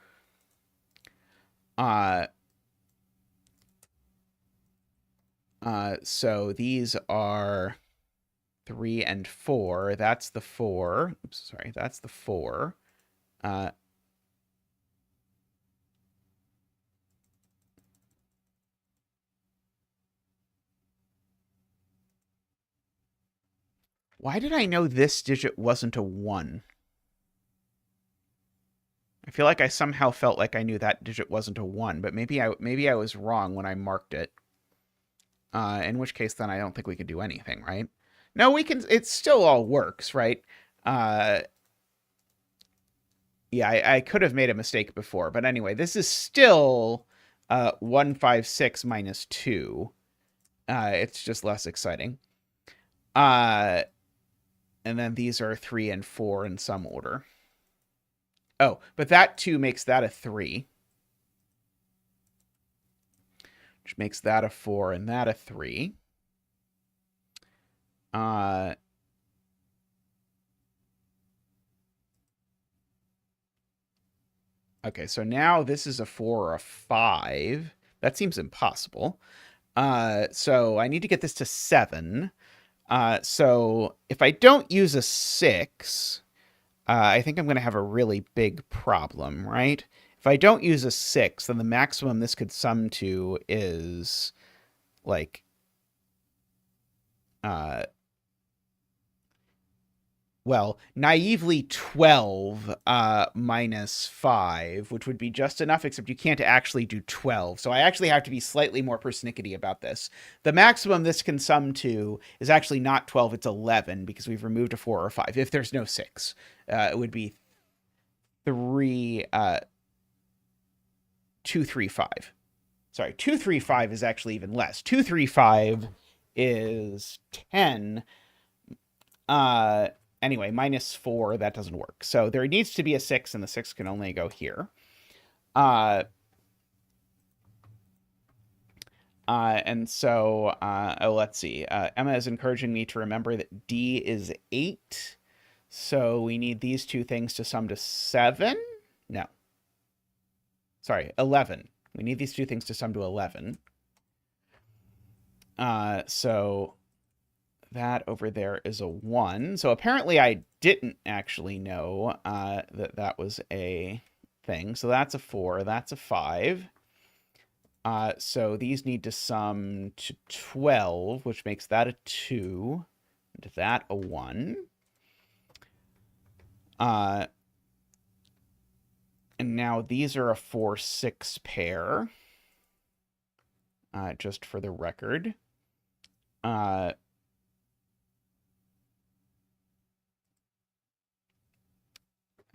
So these are 3 and 4. That's the 4. Oops, sorry, that's the 4. Why did I know this digit wasn't a 1? I feel like I somehow felt like I knew that digit wasn't a 1, but maybe I was wrong when I marked it. In which case, then I don't think we could do anything, right? No, we can. It still all works, right? Yeah, I could have made a mistake before, but anyway, this is still 1, 5, 6 minus 2. It's just less exciting. And then these are 3 and 4 in some order. Oh, but that 2 makes that a 3. Which makes that a 4 and that a 3. Okay, so now this is a 4 or a 5. That seems impossible. So I need to get this to 7. So if I don't use a 6, I think I'm going to have a really big problem, right? If I don't use a 6, then the maximum this could sum to is like well, naively 12 minus 5, which would be just enough, except you can't actually do 12. So I actually have to be slightly more persnickety about this. The maximum this can sum to is actually not 12, it's 11, because we've removed a 4 or a 5. If there's no 6, it would be 3, 2, 3, 5. Sorry, 2, 3, 5 is actually even less. 2, 3, 5 is 10. Anyway, minus 4, that doesn't work. So there needs to be a 6, and the 6 can only go here. And so, let's see. Emma is encouraging me to remember that D is 8. So we need these two things to sum to 7? No. Sorry, 11. We need these two things to sum to 11. So that over there is a 1. So apparently I didn't actually know that that was a thing. So that's a 4. That's a 5. So these need to sum to 12, which makes that a 2, and that a 1. And now these are a 4-6 pair, just for the record.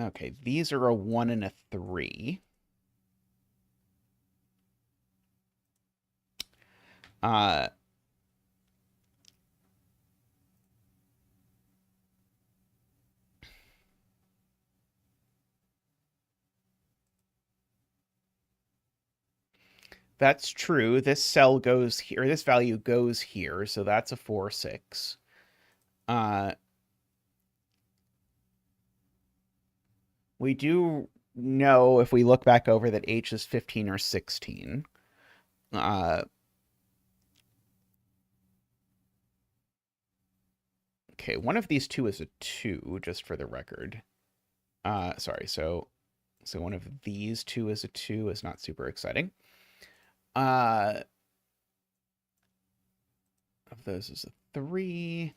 Okay, these are a 1 and a 3. That's true. This cell goes here. This value goes here, so that's a 4, 6. We do know if we look back over that H is 15 or 16. Okay, one of these two is a 2, just for the record. Sorry, so one of these two is a 2 is not super exciting. Of those is a 3.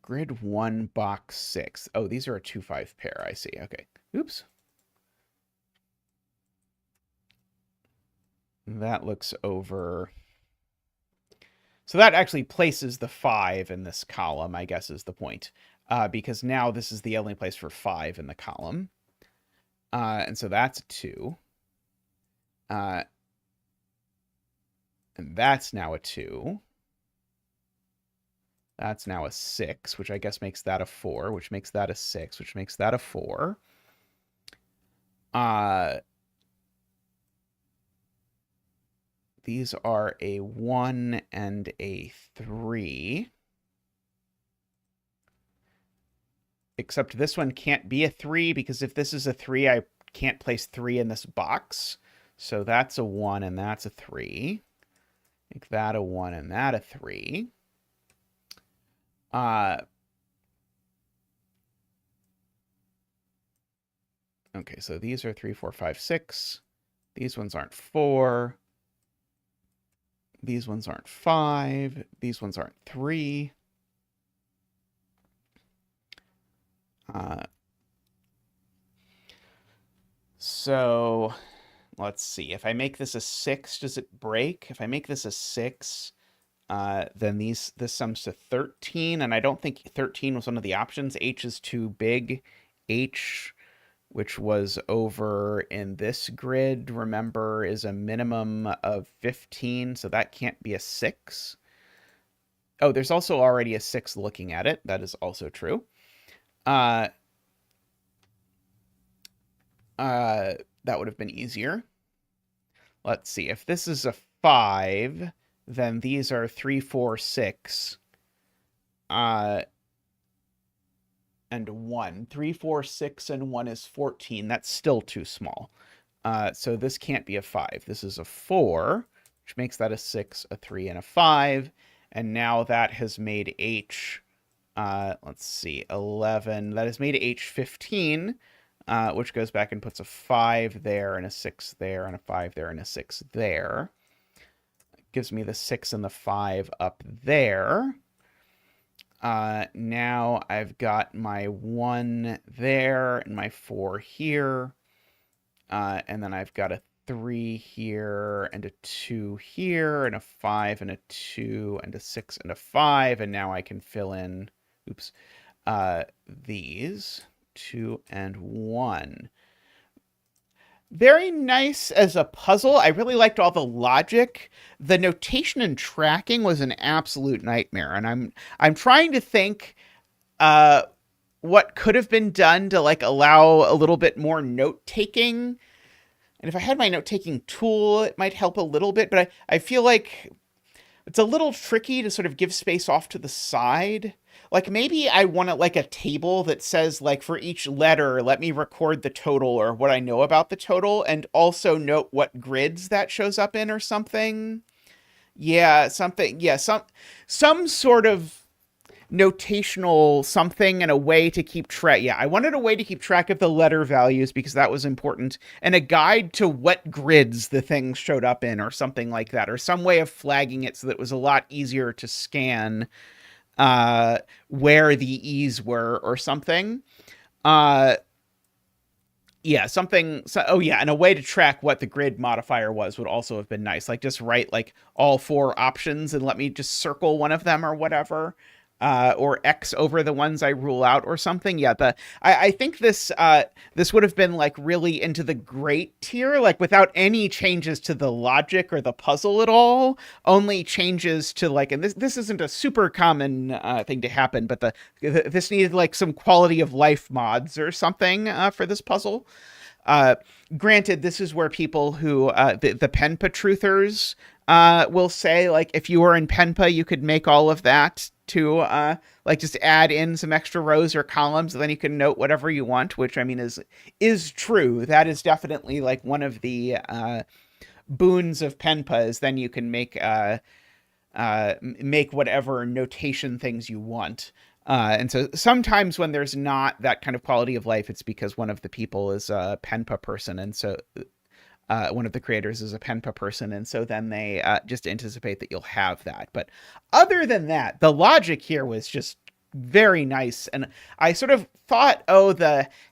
Grid 1, box 6. Oh, these are a 2, 5 pair. I see. Okay. Oops. That looks over. So that actually places the 5 in this column, I guess is the point. Because now this is the only place for 5 in the column. And so that's a 2. And that's now a 2. That's now a 6, which I guess makes that a 4, which makes that a 6, which makes that a 4. These are a 1 and a 3. Except this one can't be a 3, because if this is a 3, I can't place 3 in this box. So that's a 1 and that's a 3. Make that a 1 and that a 3. Okay, so these are 3, 4, 5, 6. These ones aren't 4. These ones aren't 5. These ones aren't 3. So let's see. If I make this a 6, does it break? If I make this a 6, then this sums to 13, and I don't think 13 was one of the options. H is too big. H, which was over in this grid, remember, is a minimum of 15, so that can't be a 6. Oh, there's also already a 6 looking at it. That is also true. That would have been easier. Let's see. If this is a 5, then these are 3, 4, 6. And 1. 3, 4, 6, and 1 is 14. That's still too small. So this can't be a 5. This is a 4, which makes that a 6, a 3, and a 5. And now that has made H, let's see, 11. That has made H 15, which goes back and puts a 5 there, and a 6 there, and a 5 there, and a 6 there. Gives me the 6 and the 5 up there. Now I've got my 1 there and my 4 here. And then I've got a 3 here and a 2 here and a 5 and a 2 and a 6 and a 5. And now I can fill in, oops, these 2 and 1. Very nice as a puzzle. I really liked all the logic. The notation and tracking was an absolute nightmare, and I'm trying to think what could have been done to like allow a little bit more note taking. And if I had my note taking tool, it might help a little bit, but I feel like it's a little tricky to sort of give space off to the side. Like maybe I want it like a table that says like for each letter, let me record the total or what I know about the total and also note what grids that shows up in or something. Yeah, something. Yeah, some sort of notational something and a way to keep track. Yeah, I wanted a way to keep track of the letter values because that was important, and a guide to what grids the things showed up in or something like that, or some way of flagging it so that it was a lot easier to scan where the E's were or something. Yeah, something. So, oh yeah, and a way to track what the grid modifier was would also have been nice. Like just write like all 4 options and let me just circle one of them or whatever. or X over the ones I rule out or something. Yeah, I think this would have been like really into the great tier, like without any changes to the logic or the puzzle at all, only changes to like, and this isn't a super common thing to happen, but this needed like some quality of life mods or something for this puzzle. Uh, Granted, this is where people who the Penpa truthers will say, like, if you were in Penpa, you could make all of that to like just add in some extra rows or columns, and then you can note whatever you want. Which I mean is true. That is definitely like one of the boons of Penpa is then you can make whatever notation things you want. And so sometimes when there's not that kind of quality of life, it's because one of the people is a Penpa person. And so one of the creators is a Penpa person. And so then they just anticipate that you'll have that. But other than that, the logic here was just very nice. And I sort of thought,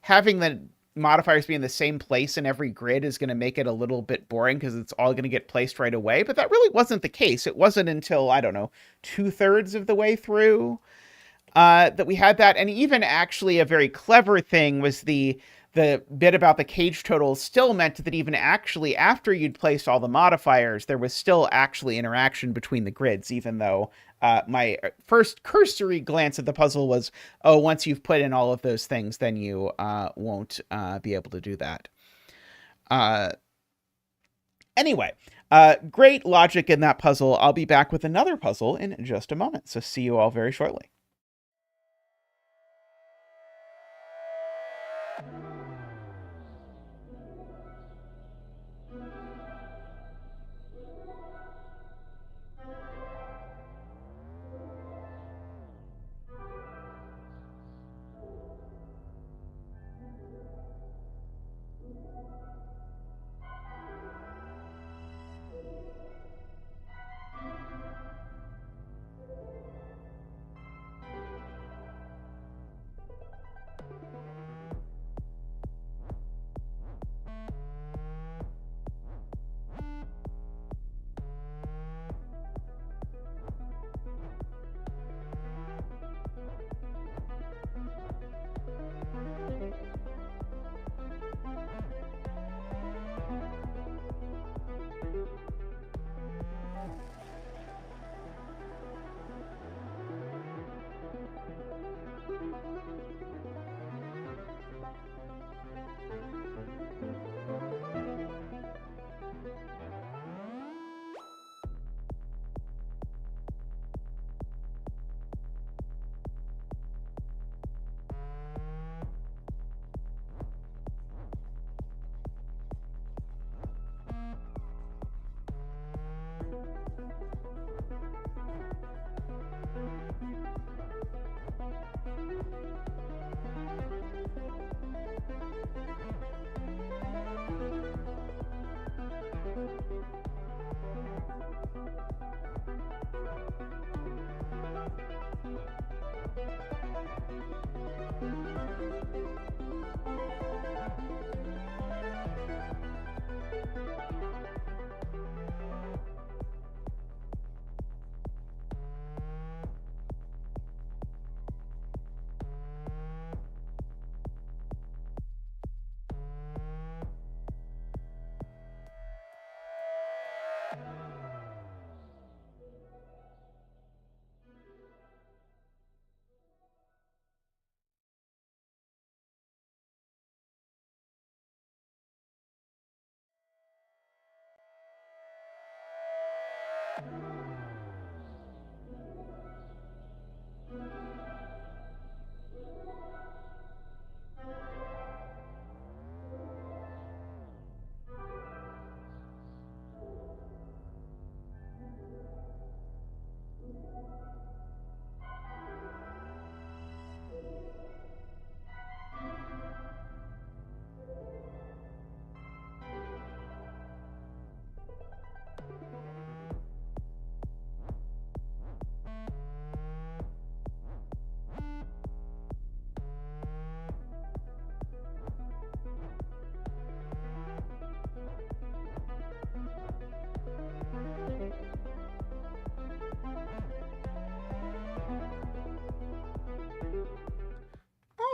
having the modifiers be in the same place in every grid is going to make it a little bit boring because it's all going to get placed right away. But that really wasn't the case. It wasn't until, I don't know, 2/3 of the way through that we had that. And even actually a very clever thing was the bit about the cage totals still meant that even actually after you'd placed all the modifiers, there was still actually interaction between the grids, even though my first cursory glance at the puzzle was, once you've put in all of those things, then you won't be able to do that. Anyway, great logic in that puzzle. I'll be back with another puzzle in just a moment, so see you all very shortly.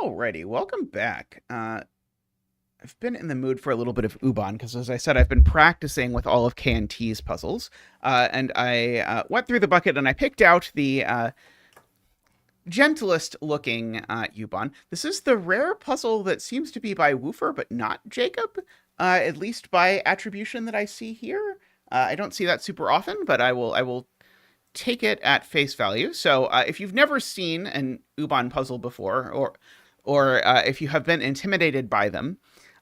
Alrighty, welcome back. I've been in the mood for a little bit of Ubon because, as I said, I've been practicing with all of K&T's puzzles, and I went through the bucket and I picked out the gentlest looking Ubon. This is the rare puzzle that seems to be by Woofer, but not Jacob, at least by attribution that I see here. I don't see that super often, but I will take it at face value. So if you've never seen an Ubon puzzle before, or if you have been intimidated by them,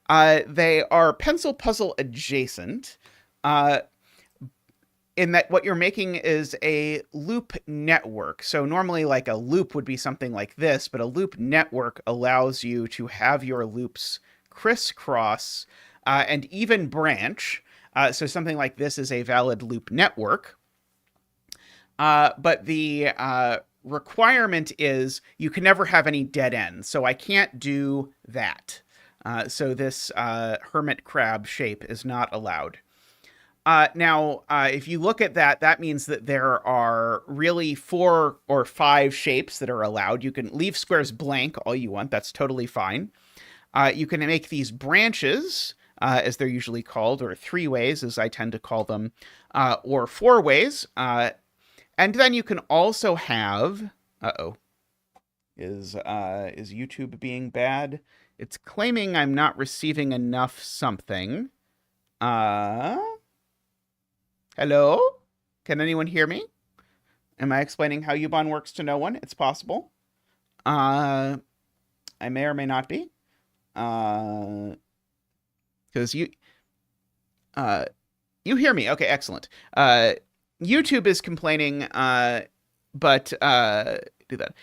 they are pencil puzzle adjacent, in that what you're making is a loop network. So normally like a loop would be something like this, but a loop network allows you to have your loops crisscross and even branch. So something like this is a valid loop network. But the requirement is you can never have any dead ends. So I can't do that. So this hermit crab shape is not allowed. Now, if you look at that, that means that there are really 4 or 5 shapes that are allowed. You can leave squares blank all you want. That's totally fine. You can make these branches, as they're usually called, or 3 ways, as I tend to call them, or 4 ways. And then you can also have... Is YouTube being bad? It's claiming I'm not receiving enough something. Hello? Can anyone hear me? Am I explaining how Ubon works to no one? It's possible. I may or may not be. Because you hear me. Okay, excellent. YouTube is complaining, but do that.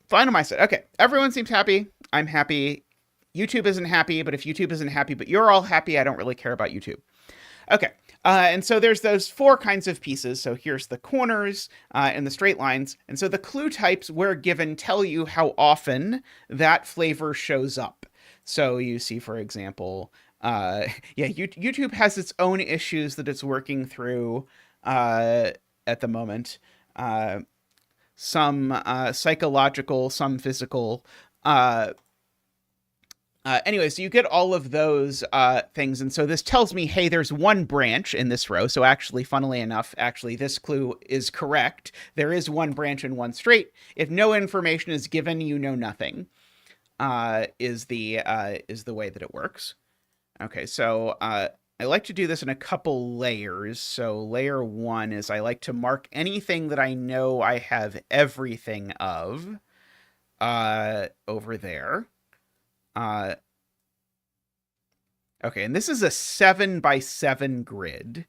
Fine on my side. Okay, everyone seems happy. I'm happy. YouTube isn't happy, but if YouTube isn't happy, but you're all happy, I don't really care about YouTube. Okay, and so there's those 4 kinds of pieces. So here's the corners and the straight lines. And so the clue types we're given tell you how often that flavor shows up. So you see, for example, YouTube has its own issues that it's working through at the moment. Some psychological, some physical. Anyway, so you get all of those things. And so this tells me, hey, there's 1 branch in this row. So actually, funnily enough, this clue is correct. There is 1 branch and 1 straight. If no information is given, you know nothing, is the way that it works. Okay, so I like to do this in a couple layers. So layer 1 is I like to mark anything that I know I have everything of over there. Okay, and this is a 7x7 grid.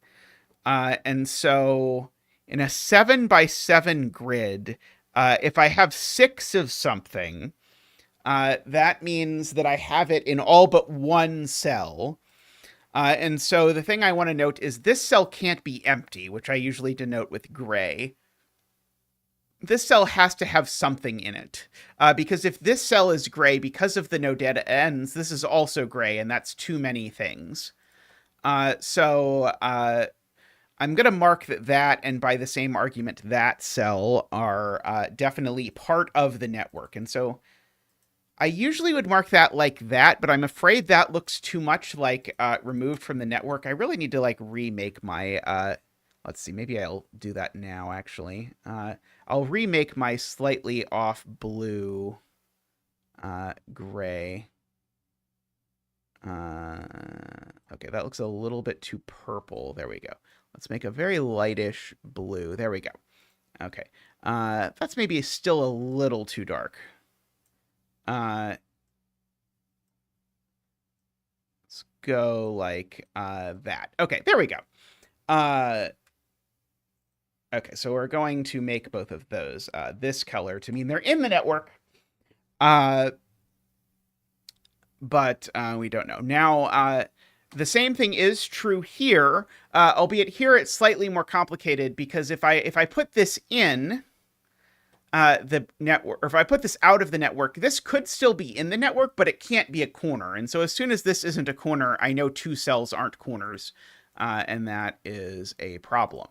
And so in a 7x7 grid, if I have 6 of something, that means that I have it in all but 1 cell. And so the thing I want to note is this cell can't be empty, which I usually denote with gray. This cell has to have something in it, because if this cell is gray because of the no dead ends, this is also gray, and that's too many things. So I'm going to mark that, and by the same argument, that cell are definitely part of the network. And so I usually would mark that like that, but I'm afraid that looks too much like removed from the network. I really need to like remake my... let's see, maybe I'll do that now, actually. I'll remake my slightly off blue gray. Okay, that looks a little bit too purple. There we go. Let's make a very lightish blue. There we go. Okay. That's maybe still a little too dark. Let's go like that. Okay, there we go. Okay, so we're going to make both of those this color to mean they're in the network. But we don't know. Now, the same thing is true here, albeit here it's slightly more complicated because if I put this in the network, or if I put this out of the network, this could still be in the network, but it can't be a corner. And so as soon as this isn't a corner, I know 2 cells aren't corners, and that is a problem.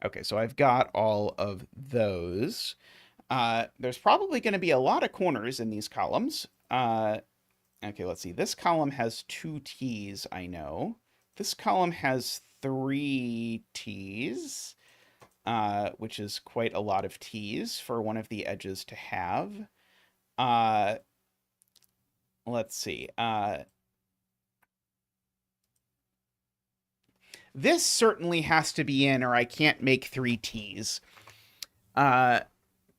Okay, so I've got all of those. There's probably going to be a lot of corners in these columns. Okay, let's see. This column has 2 T's, I know. This column has 3 T's, which is quite a lot of T's for one of the edges to have. Let's see. This certainly has to be in, or I can't make 3 T's.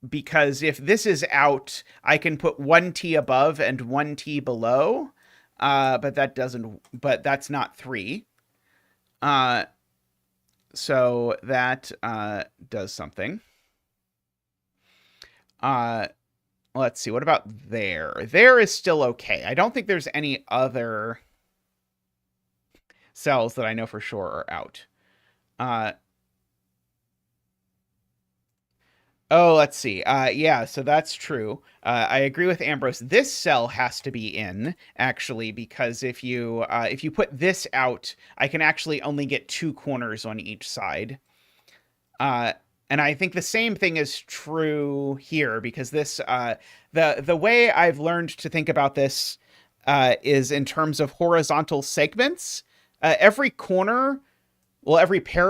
Because if this is out, I can put 1 T above and 1 T below, but that's not 3. So that does something. Let's see, what about there? There is still okay. I don't think there's any other cells that I know for sure are out. Oh, let's see. Yeah, so that's true. I agree with Ambrose. This cell has to be in, actually, because if you put this out, I can actually only get 2 corners on each side. And I think the same thing is true here, because this the way I've learned to think about this is in terms of horizontal segments. Every pair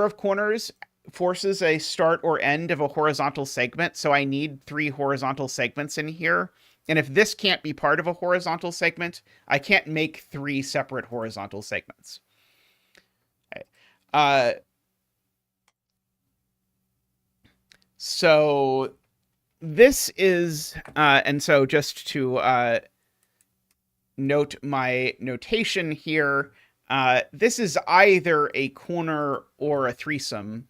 of corners forces a start or end of a horizontal segment, so I need 3 horizontal segments in here. And if this can't be part of a horizontal segment, I can't make 3 separate horizontal segments. Okay. So this is, and so just to note my notation here, this is either a corner or a threesome.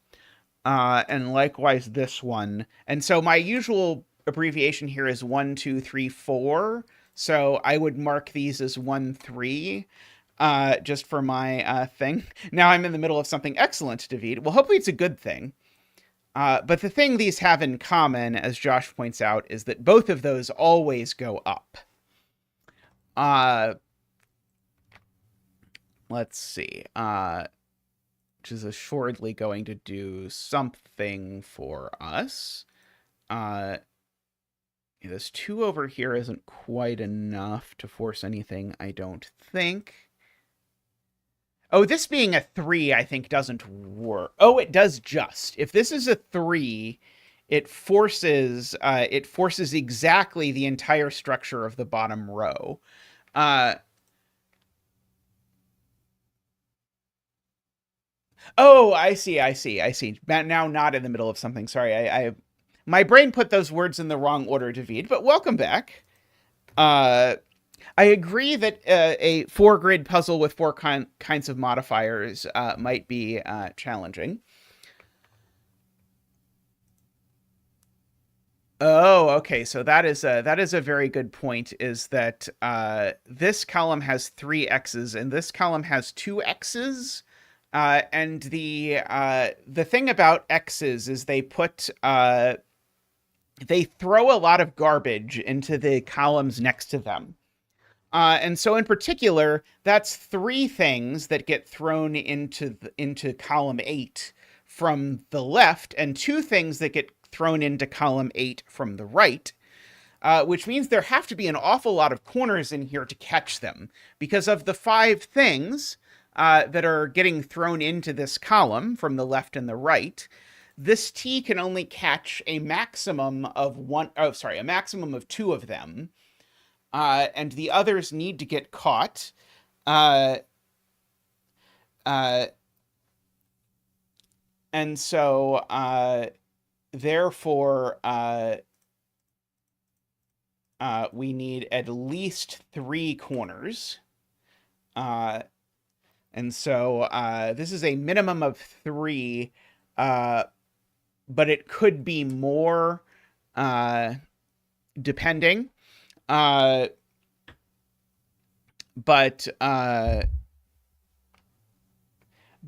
And likewise this one. And so my usual abbreviation here is 1, 2, 3, 4. So I would mark these as 1, 3, just for my thing. Now I'm in the middle of something excellent, David. Well, hopefully it's a good thing. But the thing these have in common, as Josh points out, is that both of those always go up. Let's see. Which is assuredly going to do something for us. This 2 over here isn't quite enough to force anything, I don't think. Oh, this being a 3, I think, doesn't work. Oh, it does just. If this is a 3, it forces exactly the entire structure of the bottom row. Oh, I see. Now not in the middle of something. Sorry, my brain put those words in the wrong order, David, but welcome back. I agree that a 4-grid puzzle with 4 kinds of modifiers might be challenging. Oh, okay. So that is a very good point, is that this column has 3 X's and this column has 2 X's. And the thing about X's is they throw a lot of garbage into the columns next to them. And so in particular, that's 3 things that get thrown into column 8 from the left, and 2 things that get thrown into column 8 from the right, which means there have to be an awful lot of corners in here to catch them. Because of the 5 things that are getting thrown into this column from the left and the right, this T can only catch a maximum of 2 of them. And the others need to get caught. And so, therefore, we need at least 3 corners. And so this is a minimum of 3, but it could be more depending. But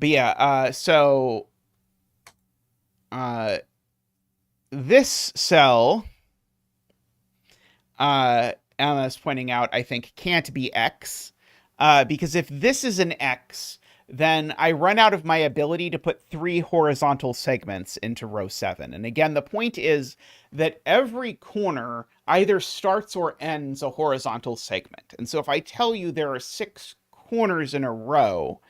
yeah, so this cell, Emma's pointing out, I think can't be X, because if this is an X, then I run out of my ability to put 3 horizontal segments into row 7. And again, the point is that every corner either starts or ends a horizontal segment. And so if I tell you there are 6 corners in a row,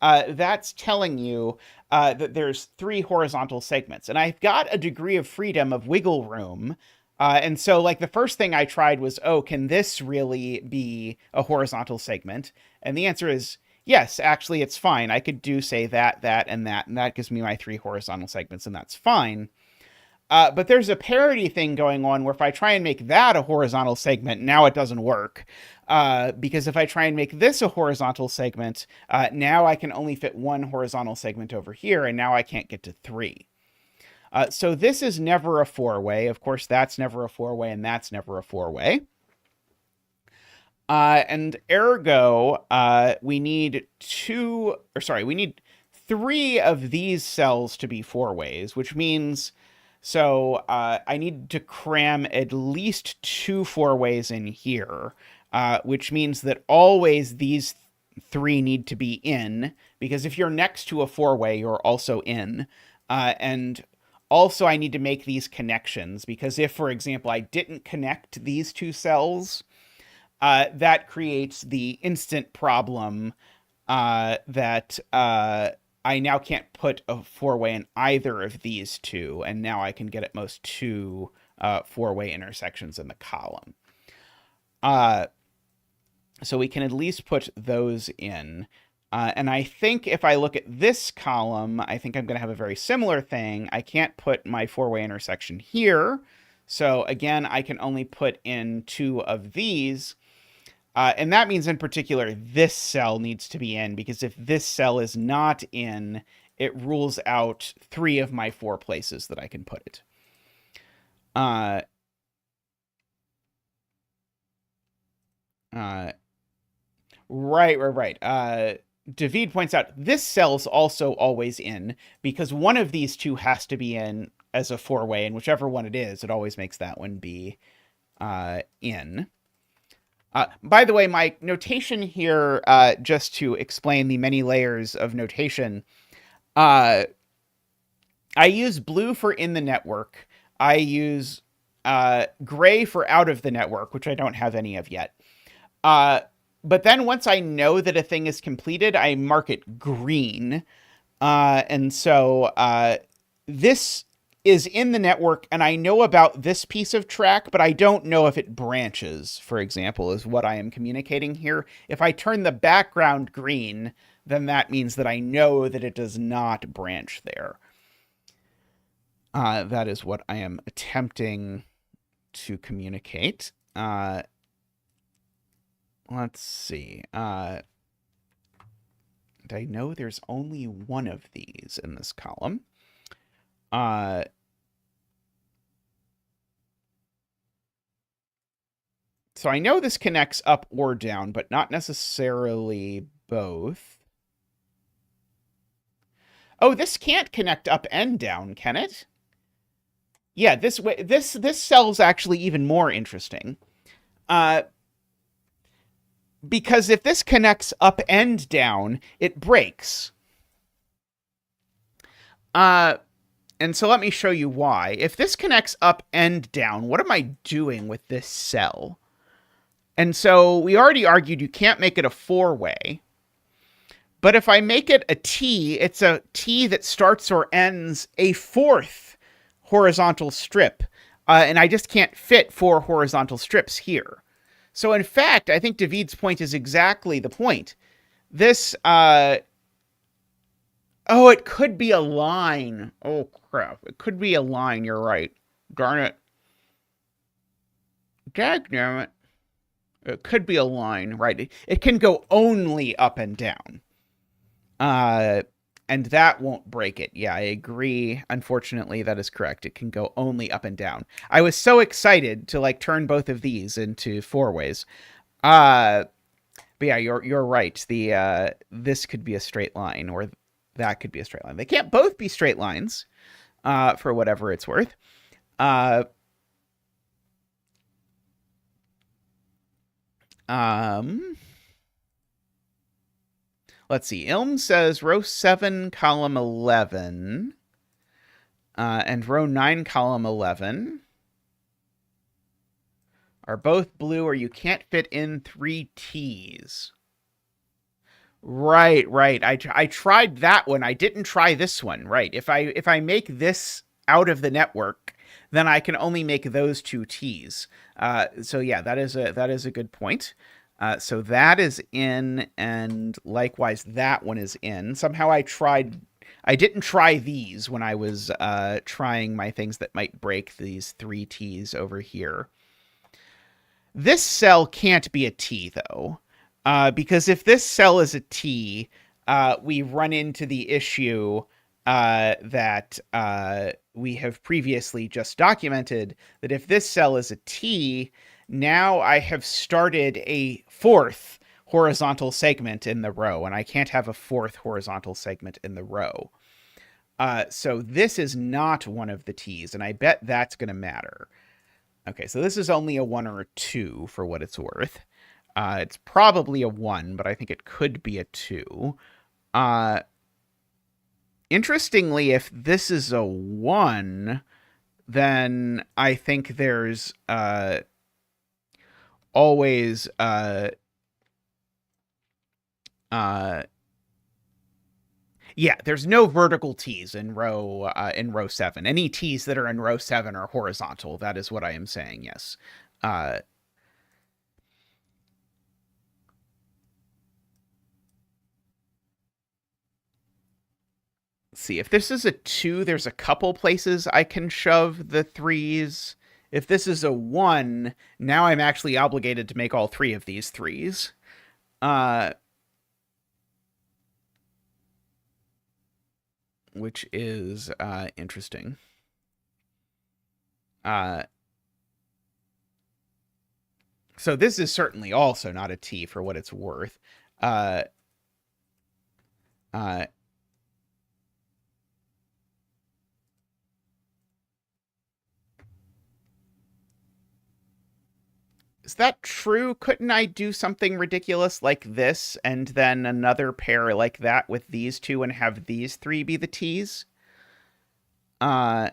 that's telling you that there's 3 horizontal segments. And I've got a degree of freedom of wiggle room. And so, like, the first thing I tried was, oh, can this really be a horizontal segment? And the answer is yes, actually, it's fine. I could do, say, that, and that gives me my 3 horizontal segments, and that's fine. But there's a parity thing going on where if I try and make that a horizontal segment, now it doesn't work. Because if I try and make this a horizontal segment, now I can only fit 1 horizontal segment over here, and now I can't get to 3. So this is never a 4-way. Of course, that's never a 4-way, and that's never a 4-way. And ergo, we need 3 of these cells to be 4-ways, which means, so I need to cram at least 2 4-ways in here, which means that always these 3 need to be in, because if you're next to a 4-way, you're also in. And also I need to make these connections, because if, for example, I didn't connect these 2 cells, that creates the instant problem that I now can't put a 4-way in either of these 2, and now I can get at most 2 4-way intersections in the column. So we can at least put those in. And I think if I look at this column, I think I'm going to have a very similar thing. I can't put my 4-way intersection here. So again, I can only put in 2 of these. And that means in particular, this cell needs to be in, because if this cell is not in, it rules out 3 of my 4 places that I can put it. Right. David points out this cell's also always in, because one of these 2 has to be in as a 4-way, and whichever one it is, it always makes that one be in. By the way, my notation here, just to explain the many layers of notation, I use blue for in the network. I use gray for out of the network, which I don't have any of yet. But then once I know that a thing is completed, I mark it green. And so this is in the network, and I know about this piece of track, but I don't know if it branches, for example, is what I am communicating here. If I turn the background green, then that means that I know that it does not branch there. That is what I am attempting to communicate. Let's see. I know there's only one of these in this column. So I know this connects up or down, but not necessarily both. Oh, this can't connect up and down, can it? Yeah, this way, this cell's actually even more interesting. Because if this connects up and down, it breaks. And so let me show you why. If this connects up and down, what am I doing with this cell? And so we already argued you can't make it a 4-way. But if I make it a T, it's a T that starts or ends a 4th horizontal strip. And I just can't fit 4 horizontal strips here. So in fact, I think David's point is exactly the point. This, oh, it could be a line. Oh, crap. It could be a line. You're right. Darn it. Dadgummit. It could be a line, right? It can go only up and down. And that won't break it. Yeah, I agree. Unfortunately, that is correct. It can go only up and down. I was so excited to like turn both of these into 4-ways. But yeah, you're right. This could be a straight line, or that could be a straight line. They can't both be straight lines, for whatever it's worth. Let's see. Ilm says row 7, column 11, and row 9, column 11 are both blue, or you can't fit in 3 T's. Right. I tried that one. I didn't try this one. Right. If I make this out of the network, then I can only make those 2 T's. So yeah, that is a good point. So that is in, and likewise that one is in. Somehow I didn't try these when I was trying my things that might break these 3 T's over here. This cell can't be a T though. Because if this cell is a T, we run into the issue that we have previously just documented, that if this cell is a T, now I have started a 4th horizontal segment in the row, and I can't have a 4th horizontal segment in the row. So this is not one of the T's, and I bet that's going to matter. Okay, so this is only a 1 or a 2 for what it's worth. It's probably a 1, but I think it could be a 2. Interestingly, if this is a 1, then I think there's always yeah, there's no vertical T's in row 7. Any T's that are in row 7 are horizontal. That is what I am saying, yes. See, if this is a 2, there's a couple places I can shove the 3's. If this is a 1, now I'm actually obligated to make all 3 of these 3's. Which is interesting. So this is certainly also not a T for what it's worth. Is that true? Couldn't I do something ridiculous like this and then another pair like that with these 2 and have these 3 be the T's? I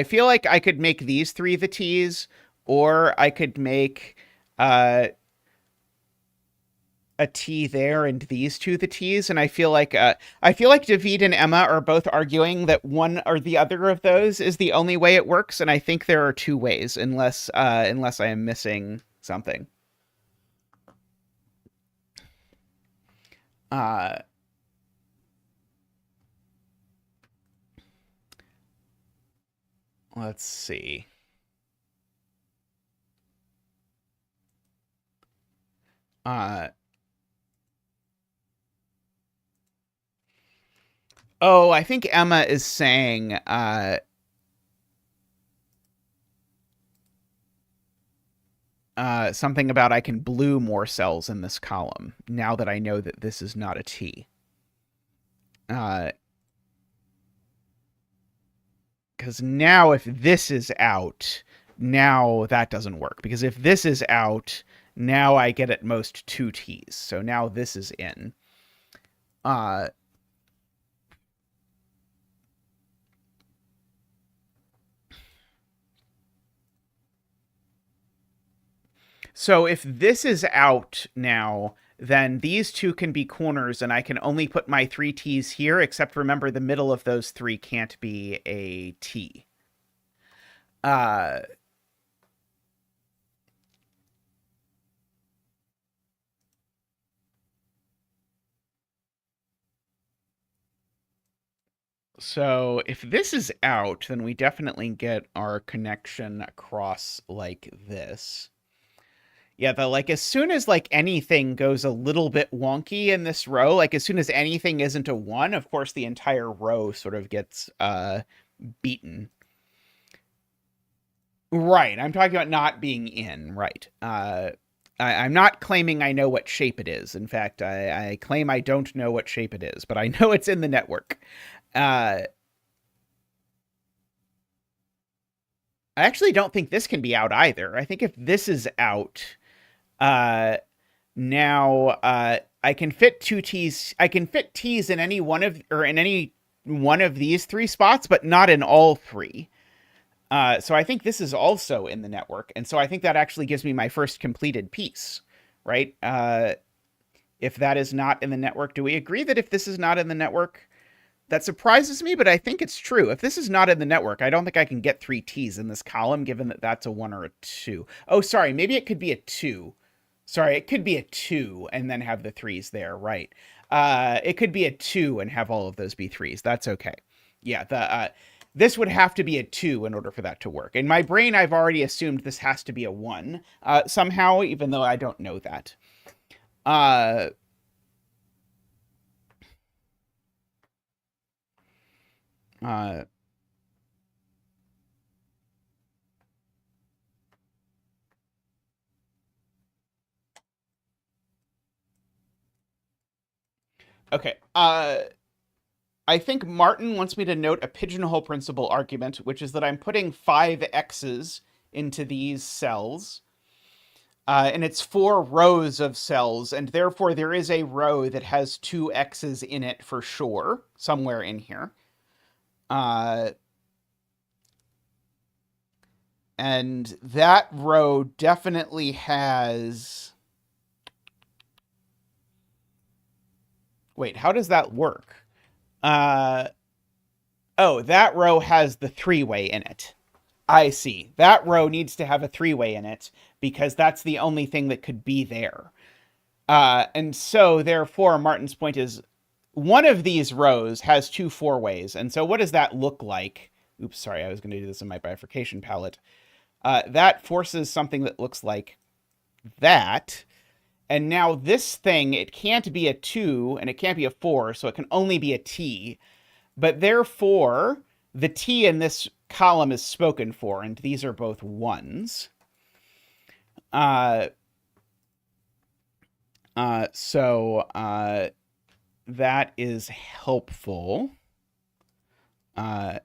feel like I could make these 3 the T's, or I could make a T there and these 2 the T's, and I feel like David and Emma are both arguing that one or the other of those is the only way it works, and I think there are 2 ways, unless I am missing something. Let's see. Oh, I think Emma is saying something about I can blue more cells in this column now that I know that this is not a T. Because now if this is out, now that doesn't work. Because if this is out, now I get at most 2 T's. So now this is in. So if this is out now, then these 2 can be corners, and I can only put my 3 T's here, except remember the middle of those 3 can't be a T. So if this is out, then we definitely get our connection across like this. Yeah, as soon as anything goes a little bit wonky in this row, as soon as anything isn't a 1, of course the entire row sort of gets beaten. Right, I'm talking about not being in, right. I'm not claiming I know what shape it is. In fact, I claim I don't know what shape it is, but I know it's in the network. I actually don't think this can be out either. I think if this is out, uh, now I can fit two T's. I can fit T's in any one of these three spots, but not in all three. So I think this is also in the network, and so I think that actually gives me my first completed piece, right? If that is not in the network, do we agree that if this is not in the network, that surprises me, but I think it's true. If this is not in the network, I don't think I can get three T's in this column, given that that's a 1 or a 2. Oh, sorry, maybe it could be a 2. Sorry, it could be a 2 and then have the 3s there, right? It could be a 2 and have all of those be 3s. That's okay. Yeah, this would have to be a 2 in order for that to work. In my brain, I've already assumed this has to be a 1 somehow, even though I don't know that. Okay. I think Martin wants me to note a pigeonhole principle argument, which is that I'm putting 5 X's into these cells. And it's 4 rows of cells, and therefore there is a row that has 2 X's in it for sure, somewhere in here. And that row definitely has... Wait, how does that work? Oh, that row has the 3-way in it. I see. That row needs to have a 3-way in it because that's the only thing that could be there. And so, therefore, Martin's point is one of these rows has 2 4-ways. And so what does that look like? Oops, sorry, I was going to do this in my bifurcation palette. That forces something that looks like that. And now this thing, it can't be a 2 and it can't be a 4, so it can only be a T. But therefore, the T in this column is spoken for, and these are both 1s. So that is helpful. At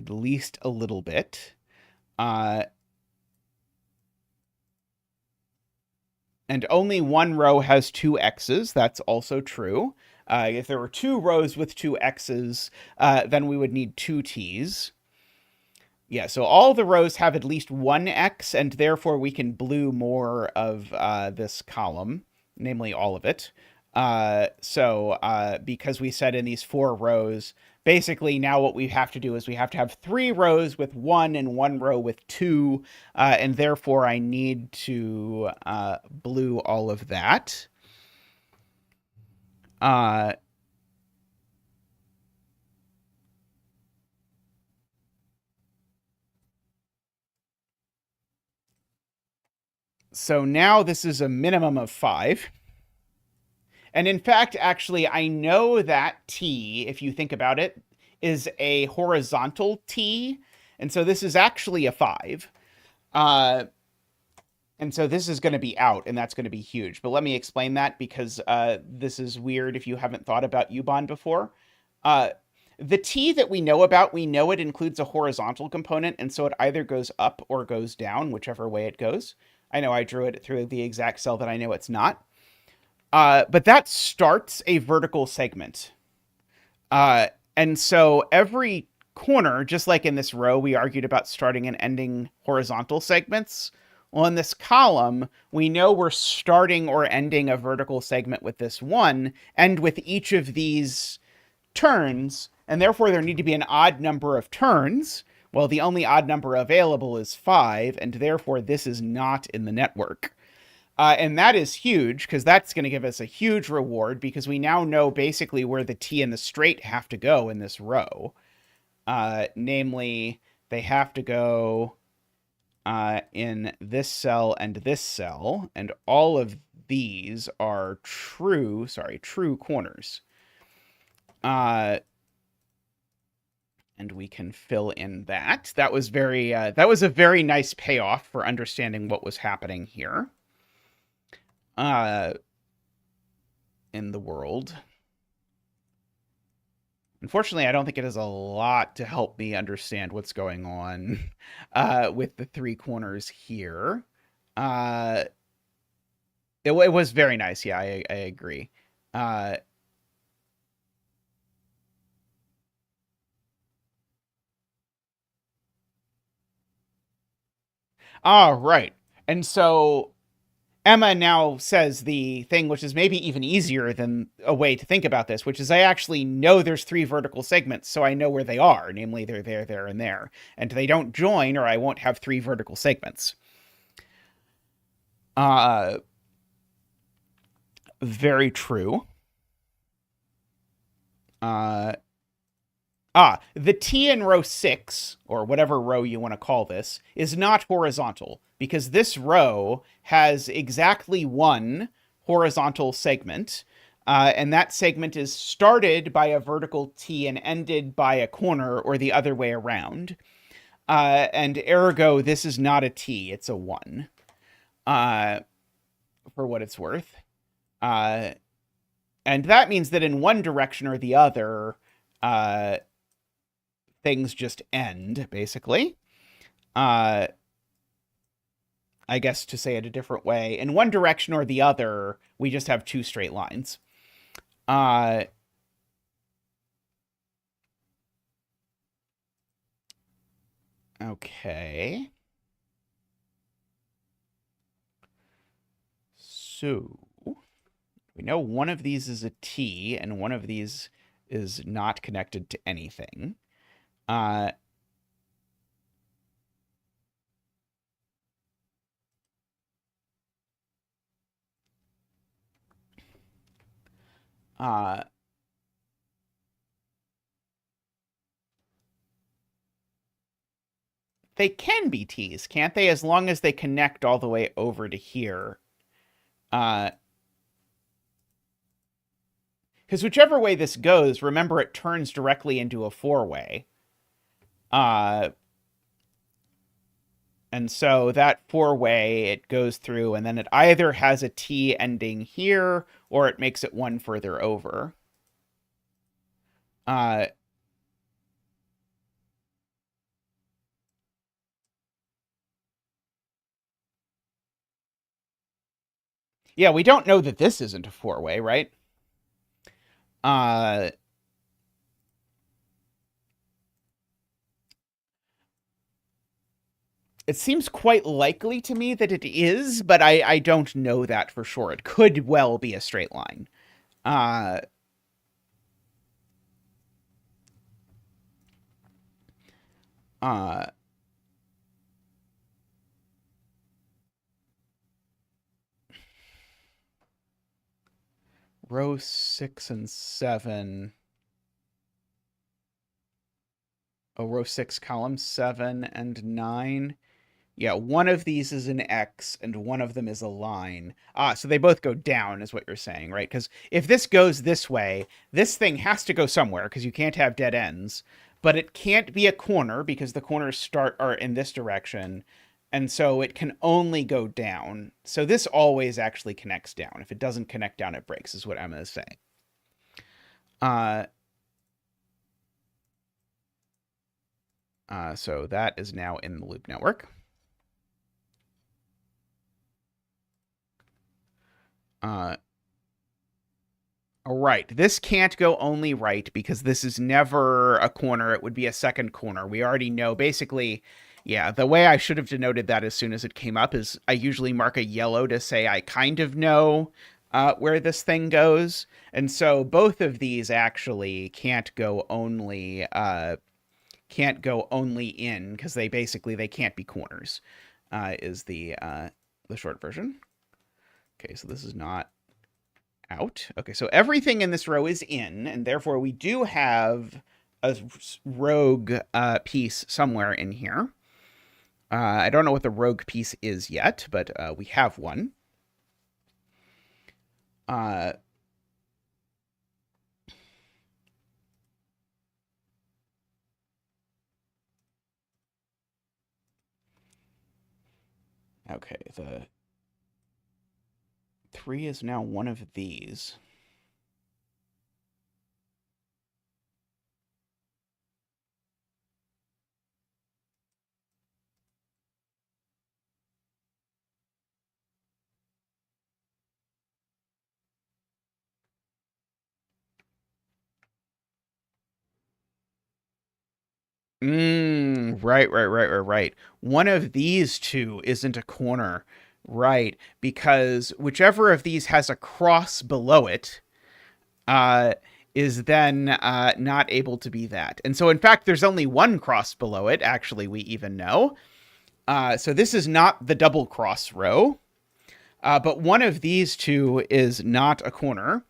least a little bit. And only one row has 2 X's. That's also true. If there were 2 rows with 2 X's, then we would need 2 T's. Yeah, so all the rows have at least 1 X, and therefore we can blue more of this column, namely all of it. Because we said in these 4 rows, basically now what we have to do is we have to have 3 rows with 1 and 1 row with 2, and therefore I need to blue all of that. So now this is a minimum of 5. And in fact, actually, I know that T, if you think about it, is a horizontal T. And so this is actually a 5. And so this is going to be out, and that's going to be huge. But let me explain that, because this is weird if you haven't thought about Ubon before. The T that we know about, we know it includes a horizontal component, and so it either goes up or goes down, whichever way it goes. I know I drew it through the exact cell that I know it's not. But that starts a vertical segment. And so every corner, just like in this row, we argued about starting and ending horizontal segments. Well, in this column, we know we're starting or ending a vertical segment with this 1, and with each of these turns, and therefore there need to be an odd number of turns. Well, the only odd number available is 5, and therefore this is not in the network. And that is huge, because that's going to give us a huge reward, because we now know basically where the T and the straight have to go in this row. Namely, they have to go in this cell and this cell, and all of these are true corners. And we can fill in that. That was a very nice payoff for understanding what was happening here. In the world. Unfortunately, I don't think it has a lot to help me understand what's going on with the three corners here. Uh, it was very nice. Yeah, I agree. Uh, right. And so Emma now says the thing which is maybe even easier than a way to think about this, which is I actually know there's three vertical segments, so I know where they are. Namely, they're there, and there. And they don't join, or I won't have three vertical segments. Uh, very true. Uh, the T in row 6, or whatever row you want to call this, is not horizontal because this row has exactly one horizontal segment, and that segment is started by a vertical T and ended by a corner or the other way around. And ergo, this is not a T, it's a 1, for what it's worth. And that means that in one direction or the other, things just end, basically. I guess to say it a different way, in one direction or the other, we just have two straight lines. Okay. So, we know one of these is a T, and one of these is not connected to anything. Uh, uh, they can be T's, can't they? As long as they connect all the way over to here. Because whichever way this goes, remember it turns directly into a four-way. And so that four-way, it goes through, and then it either has a T ending here, or it makes it one further over. Yeah, we don't know that this isn't a four-way, right? It seems quite likely to me that it is, but I don't know that for sure. It could well be a straight line. Uh, uh, row 6 and 7. Oh, row 6, column 7 and 9. Yeah, one of these is an X and one of them is a line. So they both go down, is what you're saying, right? Because if this goes this way, this thing has to go somewhere because you can't have dead ends. But it can't be a corner because the corners are in this direction. And so it can only go down. So this always actually connects down. If it doesn't connect down, it breaks, is what Emma is saying. So that is now in the loop network. All right, this can't go only right because this is never a corner. It would be a second corner. We already know, basically, yeah, the way I should have denoted that as soon as it came up is I usually mark a yellow to say I kind of know where this thing goes. And so both of these actually can't go only in because they can't be corners, is the short version. Okay, so this is not out. Okay, so everything in this row is in, and therefore we do have a rogue piece somewhere in here. I don't know what the rogue piece is yet, but we have one. Okay, the 3 is now one of these. Right. One of these two isn't a corner, right? Because whichever of these has a cross below it, uh, is then not able to be that. And so, in fact, there's only one cross below it, actually, we even know. So this is not the double cross row, but one of these two is not a corner.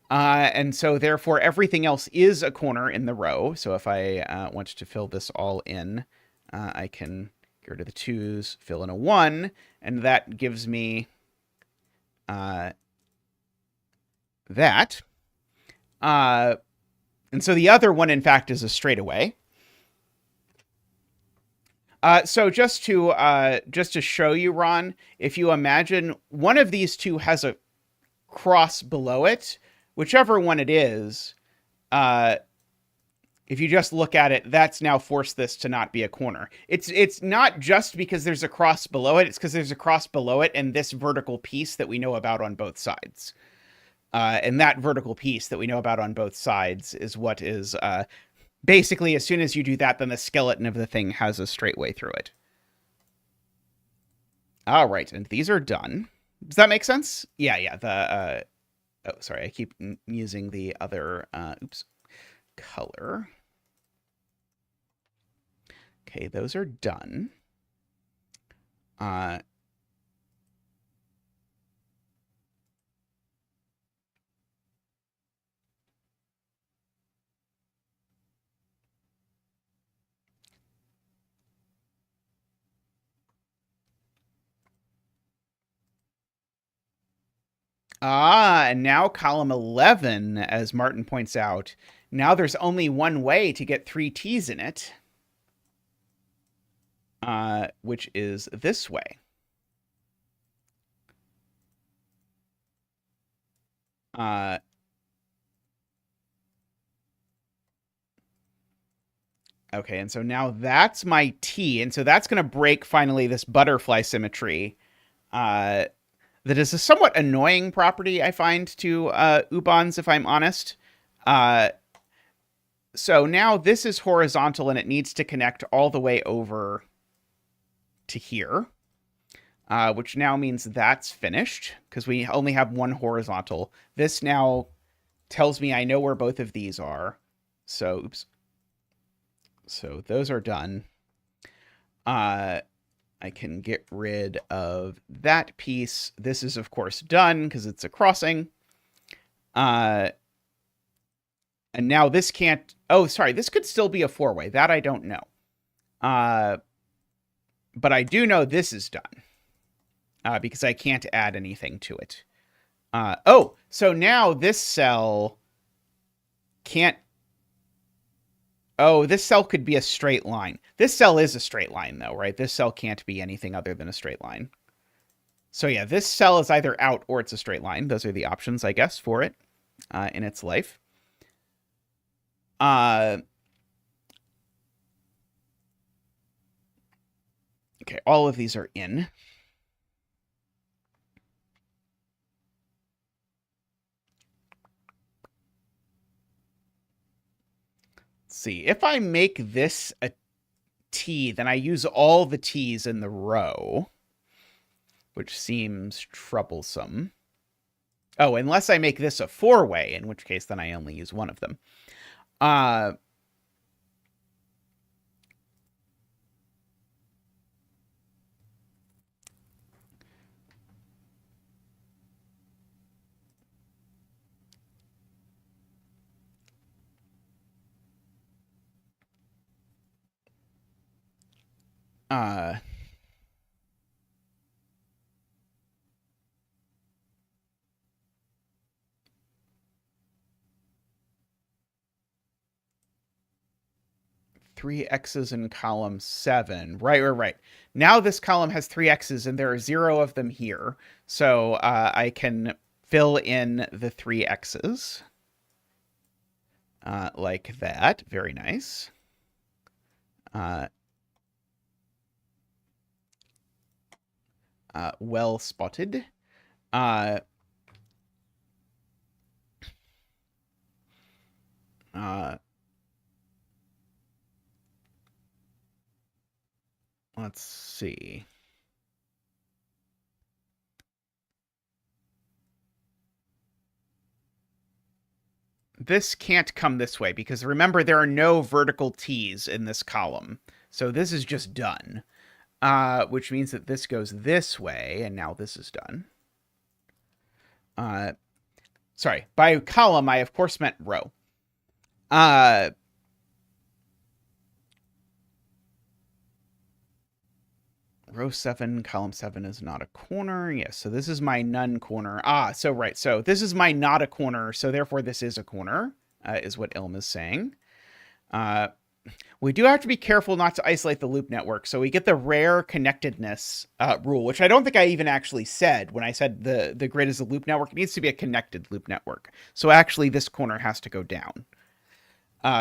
And so, therefore, everything else is a corner in the row. So if I want to fill this all in, I can get rid of the 2's, fill in a 1, and that gives me that. And so the other one, in fact, is a straightaway. So just to show you, Ron, if you imagine one of these two has a cross below it, whichever one it is, if you just look at it, that's now forced this to not be a corner. It's not just because there's a cross below it; it's because there's a cross below it and this vertical piece that we know about on both sides. And that vertical piece that we know about on both sides is what is basically, as soon as you do that, then the skeleton of the thing has a straight way through it. All right, and these are done. Does that make sense? Yeah. Oh, sorry, I keep using the other color. Okay, those are done. And now column 11, as Martin points out, now there's only one way to get 3 T's in it, which is this way. Okay, and so now that's my T, and so that's going to break, finally, this butterfly symmetry, that is a somewhat annoying property, I find, to Ubons, if I'm honest. So now this is horizontal, and it needs to connect all the way over to here, which now means that's finished, because we only have one horizontal. This now tells me I know where both of these are. So, oops. So those are done. I can get rid of that piece. This is, of course, done because it's a crossing. And now this can't... Oh, sorry. This could still be a 4-way. That I don't know. But I do know this is done because I can't add anything to it. Oh, so now this cell can't... Oh, this cell could be a straight line. This cell is a straight line, though, right? This cell can't be anything other than a straight line. So yeah, this cell is either out or it's a straight line. Those are the options, I guess, for it in its life. Okay, all of these are in. Let's see. If I make this a T, then I use all the T's in the row, which seems troublesome. Oh, unless I make this a 4-way, in which case then I only use one of them. 3 X's in column 7. Right. Now this column has 3 X's, and there are 0 of them here. So I can fill in the 3 X's. Like that. Very nice. Well spotted. let's see. This can't come this way because remember there are no vertical T's in this column. So this is just done, which means that this goes this way, and now this is done. Sorry, by column, I of course meant row. Row 7, column 7 is not a corner. Yes, so this is my none corner. So right. So this is my not a corner, so therefore this is a corner, is what Ilm is saying. We do have to be careful not to isolate the loop network. So we get the rare connectedness rule, which I don't think I even actually said when I said the grid is a loop network. It needs to be a connected loop network. So actually this corner has to go down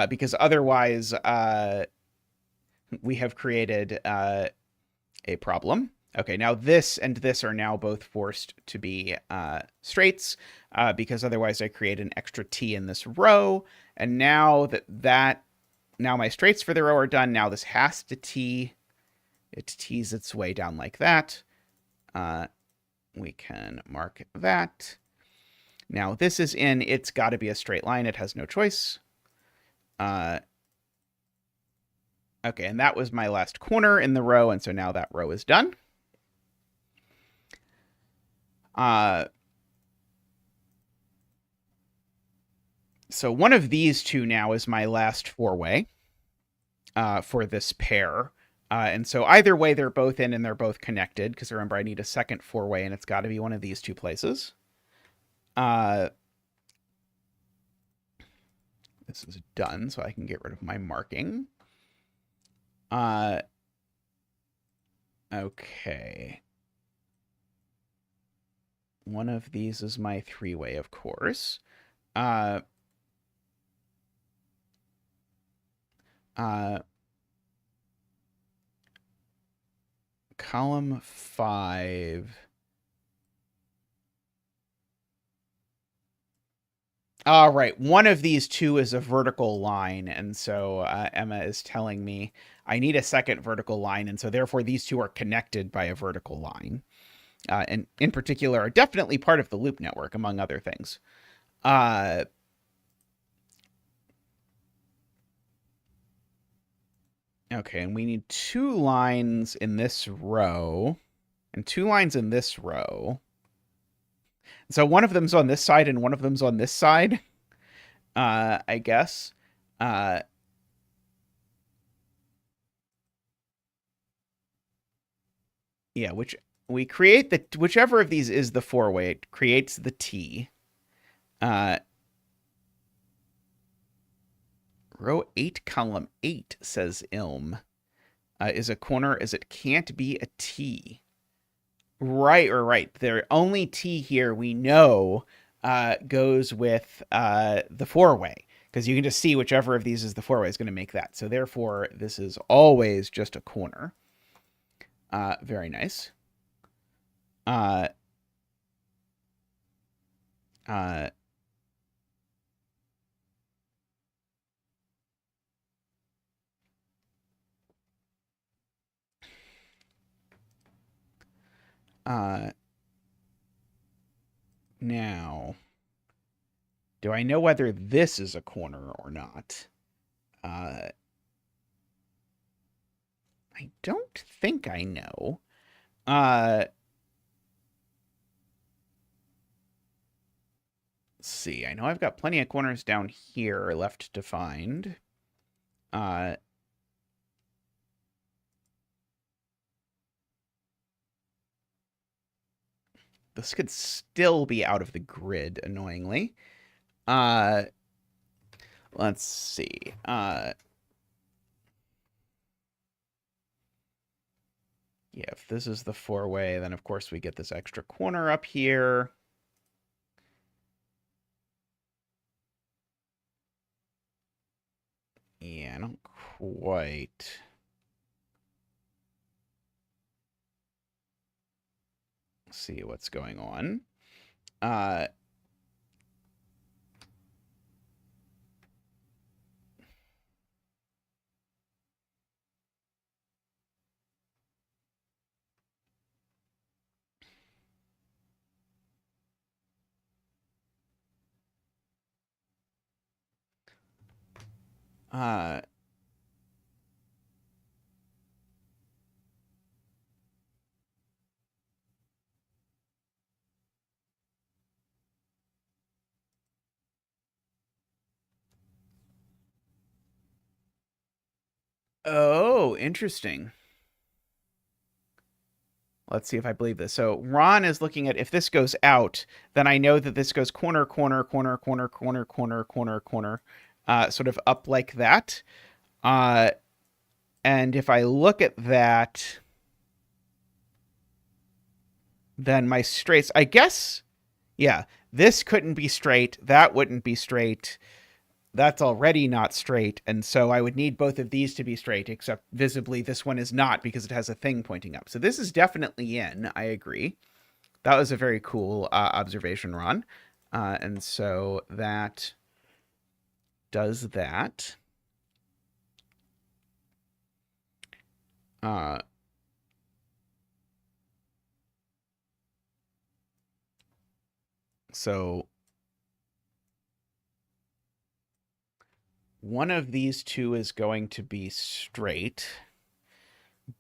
because otherwise we have created a problem. Okay, now this and this are now both forced to be straights because otherwise I create an extra T in this row. And now now my straights for the row are done. Now this has to T. It T's its way down like that. We can mark that. Now this is in. It's got to be a straight line. It has no choice. Okay, and that was my last corner in the row, and so now that row is done. So one of these two now is my last four-way for this pair. And so either way, they're both in and they're both connected, because remember, I need a second four-way, and it's got to be one of these two places. This is done, so I can get rid of my marking. Okay. One of these is my three-way, of course. Column 5. All right, one of these two is a vertical line, and so Emma is telling me I need a second vertical line, and so therefore these two are connected by a vertical line, and in particular are definitely part of the loop network, among other things. Okay, and we need 2 lines in this row, and 2 lines in this row. So one of them's on this side and one of them's on this side, I guess. Yeah, which we create whichever of these is the four-way, it creates the T. Row 8, column 8, says Ilm, is a corner as it can't be a T. Right. The only T here we know goes with the four-way, because you can just see whichever of these is the four-way is going to make that. So therefore, this is always just a corner. Very nice. Now, do I know whether this is a corner or not? I don't think I know. Let's see. I know I've got plenty of corners down here left to find. This could still be out of the grid, annoyingly. Let's see. Yeah, if this is the four-way, then of course we get this extra corner up here. Yeah, I don't quite... see what's going on. Uh, oh, interesting. Let's see if I believe this. So Ron is looking at if this goes out, then I know that this goes corner, corner, corner, corner, corner, corner, corner, corner, sort of up like that. Uh, and if I look at that, then my straights, I guess, yeah, this couldn't be straight. That wouldn't be straight. That's already not straight. And so I would need both of these to be straight, except visibly this one is not because it has a thing pointing up. So this is definitely in. I agree. That was a very cool observation, Ron. And so that does that. So one of these two is going to be straight,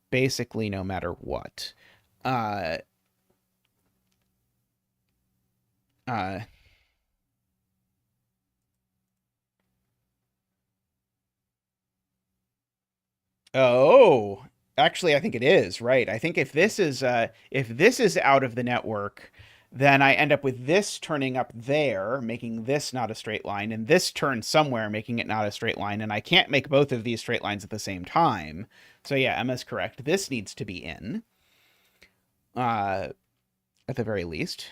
basically no matter what. Uh, uh, oh, actually, I think it is right. I think if this is out of the network, then I end up with this turning up there, making this not a straight line, and this turns somewhere, making it not a straight line, and I can't make both of these straight lines at the same time. So yeah, Emma's correct. This needs to be in, at the very least.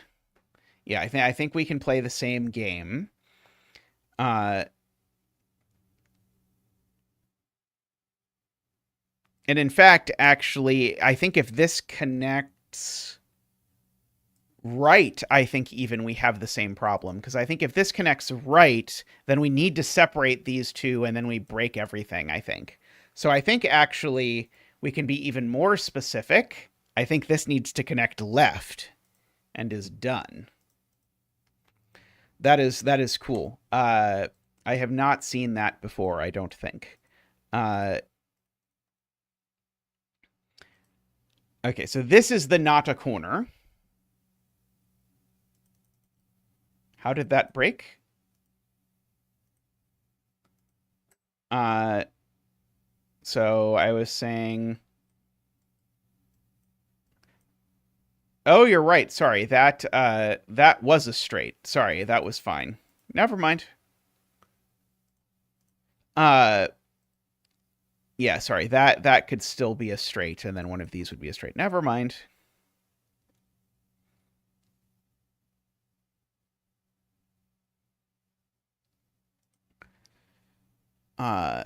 Yeah, I think we can play the same game. Uh, and in fact, actually, I think if this connects right, I think even we have the same problem. Because I think if this connects right, then we need to separate these two and then we break everything, I think. So I think actually we can be even more specific. I think this needs to connect left and is done. That is cool. I have not seen that before, I don't think. Uh, okay, so this is the not a corner. How did that break? Uh, so I was saying, oh, you're right. Sorry, that was a straight. Sorry, that was fine. Never mind. Uh, yeah, sorry. That could still be a straight, and then one of these would be a straight. Never mind. Uh,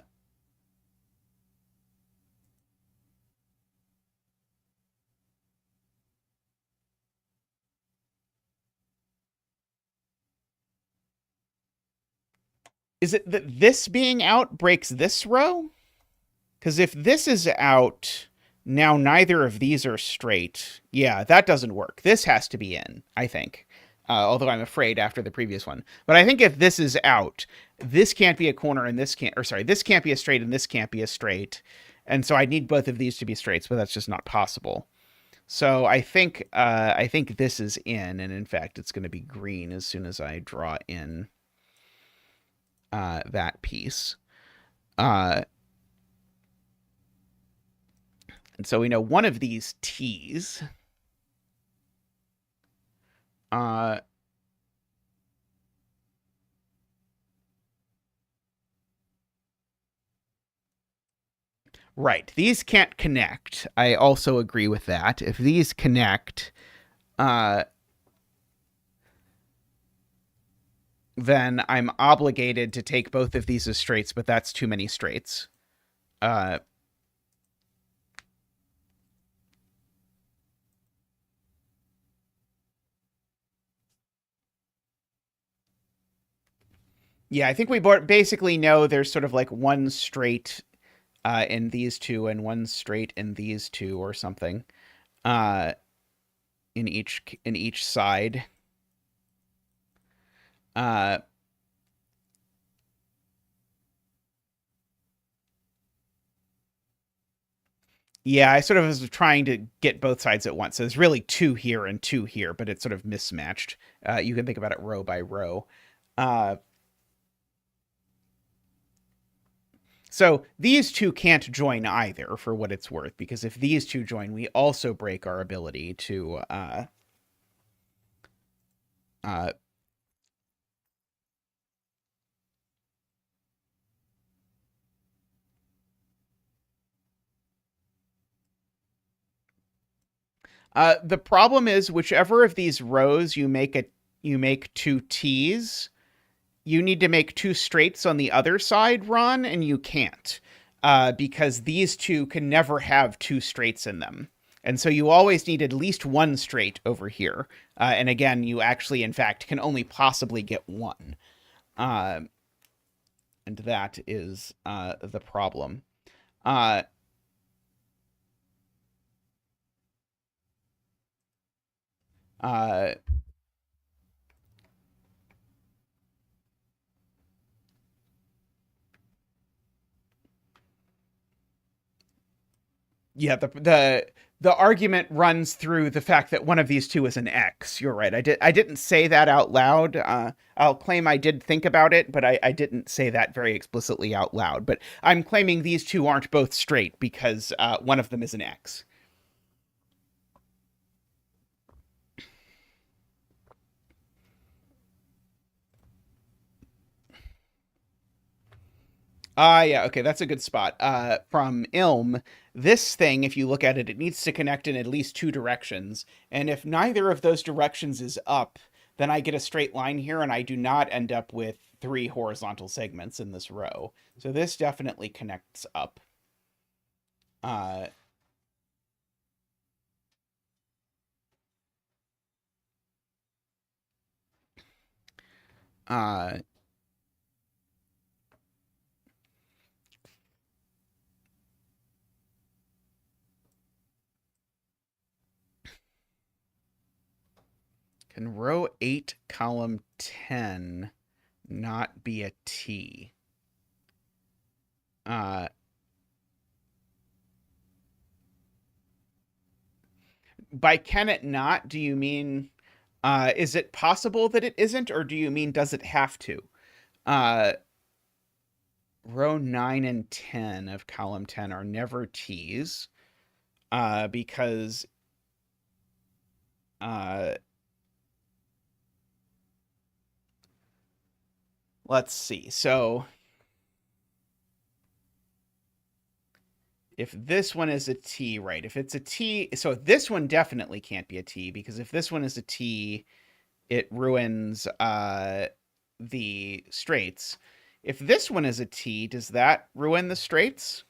is it that this being out breaks this row? Because if this is out, now neither of these are straight. Yeah, that doesn't work. This has to be in, I think. Although I'm afraid after the previous one. But I think if this is out, this can't be a corner and this can't, or sorry, this can't be a straight and this can't be a straight. And so I need both of these to be straights, but that's just not possible. So I think this is in, and in fact, it's going to be green as soon as I draw in that piece. And so we know one of these T's. Right. These can't connect. I also agree with that. If these connect, uh, then I'm obligated to take both of these as straights, but that's too many straights. Uh, yeah, I think we basically know there's sort of like one straight in these two and one straight in these two or something uh, in each side. Uh, Yeah, I sort of was trying to get both sides at once. So there's really two here and two here, but it's sort of mismatched. You can think about it row by row. Uh, so these two can't join either, for what it's worth, because if these two join, we also break our ability to uh, the problem is whichever of these rows you make two T's, you need to make two straights on the other side, Ron, and you can't. Because these two can never have two straights in them. And so you always need at least one straight over here. And again, you actually, in fact, can only possibly get one. And that is the problem. Uh, uh, yeah, the argument runs through the fact that one of these two is an X. You're right. I didn't say that out loud. I'll claim I did think about it, but I didn't say that very explicitly out loud. But I'm claiming these two aren't both straight because one of them is an X. Yeah, okay, that's a good spot. From Ilm, this thing, if you look at it, it needs to connect in at least two directions. And if neither of those directions is up, then I get a straight line here, and I do not end up with three horizontal segments in this row. So this definitely connects up. Uh, uh, can row 8, column 10 not be a T? Uh, by can it not, do you mean is it possible that it isn't, or do you mean does it have to? Uh, row 9 and 10 of column 10 are never T's because uh, let's see. So if this one is a T, right? If it's a T, so this one definitely can't be a T because if this one is a T, it ruins the straights. If this one is a T, does that ruin the straights?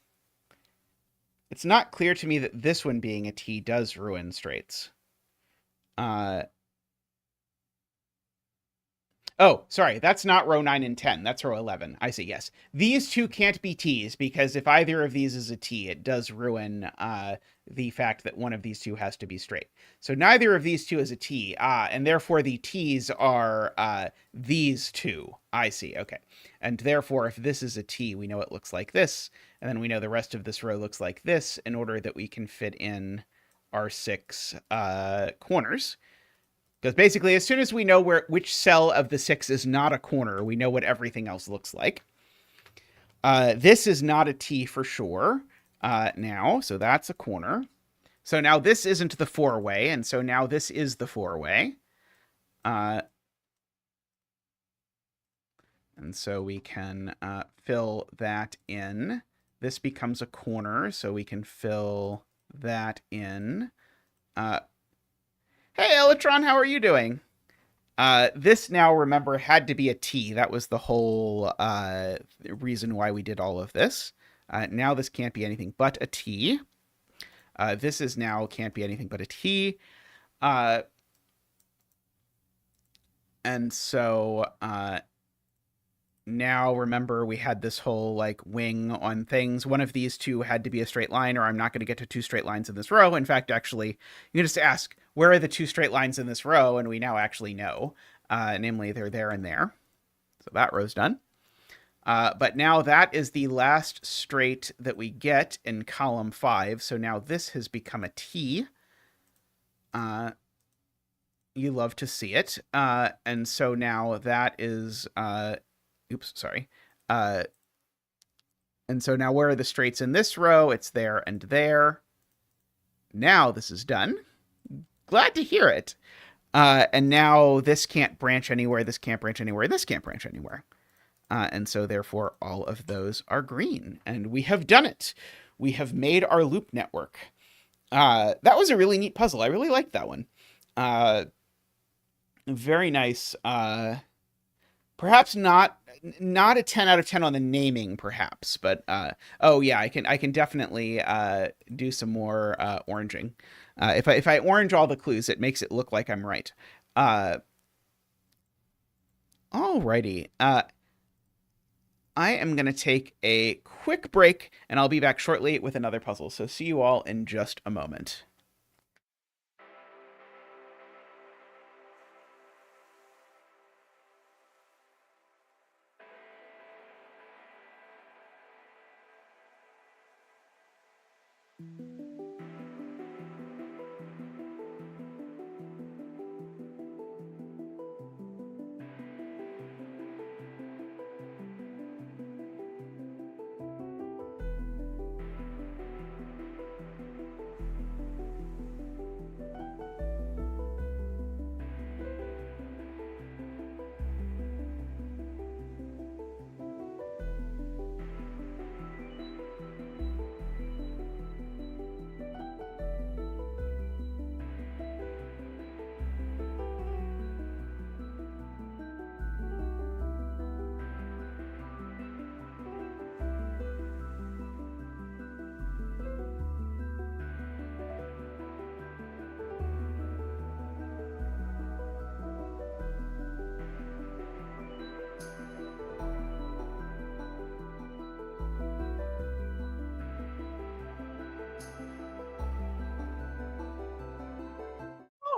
It's not clear to me that this one being a T does ruin straights. Oh, sorry, that's not row 9 and 10. That's row 11. I see, yes. These two can't be T's because if either of these is a T, it does ruin the fact that one of these two has to be straight. So neither of these two is a T, and therefore the T's are these two. I see, okay. And therefore, if this is a T, we know it looks like this, and then we know the rest of this row looks like this in order that we can fit in our 6 corners. Because basically, as soon as we know which cell of the 6 is not a corner, we know what everything else looks like. This is not a T for sure now, so that's a corner. So now this isn't the 4-way, and so now this is the 4-way. And so we can fill that in. This becomes a corner, so we can fill that in. Hey, Electron, how are you doing? This now, remember, had to be a T. That was the whole reason why we did all of this. Now this can't be anything but a T. This is now can't be anything but a T. And so now remember we had this whole like wing on things. One of these two had to be a straight line, or I'm not going to get to two straight lines in this row. In fact, actually, you can just ask, where are the two straight lines in this row? And we now actually know. Namely, they're there and there. So that row's done. But now that is the last straight that we get in column 5. So now this has become a T. You love to see it. And so now that is, oops, sorry. And so now where are the straights in this row? It's there and there. Now this is done. Glad to hear it. And now this can't branch anywhere, this can't branch anywhere, this can't branch anywhere. And so therefore all of those are green. And we have done it. We have made our loop network. That was a really neat puzzle. I really liked that one. Very nice. Perhaps not a 10 out of 10 on the naming, perhaps, but oh yeah, I can definitely do some more oranging. If I orange all the clues, it makes it look like I'm right. Alrighty. I am going to take a quick break, and I'll be back shortly with another puzzle. So see you all in just a moment.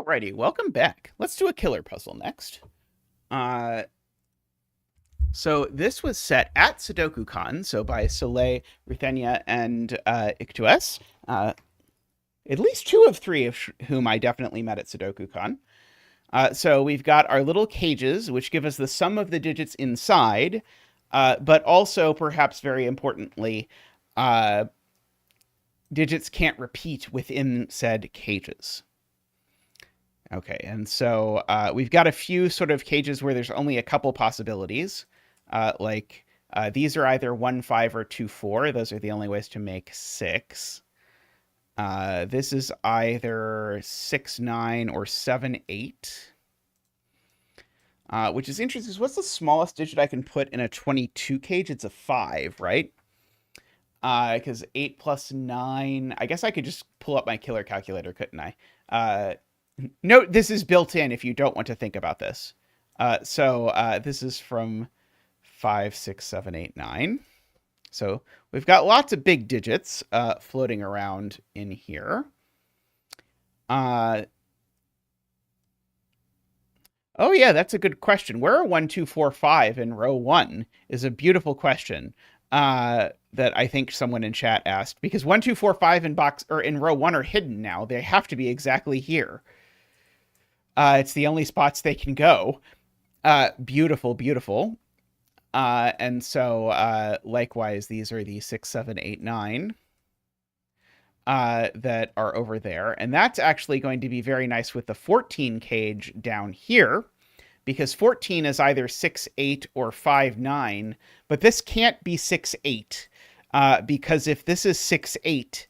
Alrighty, welcome back. Let's do a killer puzzle next. So this was set at SudokuCon, so by Soleil, Ruthenia, and Ictues. At least 2 of 3 of whom I definitely met at SudokuCon. So we've got our little cages, which give us the sum of the digits inside, but also, perhaps very importantly, digits can't repeat within said cages. Okay, and so we've got a few sort of cages where there's only a couple possibilities. These are either 1, 5, or 2, 4. Those are the only ways to make 6. This is either 6, 9, or 7, 8. Which is interesting, because what's the smallest digit I can put in a 22 cage? It's a 5, right? Because 8 plus 9... I guess I could just pull up my killer calculator, couldn't I? Note, this is built in if you don't want to think about this. So this is from 5, 6, 7, 8, 9. So we've got lots of big digits floating around in here. Oh, yeah, that's a good question. Where are 1, 2, 4, 5 in row 1 is a beautiful question that I think someone in chat asked. Because 1, 2, 4, 5 in row 1 are hidden now. They have to be exactly here. It's the only spots they can go. Beautiful, beautiful. And so, likewise, these are the 6, 7, 8, 9 that are over there. And that's actually going to be very nice with the 14 cage down here, because 14 is either 6, 8 or 5, 9. But this can't be 6, 8, because if this is 6, 8,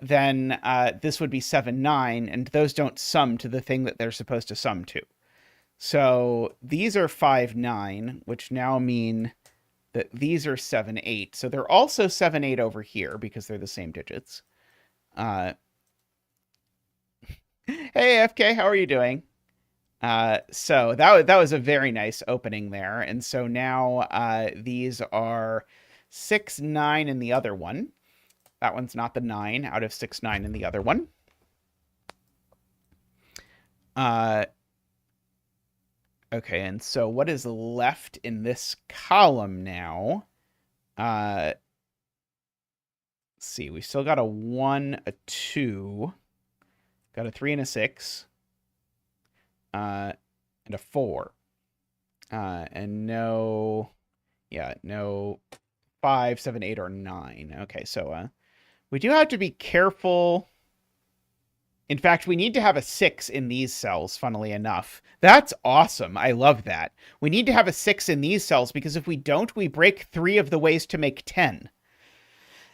then this would be 7, 9, and those don't sum to the thing that they're supposed to sum to. So these are 5, 9, which now mean that these are 7, 8. So they're also 7, 8 over here because they're the same digits. Hey, FK, how are you doing? So that was a very nice opening there. And so now these are 6, 9 in the other one. That one's not the 9 out of 6, 9 in the other one. Okay, and so what is left in this column now? Let's see, we still got a 1, a 2, got a 3 and a 6, and a 4. And no 5, 7, 8, or 9. Okay, so we do have to be careful. In fact, we need to have a 6 in these cells, funnily enough. That's awesome. I love that. We need to have a 6 in these cells because if we don't, we break 3 of the ways to make 10.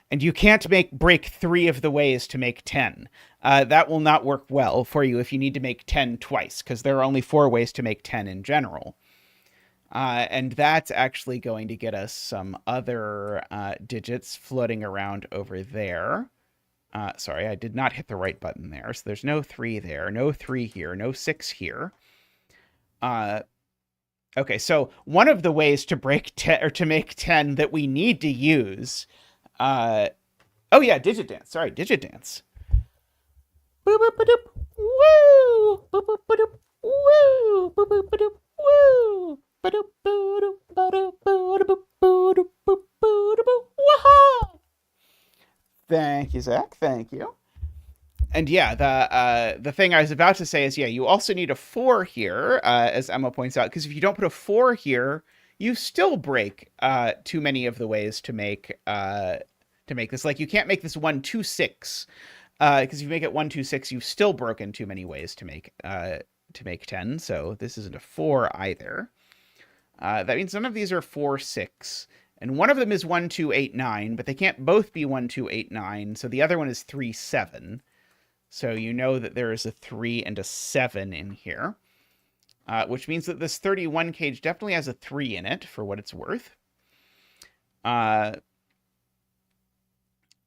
And you can't break 3 of the ways to make 10. That will not work well for you if you need to make 10 twice, because there are only 4 ways to make 10 in general. And that's actually going to get us some other digits floating around over there. Sorry, I did not hit the right button there. So there's no 3 there, no 3 here, no 6 here. Okay, so one of the ways to break 10 or to make 10 that we need to use. Oh yeah, digit dance. Sorry, digit dance. Boop boop boop. Woo! Boop boop boop. Woo! Boop boop boop. Woo! Ba-doop boop ba-doop boop boop boop boop. Waha! Thank you, Zach. Thank you. And yeah, the thing I was about to say is, yeah, you also need a 4 here, as Emma points out, because if you don't put a 4 here, you still break too many of the ways to make this. Like, you can't make this 1, 2, 6, because if you make it 1, 2, 6, you've still broken too many ways to make 10. So this isn't a 4 either. That means none of these are 4, 6. And one of them is 1, 2, 8, 9, but they can't both be 1, 2, 8, 9. So the other one is 3, 7. So you know that there is a 3 and a 7 in here, which means that this 31 cage definitely has a 3 in it, for what it's worth. Now,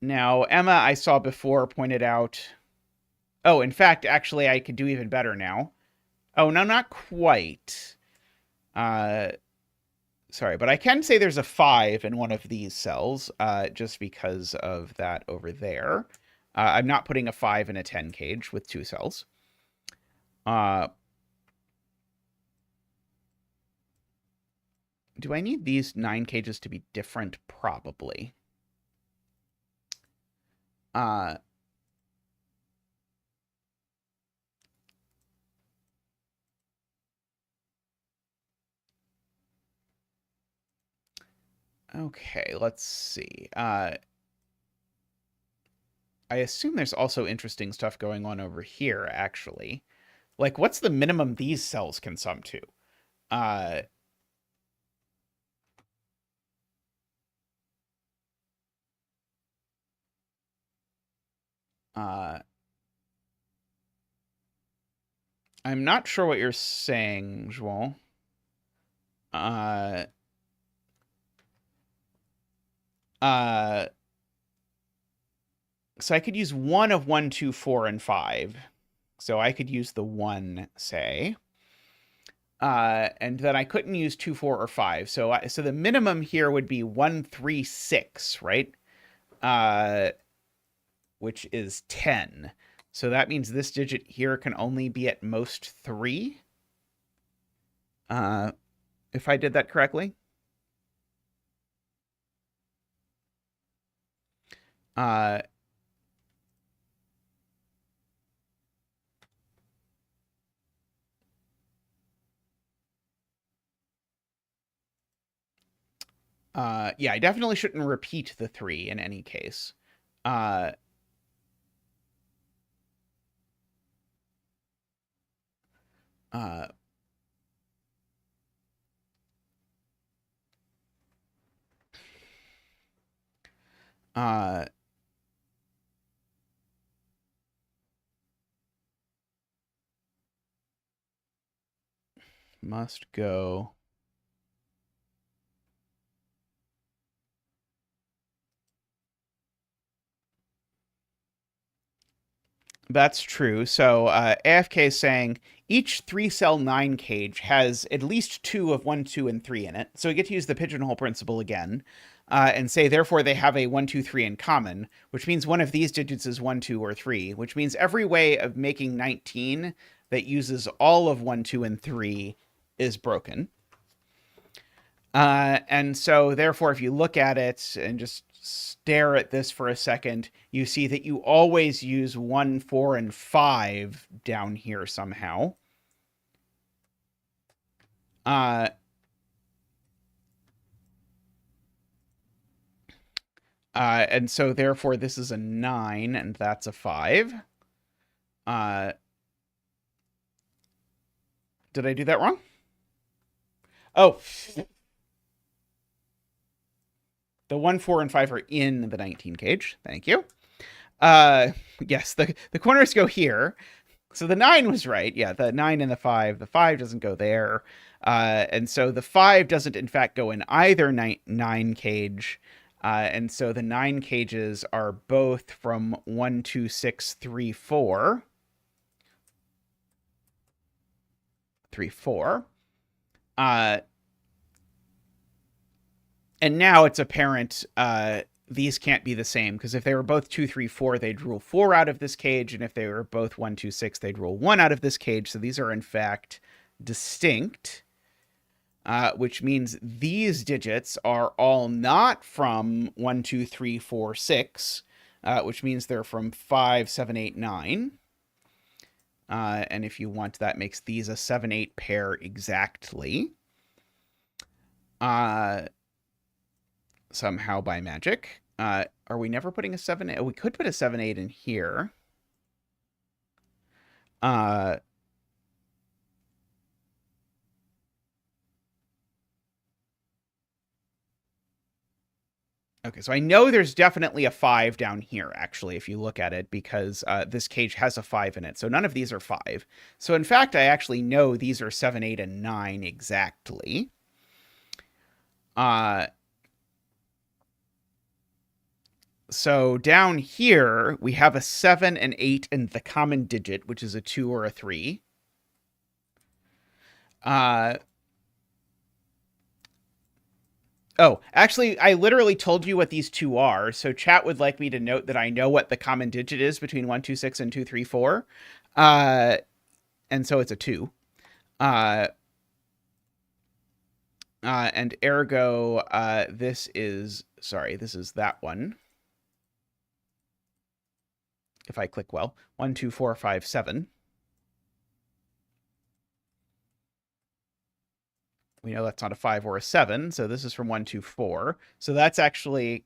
Emma, I saw before, pointed out... Oh, in fact, actually, I could do even better now. Oh, no, not quite. Sorry, but I can say there's a 5 in one of these cells, just because of that over there. I'm not putting a 5 in a 10 cage with 2 cells. Do I need these 9 cages to be different? Probably. Okay, let's see. I assume there's also interesting stuff going on over here, actually. Like, what's the minimum these cells can sum to? I'm not sure what you're saying, Joel. So I could use one of 1, 2, 4, and 5. So I could use the 1, say. And then I couldn't use 2, 4, or 5. So the minimum here would be 1, 3, 6, right? Which is 10. So that means this digit here can only be at most 3. If I did that correctly. Yeah, I definitely shouldn't repeat the 3 in any case. Must go. That's true. So AFK is saying each 3-cell 9 cage has at least 2 of 1, 2, and 3 in it. So we get to use the pigeonhole principle again and say, therefore, they have a 1, 2, 3 in common, which means one of these digits is 1, 2, or 3, which means every way of making 19 that uses all of 1, 2, and 3 is broken. And so therefore, if you look at it and just stare at this for a second, you see that you always use 1, 4, and 5 down here somehow. And so therefore this is a 9 and that's a 5. Did I do that wrong? Oh, the 1, 4, and 5 are in the 19 cage. Thank you. Yes, the corners go here. So the 9 was right. Yeah, the 9 and the 5. The 5 doesn't go there. And so the 5 doesn't, in fact, go in either 9 cage. And so the 9 cages are both from 1, 2, 6, 3, 4. 3, 4. And now it's apparent these can't be the same, because if they were both 2, 3, 4, they'd rule 4 out of this cage, and if they were both 1, 2, 6, they'd rule 1 out of this cage. So these are, in fact, distinct, which means these digits are all not from 1, 2, 3, 4, 6, which means they're from 5, 7, 8, 9. And if you want, that makes these a 7, 8 pair exactly. Somehow by magic. Are we never putting a 7, 8? We could put a 7, 8 in here. Okay, so I know there's definitely a 5 down here, actually, if you look at it, because this cage has a 5 in it. So none of these are 5. So in fact, I actually know these are 7, 8, and 9 exactly. So down here, we have a 7 and 8 and the common digit, which is a 2 or a 3. Oh, actually, I literally told you what these two are, so chat would like me to note that I know what the common digit is between 1, 2, 6 and 2, 3, 4. And so it's a 2. And ergo, this is that one. If I click well, 1, 2, 4, 5, 7. We know that's not a 5 or a 7, so this is from 1, 2, 4. So that's actually...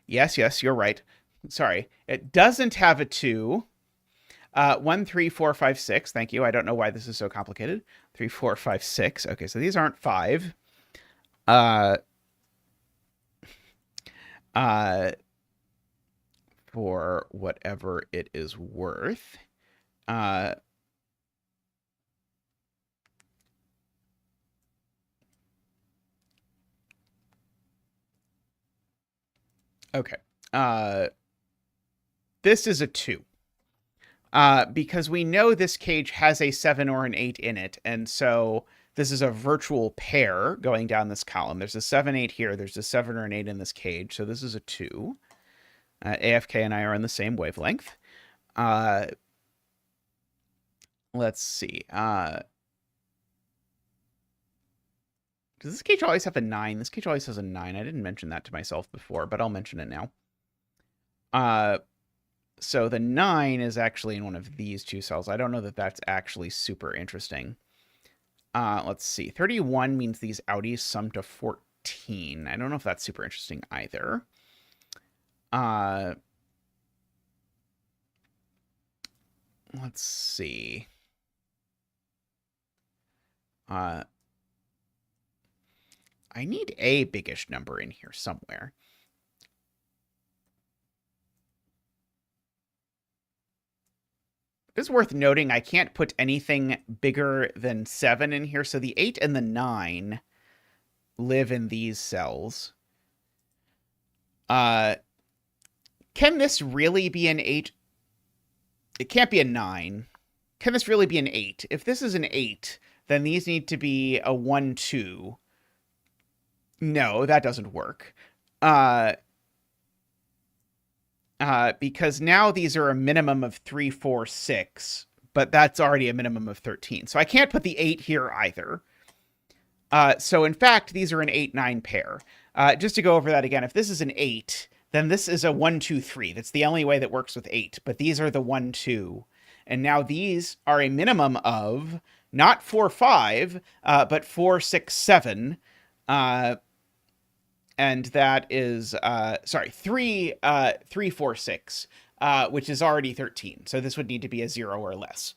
Yes, you're right. Sorry. It doesn't have a 2. 1, 3, 4, 5, 6. Thank you. I don't know why this is so complicated. 3, 4, 5, 6. Okay, so these aren't 5. For whatever it is worth. Okay. This is a 2. Because we know this cage has a 7 or an 8 in it, and so this is a virtual pair going down this column. There's a 7, 8 here. There's a 7 or an 8 in this cage, so this is a 2. AFK and I are on the same wavelength. Let's see. Does this cage always have a 9? This cage always has a 9. I didn't mention that to myself before, but I'll mention it now. So the 9 is actually in one of these two cells. I don't know that that's actually super interesting. Let's see. 31 means these outies sum to 14. I don't know if that's super interesting either. Let's see. I need a biggish number in here somewhere. It's worth noting I can't put anything bigger than 7 in here, so the 8 and the 9 live in these cells. Can this really be an 8? It can't be a 9. Can this really be an 8? If this is an 8, then these need to be a 1, 2. No, that doesn't work. Because now these are a minimum of 3, 4, 6, but that's already a minimum of 13. So I can't put the 8 here either. So in fact, these are an 8-9 pair. Just to go over that again, if this is an 8, then this is a 1, 2, 3. That's the only way that works with 8. But these are the 1, 2. And now these are a minimum of not 4, 5, but 4, 6, 7. And that is, 3, 3, 4, 6, which is already 13. So this would need to be a 0 or less.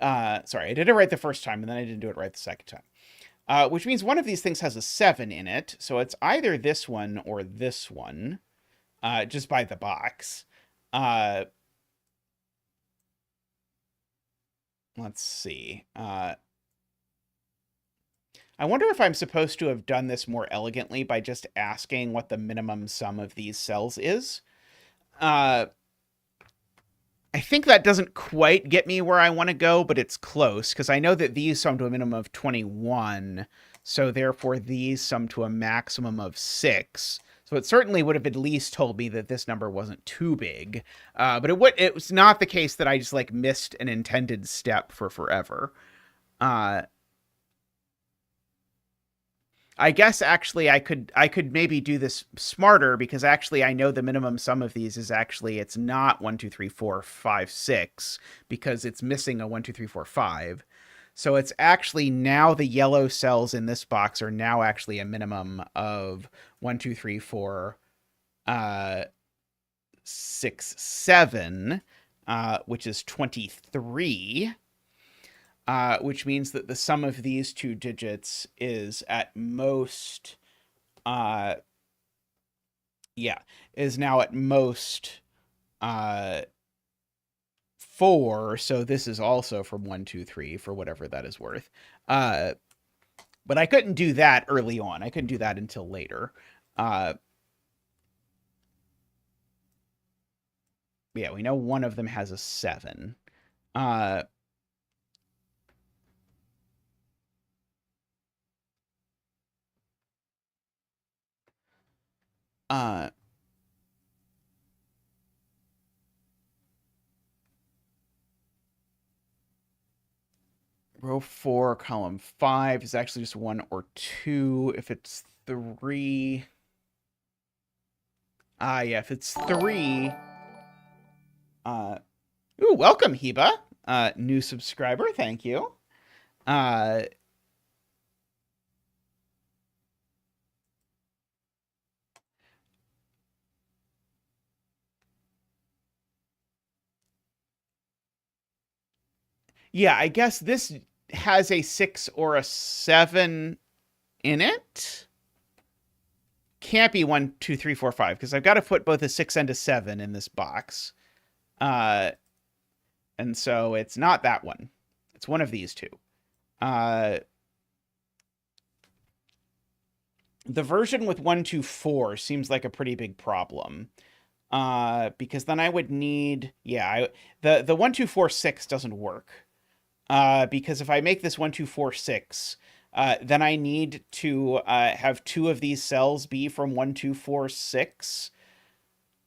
Sorry, I did it right the first time, and then I didn't do it right the second time. Which means one of these things has a 7 in it. So it's either this one or this one, just by the box. Let's see. I wonder if I'm supposed to have done this more elegantly by just asking what the minimum sum of these cells is. I think that doesn't quite get me where I want to go, but it's close, because I know that these sum to a minimum of 21, so therefore these sum to a maximum of 6. So it certainly would have at least told me that this number wasn't too big, but it was not the case that I just like missed an intended step for forever. I guess actually I could maybe do this smarter, because actually I know the minimum sum of these is actually, it's not 1, 2, 3, 4, 5, 6, because it's missing a 1, 2, 3, 4, 5. So it's actually now the yellow cells in this box are now actually a minimum of 1, 2, 3, 4, 6, 7, which is 23. Which means that the sum of these two digits is at most, is now at most 4. So this is also from 1, 2, 3 for whatever that is worth. But I couldn't do that early on. I couldn't do that until later. Yeah, we know one of them has a 7. Row 4, column 5 is actually just 1 or 2. If it's 3... yeah, if it's 3... ooh, welcome, Heba. New subscriber, thank you. Yeah, I guess this has a 6 or a 7 in it. Can't be 1, 2, 3, 4, 5, because I've got to put both a 6 and a 7 in this box. And so it's not that one. It's one of these two. The version with 1, 2, 4 seems like a pretty big problem. Because then I would need... Yeah, the 1, 2, 4, 6 doesn't work. Because if I make this 1, 2, 4, 6, then I need to have 2 of these cells be from 1, 2, 4, 6.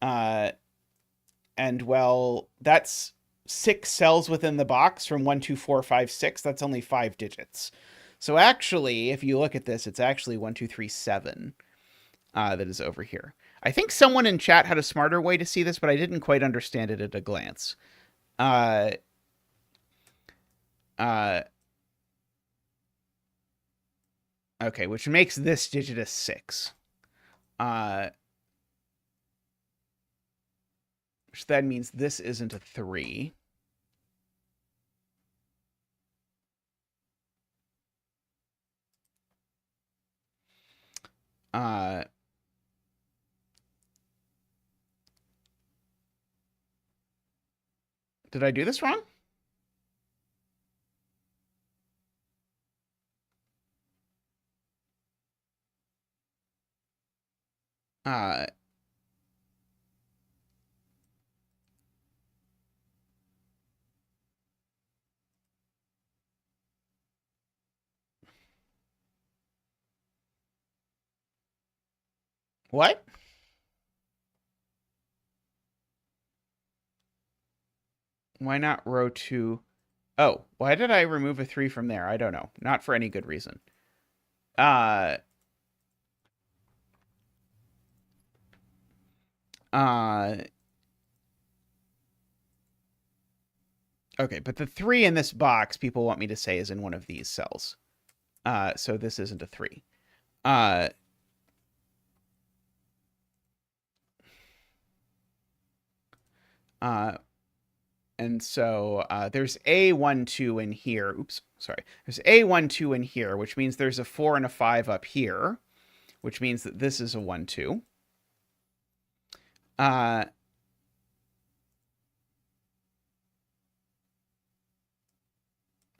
And well, that's 6 cells within the box from 1, 2, 4, 5, 6. That's only 5 digits. So actually, if you look at this, it's actually 1, 2, 3, 7 that is over here. I think someone in chat had a smarter way to see this, but I didn't quite understand it at a glance. Okay, which makes this digit a 6. Which then means this isn't a 3. Did I do this wrong? What? Why not row 2? Oh, why did I remove a 3 from there? I don't know. Not for any good reason. Uh, okay, but the 3 in this box, people want me to say, is in one of these cells. So this isn't a 3. And so there's A12 in here. Oops, sorry. There's A12 in here, which means there's a 4 and a 5 up here, which means that this is a 1-2.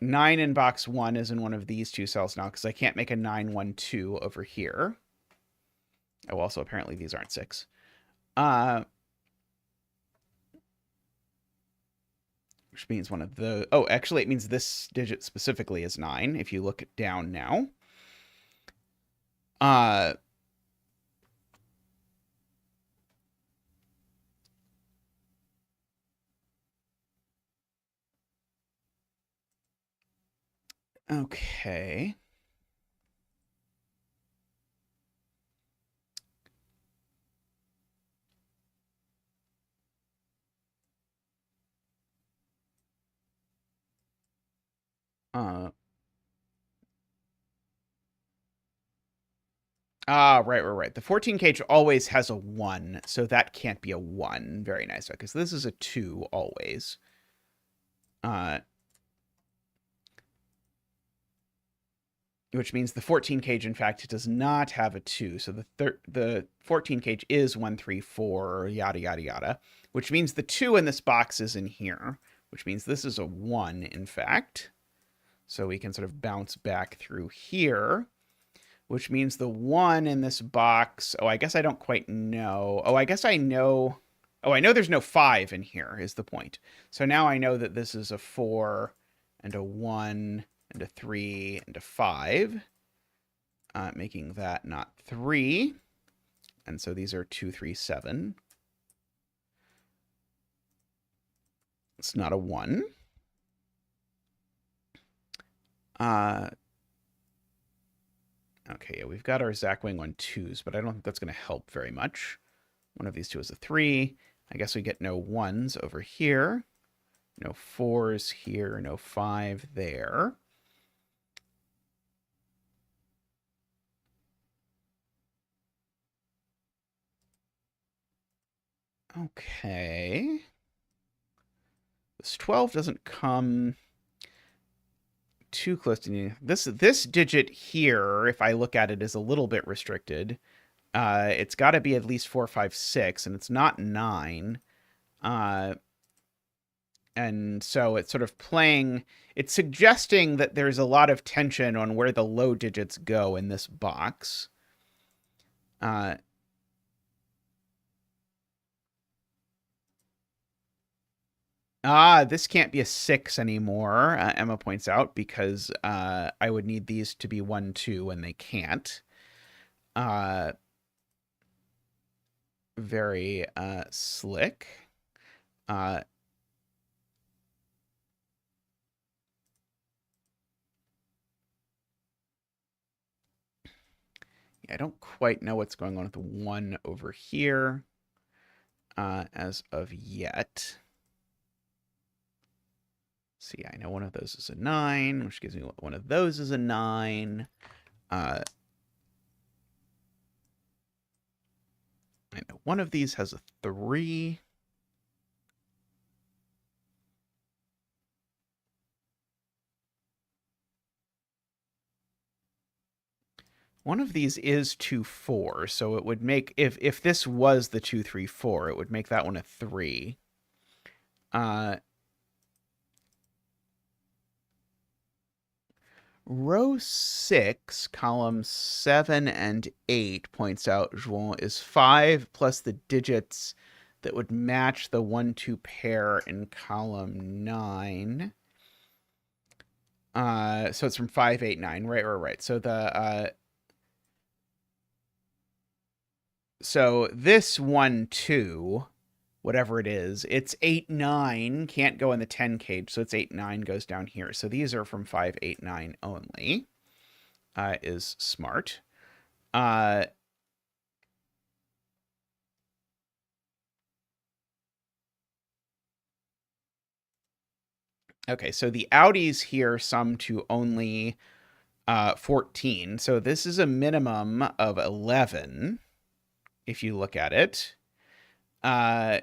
9 in box 1 is in one of these two cells now, because I can't make a 9-1-2 over here. Oh, also, apparently these aren't 6. Which means one of the... Oh, actually, it means this digit specifically is 9, if you look down now. Okay. Right. The 14 cage always has a 1, so that can't be a 1. Very nice, because this is a 2 always. Which means the 14 cage, in fact, does not have a 2. So the 14 cage is 1, 3, 4, yada, yada, yada. Which means the 2 in this box is in here. Which means this is a 1, in fact. So we can sort of bounce back through here. Which means the 1 in this box... Oh, I guess I don't quite know. Oh, I guess I know... Oh, I know there's no 5 in here, is the point. So now I know that this is a 4 and a 1... and a 3 and a 5, making that not 3. And so these are 2, 3, 7. It's not a 1. Okay, yeah, we've got our Zackwing on 2s, but I don't think that's going to help very much. One of these two is a 3. I guess we get no 1s over here. No 4s here, no 5 there. Okay. This 12 doesn't come too close to me. This digit here, if I look at it, is a little bit restricted. It's got to be at least 4, 5, 6, and it's not 9. And so it's sort of playing... It's suggesting that there's a lot of tension on where the low digits go in this box. This can't be a 6 anymore, Emma points out, because I would need these to be 1, 2, and they can't. Very slick. I don't quite know what's going on with the 1 over here as of yet. See, I know one of those is a 9, which gives me one of those is a 9. I know one of these has a 3. One of these is 2, 4, so it would make... If this was the 2, 3, 4, it would make that one a 3. Row 6, columns 7 and 8, points out, Juan, is 5 plus the digits that would match the 1, 2 pair in column 9. So it's from 5, 8, 9. Right. So the... So this 1, 2 whatever it is. It's 8, 9, can't go in the 10 cage, so it's 8, 9 goes down here. So these are from 5, 8, 9 only, is smart. Okay, so the outies here sum to only 14. So this is a minimum of 11, if you look at it.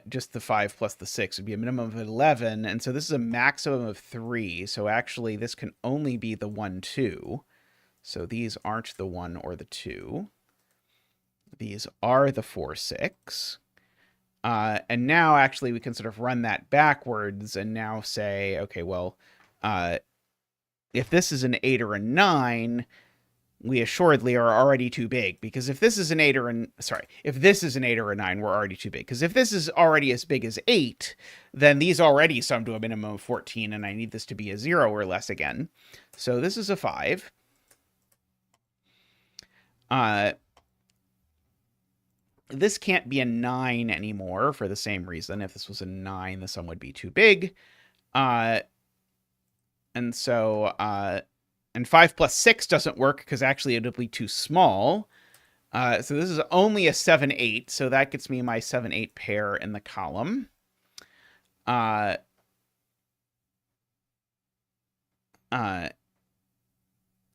Just the 5 plus the 6 would be a minimum of 11. And so this is a maximum of 3. So actually, this can only be the 1, 2. So these aren't the 1 or the 2. These are the 4, 6. And now, actually, we can sort of run that backwards and now say, okay, well, if this is an 8 or a 9, we assuredly are already too big, because if this is an 8 or if this is an 8 or a 9, we're already too big. Because if this is already as big as 8, then these already sum to a minimum of 14, and I need this to be a 0 or less again. So this is a 5. This can't be a 9 anymore for the same reason. If this was a 9, the sum would be too big. And so, and 5 plus 6 doesn't work because actually it would be too small. So this is only a 7, 8. So that gets me my 7, 8 pair in the column.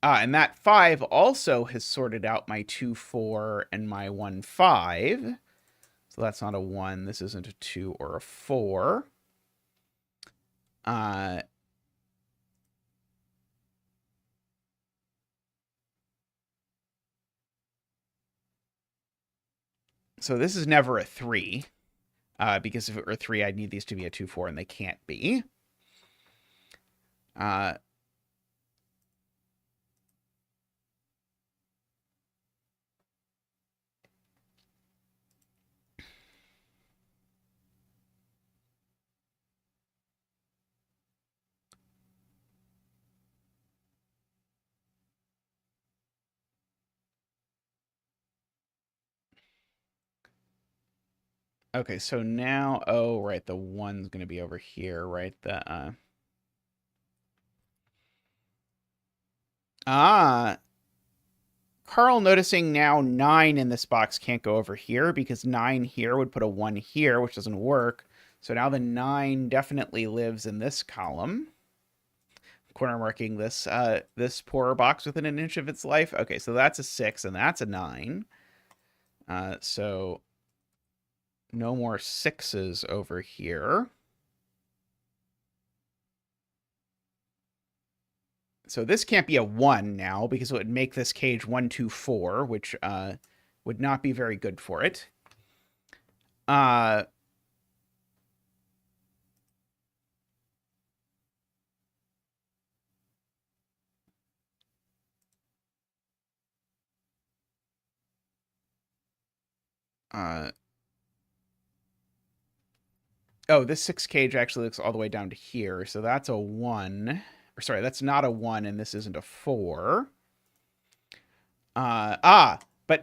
And that 5 also has sorted out my 2, 4 and my 1, 5. So that's not a 1. This isn't a 2 or a 4. So this is never a 3. Because if it were a 3, I'd need these to be a 2, 4, and they can't be. Okay, so now, oh, right, the 1's going to be over here, right? Carl noticing now 9 in this box can't go over here because 9 here would put a 1 here, which doesn't work. So now the 9 definitely lives in this column. Corner marking this this poorer box within an inch of its life. Okay, so that's a 6 and that's a 9. So no more 6s over here. So this can't be a 1 now because it would make this cage 1, 2, 4, which would not be very good for it. Oh, this 6 cage actually looks all the way down to here. So that's a 1. Or sorry, that's not a 1, and this isn't a 4. But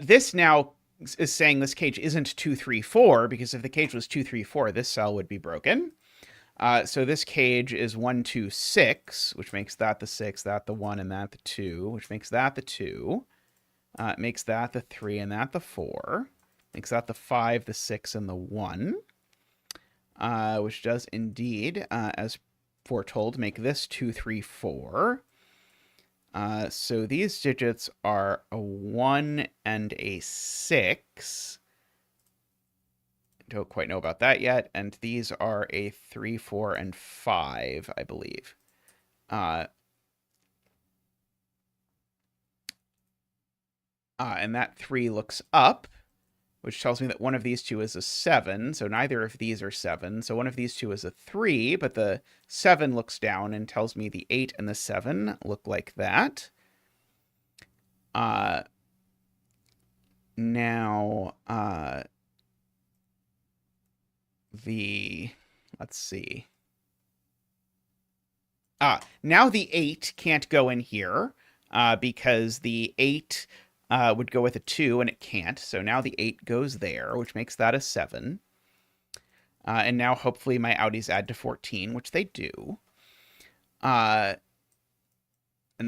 this now is saying this cage isn't 2, 3, 4, because if the cage was 2, 3, 4, this cell would be broken. So this cage is 1, 2, 6, which makes that the 6, that the 1, and that the 2, which makes that the 2. Makes that the 3, and that the 4. Makes that the 5, the 6, and the 1. Which does indeed, as foretold, make this 2, 3, 4. So these digits are a 1 and a 6. Don't quite know about that yet. And these are a 3, 4, and 5, I believe. And that 3 looks up, which tells me that one of these two is a 7. So neither of these are 7. So one of these two is a 3, but the 7 looks down and tells me the 8 and the 7 look like that. Now, let's see. Now the 8 can't go in here because the 8 would go with a 2 and it can't. So now the 8 goes there, which makes that a 7. And now hopefully my outies add to 14, which they do. And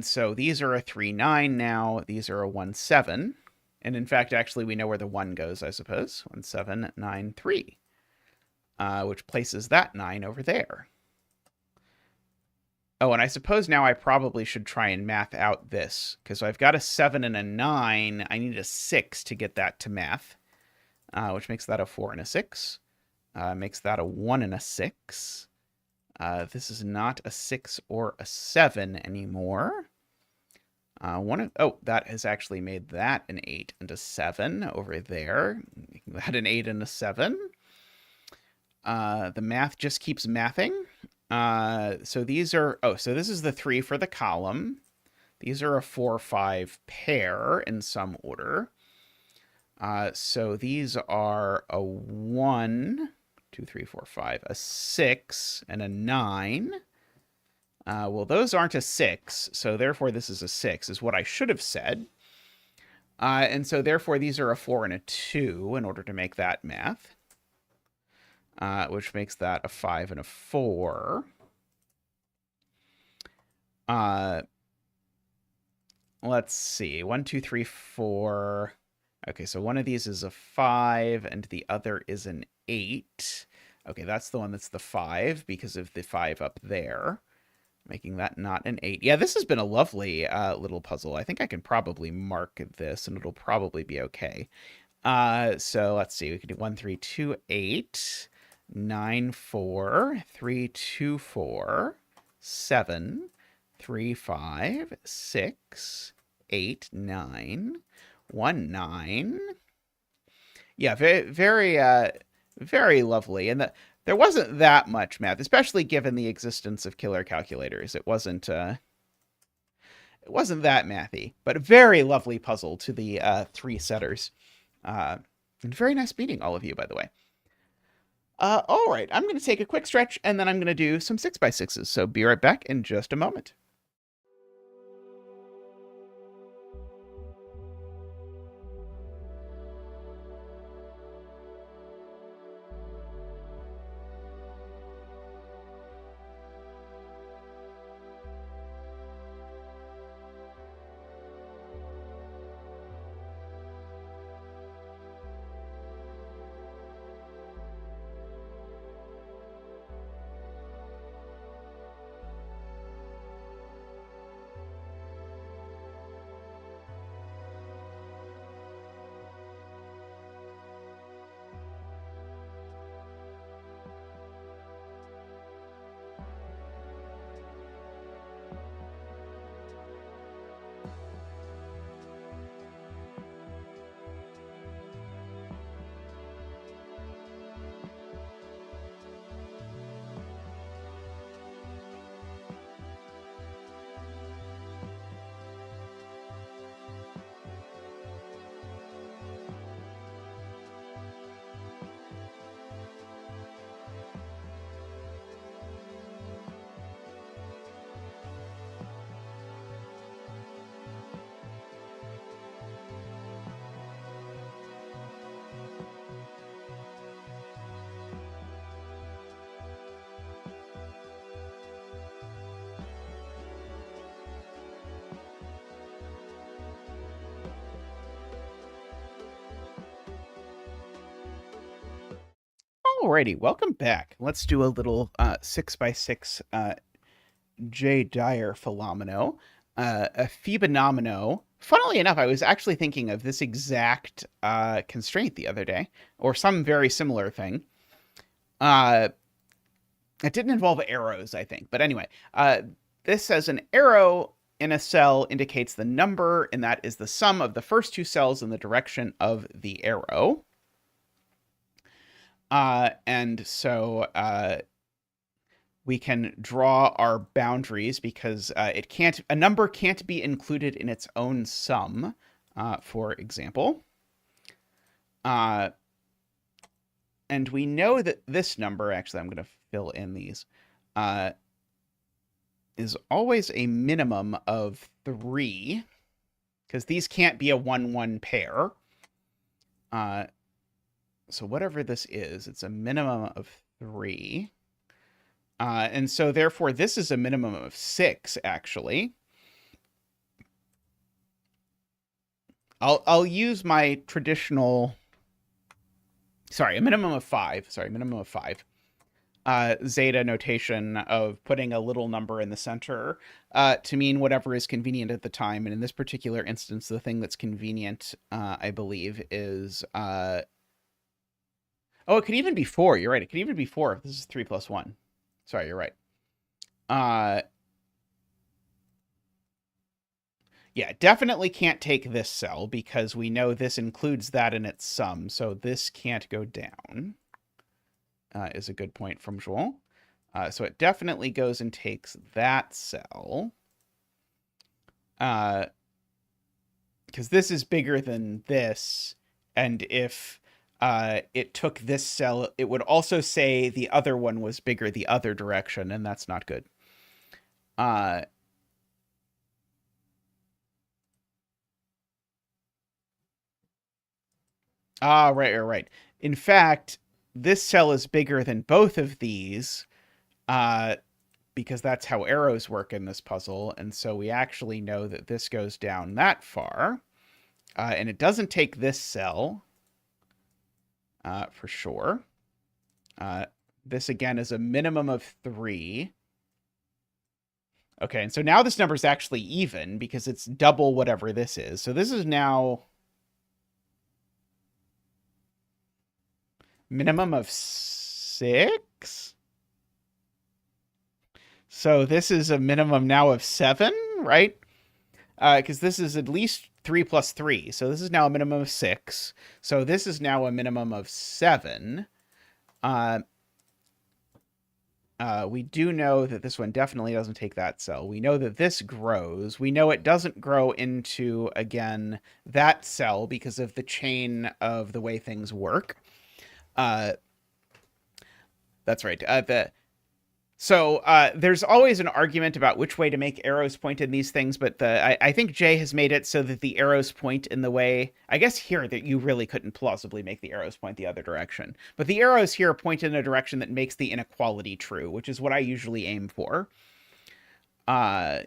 so these are a 3, 9 now. These are a 1, 7. And in fact, actually, we know where the 1 goes, I suppose. 1, 7, 9, 3. Which places that 9 over there. Oh, and I suppose now I probably should try and math out this, because I've got a 7 and a 9. I need a 6 to get that to math, which makes that a 4 and a 6. Makes that a 1 and a 6. This is not a 6 or a 7 anymore. That has actually made that an 8 and a 7 over there. Making that an 8 and a 7. The math just keeps mathing. So these are, so this is the 3 for the column. These are a 4, 5 pair in some order. So these are a 1, 2, 3, 4, 5, a 6, and a 9. Well, those aren't a 6, so therefore this is a 6, is what I should have said. And so therefore these are a 4 and a 2 in order to make that math. Which makes that a 5 and a 4. Let's see. 1, 2, 3, 4. Okay, so one of these is a 5, and the other is an 8. Okay, that's the one that's the 5, because of the 5 up there. Making that not an 8. Yeah, this has been a lovely little puzzle. I think I can probably mark this, and it'll probably be okay. So let's see. We can do 1, 3, 2, 8. 9, 4, 3, 2, 4, 7, 3, 5, 6, 8, 9, 1, 9. Yeah, very lovely. And there wasn't that much math, especially given the existence of killer calculators. It wasn't that mathy, but a very lovely puzzle to the 3 setters. And very nice meeting all of you, by the way. All right, I'm going to take a quick stretch, and then I'm going to do some 6x6s, so be right back in just a moment. Alrighty, welcome back. Let's do a little 6x6 J. Dyer Fillomino, a Fibonacci. Funnily enough, I was actually thinking of this exact constraint the other day, or some very similar thing. It didn't involve arrows, I think. But anyway, this says an arrow in a cell indicates the number, and that is the sum of the first 2 cells in the direction of the arrow. And so we can draw our boundaries because a number can't be included in its own sum, for example. And we know that this number, actually, I'm going to fill in these, is always a minimum of 3, because these can't be a 1-1 pair. So whatever this is, it's a minimum of 3. And so therefore this is a minimum of 6, actually. I'll use my traditional, a minimum of 5. Minimum of 5. Zeta notation of putting a little number in the center to mean whatever is convenient at the time. And in this particular instance, the thing that's convenient, I believe, is... it could even be 4. You're right. It could even be 4 if this is 3 plus 1. Sorry, you're right. Yeah, definitely can't take this cell because we know this includes that in its sum. So this can't go down, is a good point from Joel. So it definitely goes and takes that cell. Because this is bigger than this. And if it took this cell, it would also say the other one was bigger the other direction, and that's not good. Right. In fact, this cell is bigger than both of these, because that's how arrows work in this puzzle. And so we actually know that this goes down that far. And it doesn't take this cell, for sure. This, again, is a minimum of 3. Okay, and so now this number is actually even because it's double whatever this is. So this is now... minimum of 6? So this is a minimum now of 7, right? Because this is at least 3 plus 3. So this is now a minimum of 6. So this is now a minimum of 7. We do know that this one definitely doesn't take that cell. We know that this grows. We know it doesn't grow into, again, that cell because of the chain of the way things work. That's right. So there's always an argument about which way to make arrows point in these things, but I think Jay has made it so that the arrows point in the way... I guess here that you really couldn't plausibly make the arrows point the other direction. But the arrows here point in a direction that makes the inequality true, which is what I usually aim for. Okay,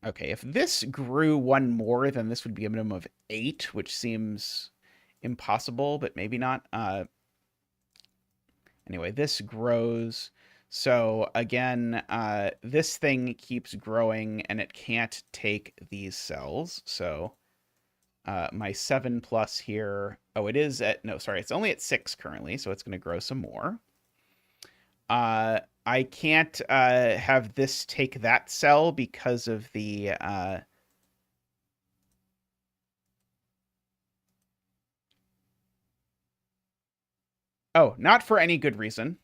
if this grew one more, then this would be a minimum of 8, which seems impossible, but maybe not. Anyway, this grows. So again, this thing keeps growing and it can't take these cells. So my 7 plus here, it is at, no, sorry, it's only at 6 currently, so it's going to grow some more. I can't have this take that cell because of the... not for any good reason.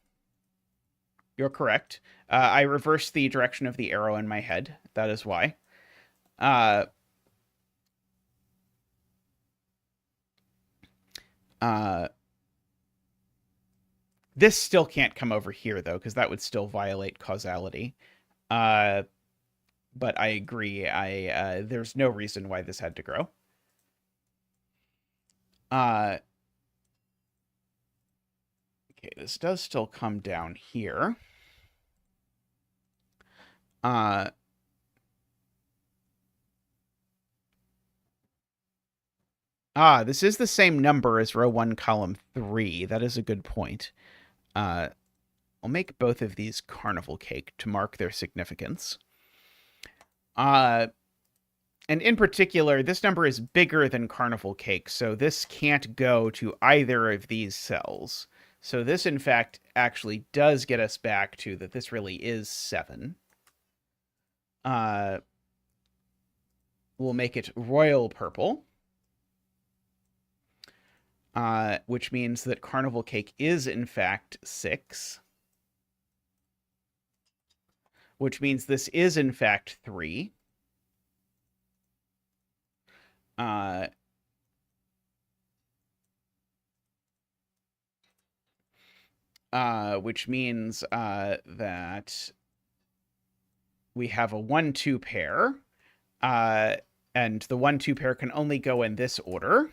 You're correct. I reversed the direction of the arrow in my head. That is why. This still can't come over here, though, because that would still violate causality. But I agree. There's no reason why this had to grow. Okay, this does still come down here. This is the same number as row 1, column 3. That is a good point. I'll make both of these carnival cake to mark their significance. And in particular, this number is bigger than carnival cake, so this can't go to either of these cells. So this, in fact, actually does get us back to that this really is 7. We'll make it royal purple. Which means that carnival cake is, in fact, 6. Which means this is, in fact, 3. Which means that we have a 1-2 pair, and the 1-2 pair can only go in this order.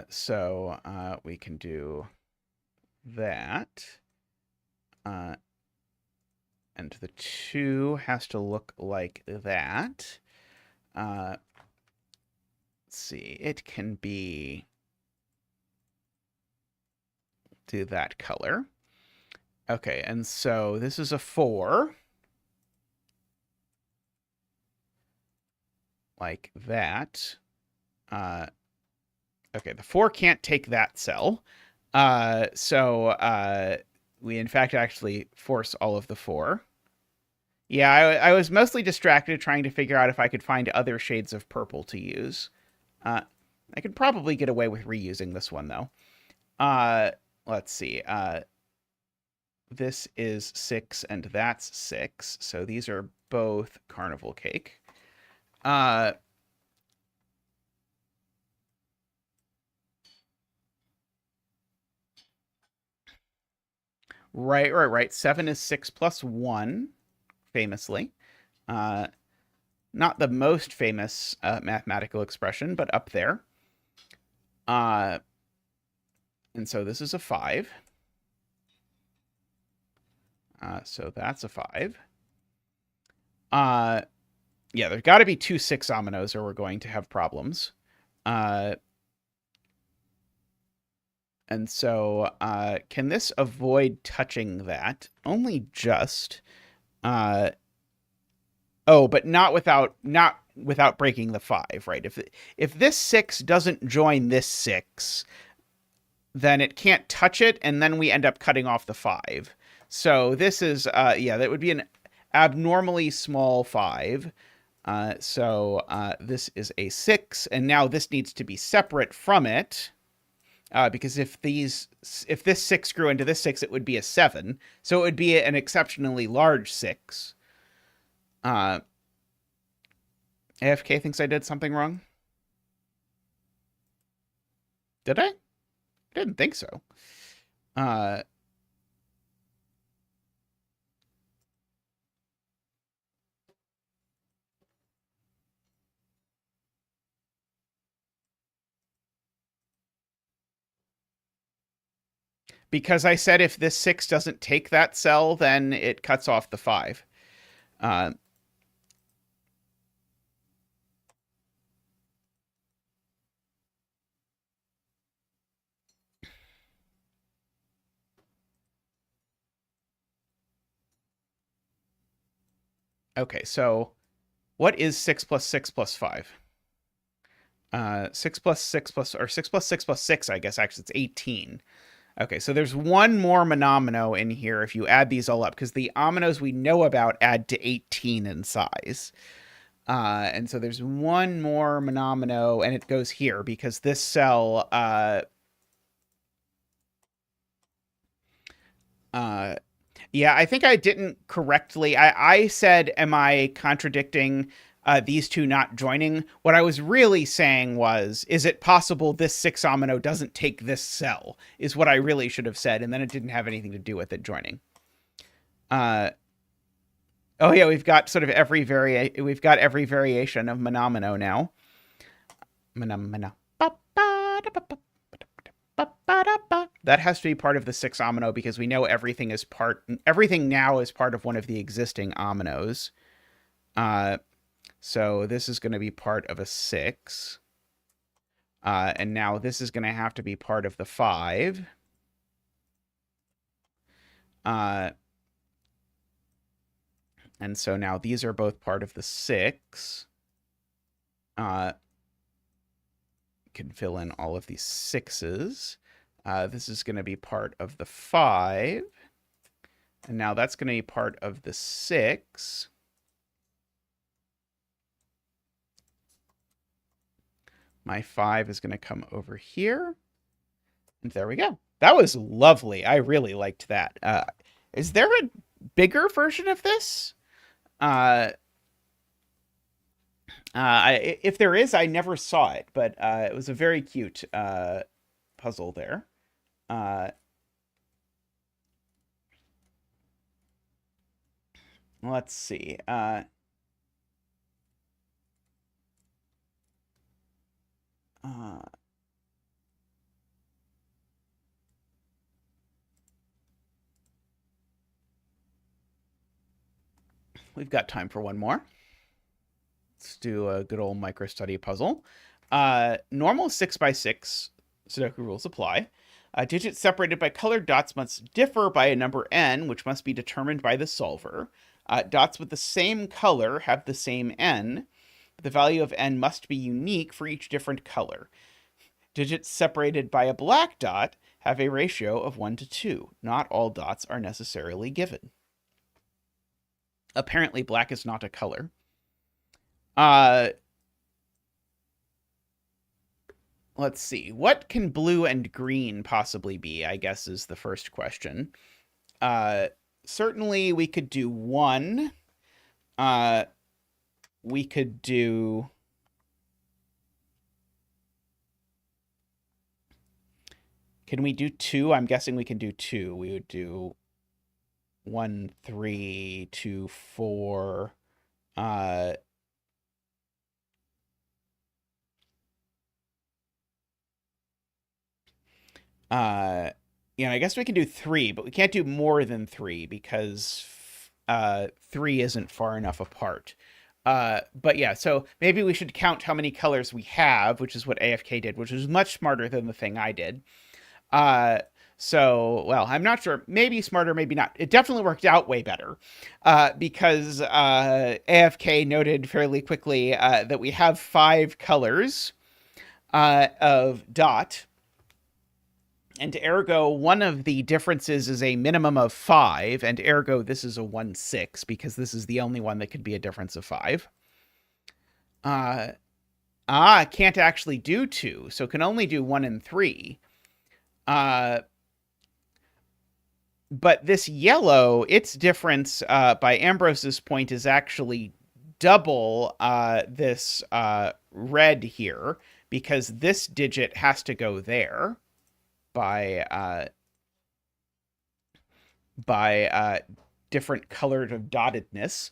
So we can do that. And the 2 has to look like that. Let's see. It can be do that color. Okay, and so this is a 4. Like that. Okay, the 4 can't take that cell. So we, in fact, actually force all of the 4. Yeah, I was mostly distracted trying to figure out if I could find other shades of purple to use. I could probably get away with reusing this one, though. Let's see. This is 6, and that's 6. So these are both carnival cake. Right. 7 is 6 plus 1, famously. Not the most famous mathematical expression, but up there. And so this is a 5. So that's a 5. Yeah, there's got to be 2 6 ominoes or we're going to have problems. And so can this avoid touching that? Only just. Oh, but not without breaking the 5, right? If this 6 doesn't join this 6, then it can't touch it, and then we end up cutting off the 5. So this is yeah, that would be an abnormally small 5. So this is a 6, and now this needs to be separate from it. Because if this 6 grew into this 6, it would be a 7. So it would be an exceptionally large 6. AFK thinks I did something wrong. Did I? I didn't think so. Because I said if this 6 doesn't take that cell, then it cuts off the 5. Okay, so what is 6 plus 6 plus 5? 6 plus 6 plus, or 6 plus 6 plus 6, I guess, actually, it's 18. Okay, so there's one more monomino in here if you add these all up, because the ominoes we know about add to 18 in size. And so there's one more monomino, and it goes here, because this cell, yeah, I think I didn't correctly. I said, am I contradicting these two not joining? What I was really saying was, is it possible this 6 omino doesn't take this cell? Is what I really should have said, and then it didn't have anything to do with it joining. Oh yeah, we've got sort of every variation of monomino now. Monomino. That has to be part of the 6 omino because we know everything now is part of one of the existing ominoes. So this is going to be part of a 6. And now this is going to have to be part of the 5. And so now these are both part of the 6. Can fill in all of these 6s. This is going to be part of the 5. And now that's going to be part of the 6. My 5 is going to come over here. And there we go. That was lovely. I really liked that. Is there a bigger version of this? If there is, I never saw it, but it was a very cute puzzle there. Let's see. We've got time for one more. Let's do a good old micro-study puzzle. Normal 6x6 Sudoku rules apply. Digits separated by colored dots must differ by a number n, which must be determined by the solver. Dots with the same color have the same n. The value of n must be unique for each different color. Digits separated by a black dot have a ratio of 1 to 2. Not all dots are necessarily given. Apparently, black is not a color. Let's see. What can blue and green possibly be, I guess, is the first question. Certainly, we could do 1. We could do... Can we do 2? I'm guessing we can do 2. We would do 1, 3, 2, 4. I guess we can do 3, but we can't do more than 3 because 3 isn't far enough apart. But yeah, so maybe we should count how many colors we have, which is what AFK did, which was much smarter than the thing I did. So, well, I'm not sure. Maybe smarter, maybe not. It definitely worked out way better because AFK noted fairly quickly that we have 5 colors of dot. And ergo, one of the differences is a minimum of 5, and ergo, this is a 1/6, because this is the only one that could be a difference of 5. Can't actually do 2, so can only do 1 and 3. But this yellow, its difference, by Ambrose's point, is actually double this red here, because this digit has to go there by different colored of dottedness.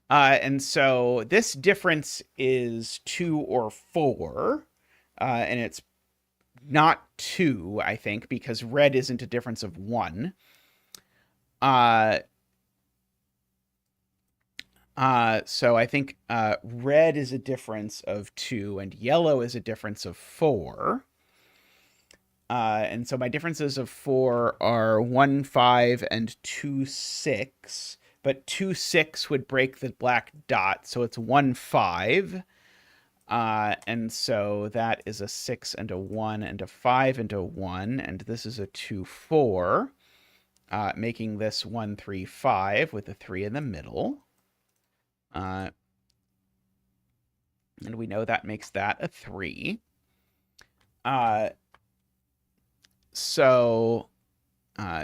And so this difference is 2 or 4, and it's not 2, I think, because red isn't a difference of 1. So I think red is a difference of 2, and yellow is a difference of 4. And so my differences of 4 are 1, 5, and 2, 6. But 2, 6 would break the black dot, so it's 1, 5. And so that is a 6 and a 1 and a 5 and a 1. And this is a 2, 4, making this 1, 3, 5 with a 3 in the middle. And we know that makes that a 3. So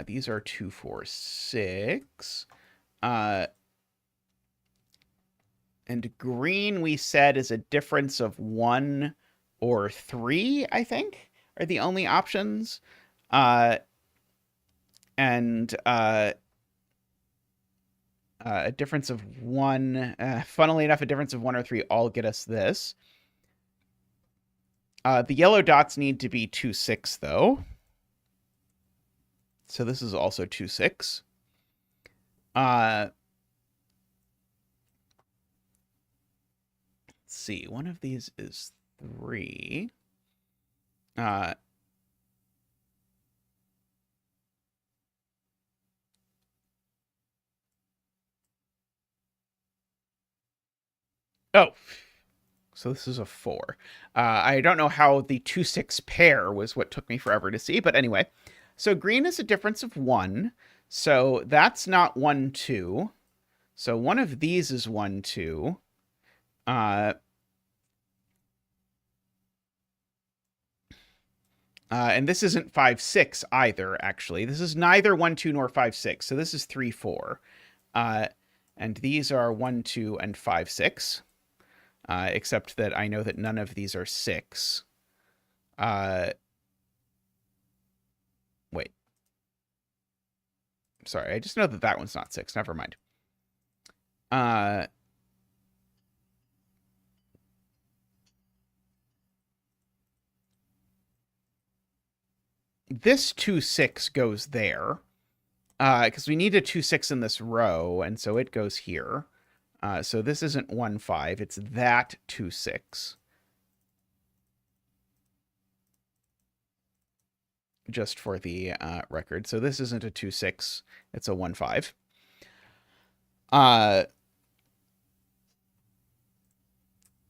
these are 2, 4, 6. And green, we said, is a difference of 1 or 3, I think, are the only options. And a difference of 1, funnily enough, a difference of 1 or 3 all get us this. The yellow dots need to be 2, 6, though. So this is also 2, 6. Let's see. One of these is 3. Oh. So this is a 4. I don't know how the 2, 6 pair was what took me forever to see, but anyway. So green is a difference of 1. So that's not 1, 2. So one of these is 1, 2. And this isn't 5, 6 either, actually. This is neither 1, 2 nor 5, 6. So this is 3, 4. And these are 1, 2, and 5, 6. Except that I know that none of these are 6. Wait. Sorry, I just know that that one's not 6. Never mind. this 2, 6 goes there. Because we need a 2, 6 in this row, and so it goes here. So this isn't 1, 5. It's that 2, 6. Just for the record. So this isn't a 2, 6. It's a 1, 5.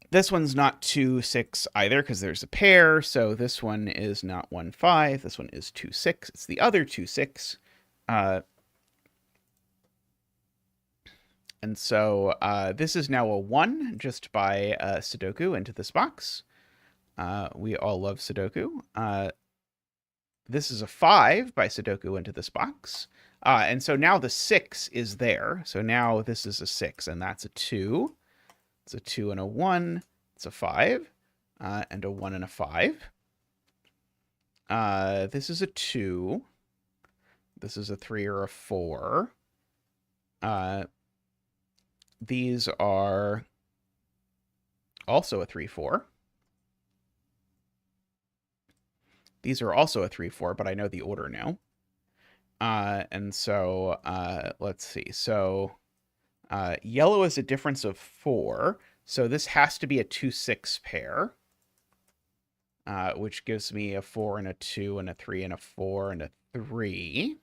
This one's not 2, 6 either because there's a pair. So this one is not 1, 5. This one is 2, 6. It's the other 2, 6. And so this is now a 1 just by Sudoku into this box. We all love Sudoku. This is a 5 by Sudoku into this box. And so now the 6 is there. So now this is a 6, and that's a 2. It's a 2 and a 1. It's a 5. And a 1 and a 5. This is a 2. This is a 3 or a 4. These are also a 3, 4. These are also a 3, 4, but I know the order now. And so let's see. So yellow is a difference of 4. So this has to be a 2, 6 pair, which gives me a 4 and a 2 and a 3 and a 4 and a 3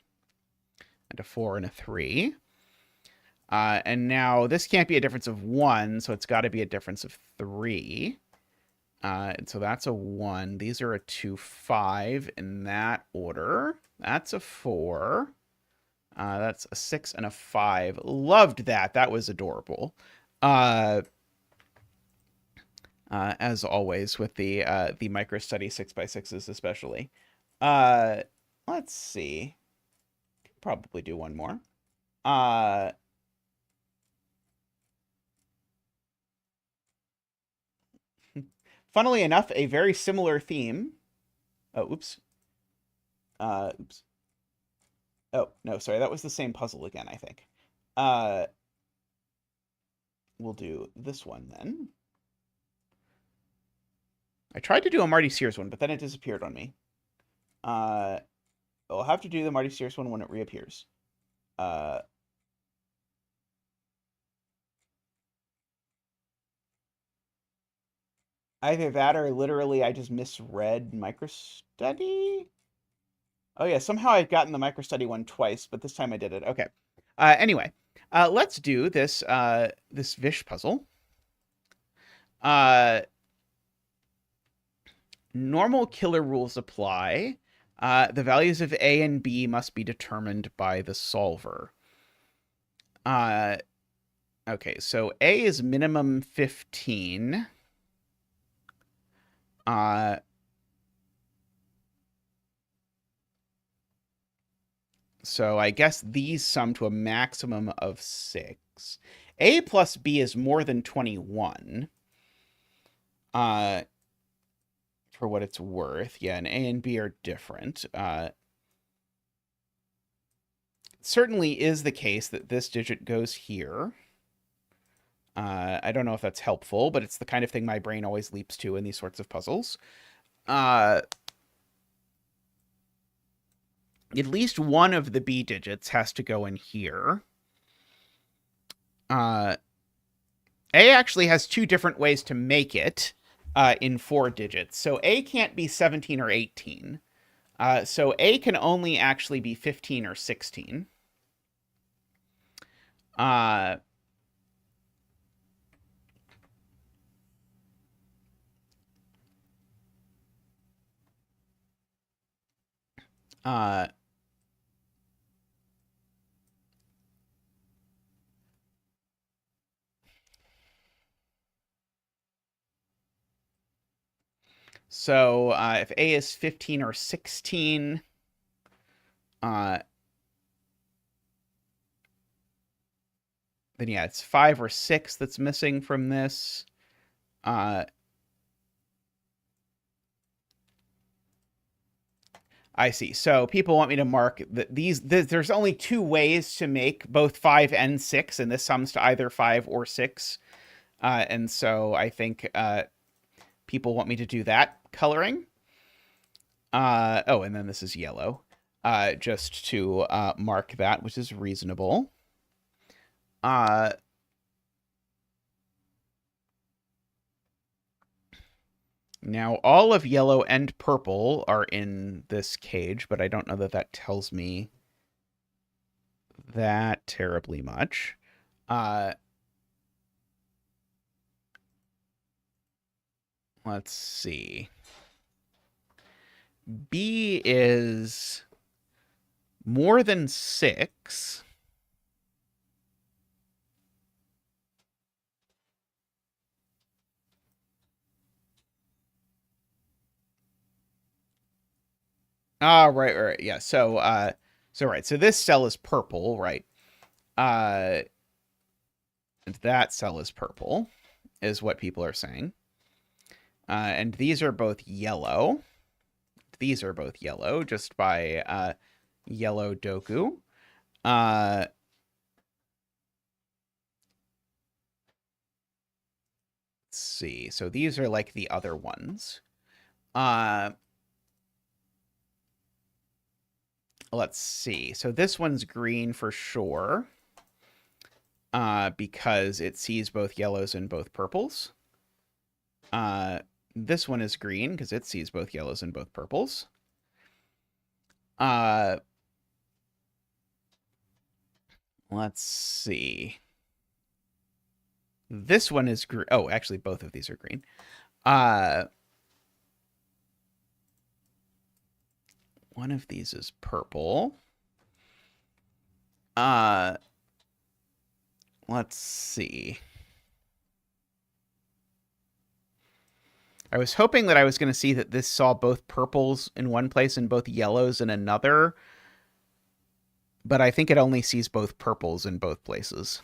and a 4 and a 3. And now this can't be a difference of 1, so it's got to be a difference of 3. And so that's a 1. These are a 2, 5 in that order. That's a 4. That's a 6 and a 5. Loved that. That was adorable. As always with the micro-study 6x6s especially. Let's see. Could probably do one more. Funnily enough, a very similar theme. Oh, oops. Oops. Oh, no, sorry. That was the same puzzle again, I think. We'll do this one then. I tried to do a Marty Sears one, but then it disappeared on me. I'll have to do the Marty Sears one when it reappears. Either that or literally I just misread microstudy. Oh yeah, somehow I've gotten the microstudy one twice, but this time I did it. Okay. Anyway, let's do this this Vish puzzle. Normal killer rules apply. The values of A and B must be determined by the solver. Okay, so A is minimum 15. So I guess these sum to a maximum of 6. A plus B is more than 21. For what it's worth. Yeah, and A and B are different. It certainly is the case that this digit goes here. I don't know if that's helpful, but it's the kind of thing my brain always leaps to in these sorts of puzzles. At least one of the B digits has to go in here. A actually has 2 different ways to make it in 4 digits. So A can't be 17 or 18. So A can only actually be 15 or 16. So if A is 15 or 16, then yeah, it's 5 or 6 that's missing from this. I see. So people want me to mark that there's only 2 ways to make both 5 and 6, and this sums to either 5 or 6. And so I think people want me to do that coloring. Oh, and then this is yellow. Just to mark that, which is reasonable. Now, all of yellow and purple are in this cage, but I don't know that that tells me that terribly much. Let's see. B is more than 6. Right. Yeah. So this cell is purple, right? And that cell is purple, is what people are saying. And these are both yellow. These are both yellow, just by yellow doku. Let's see. So these are like the other ones. Let's see. So this one's green for sure. Because it sees both yellows and both purples. This one is green because it sees both yellows and both purples. Let's see. This one is green. Oh, actually, both of these are green. One of these is purple. Let's see. I was hoping that I was going to see that this saw both purples in one place and both yellows in another, but I think it only sees both purples in both places.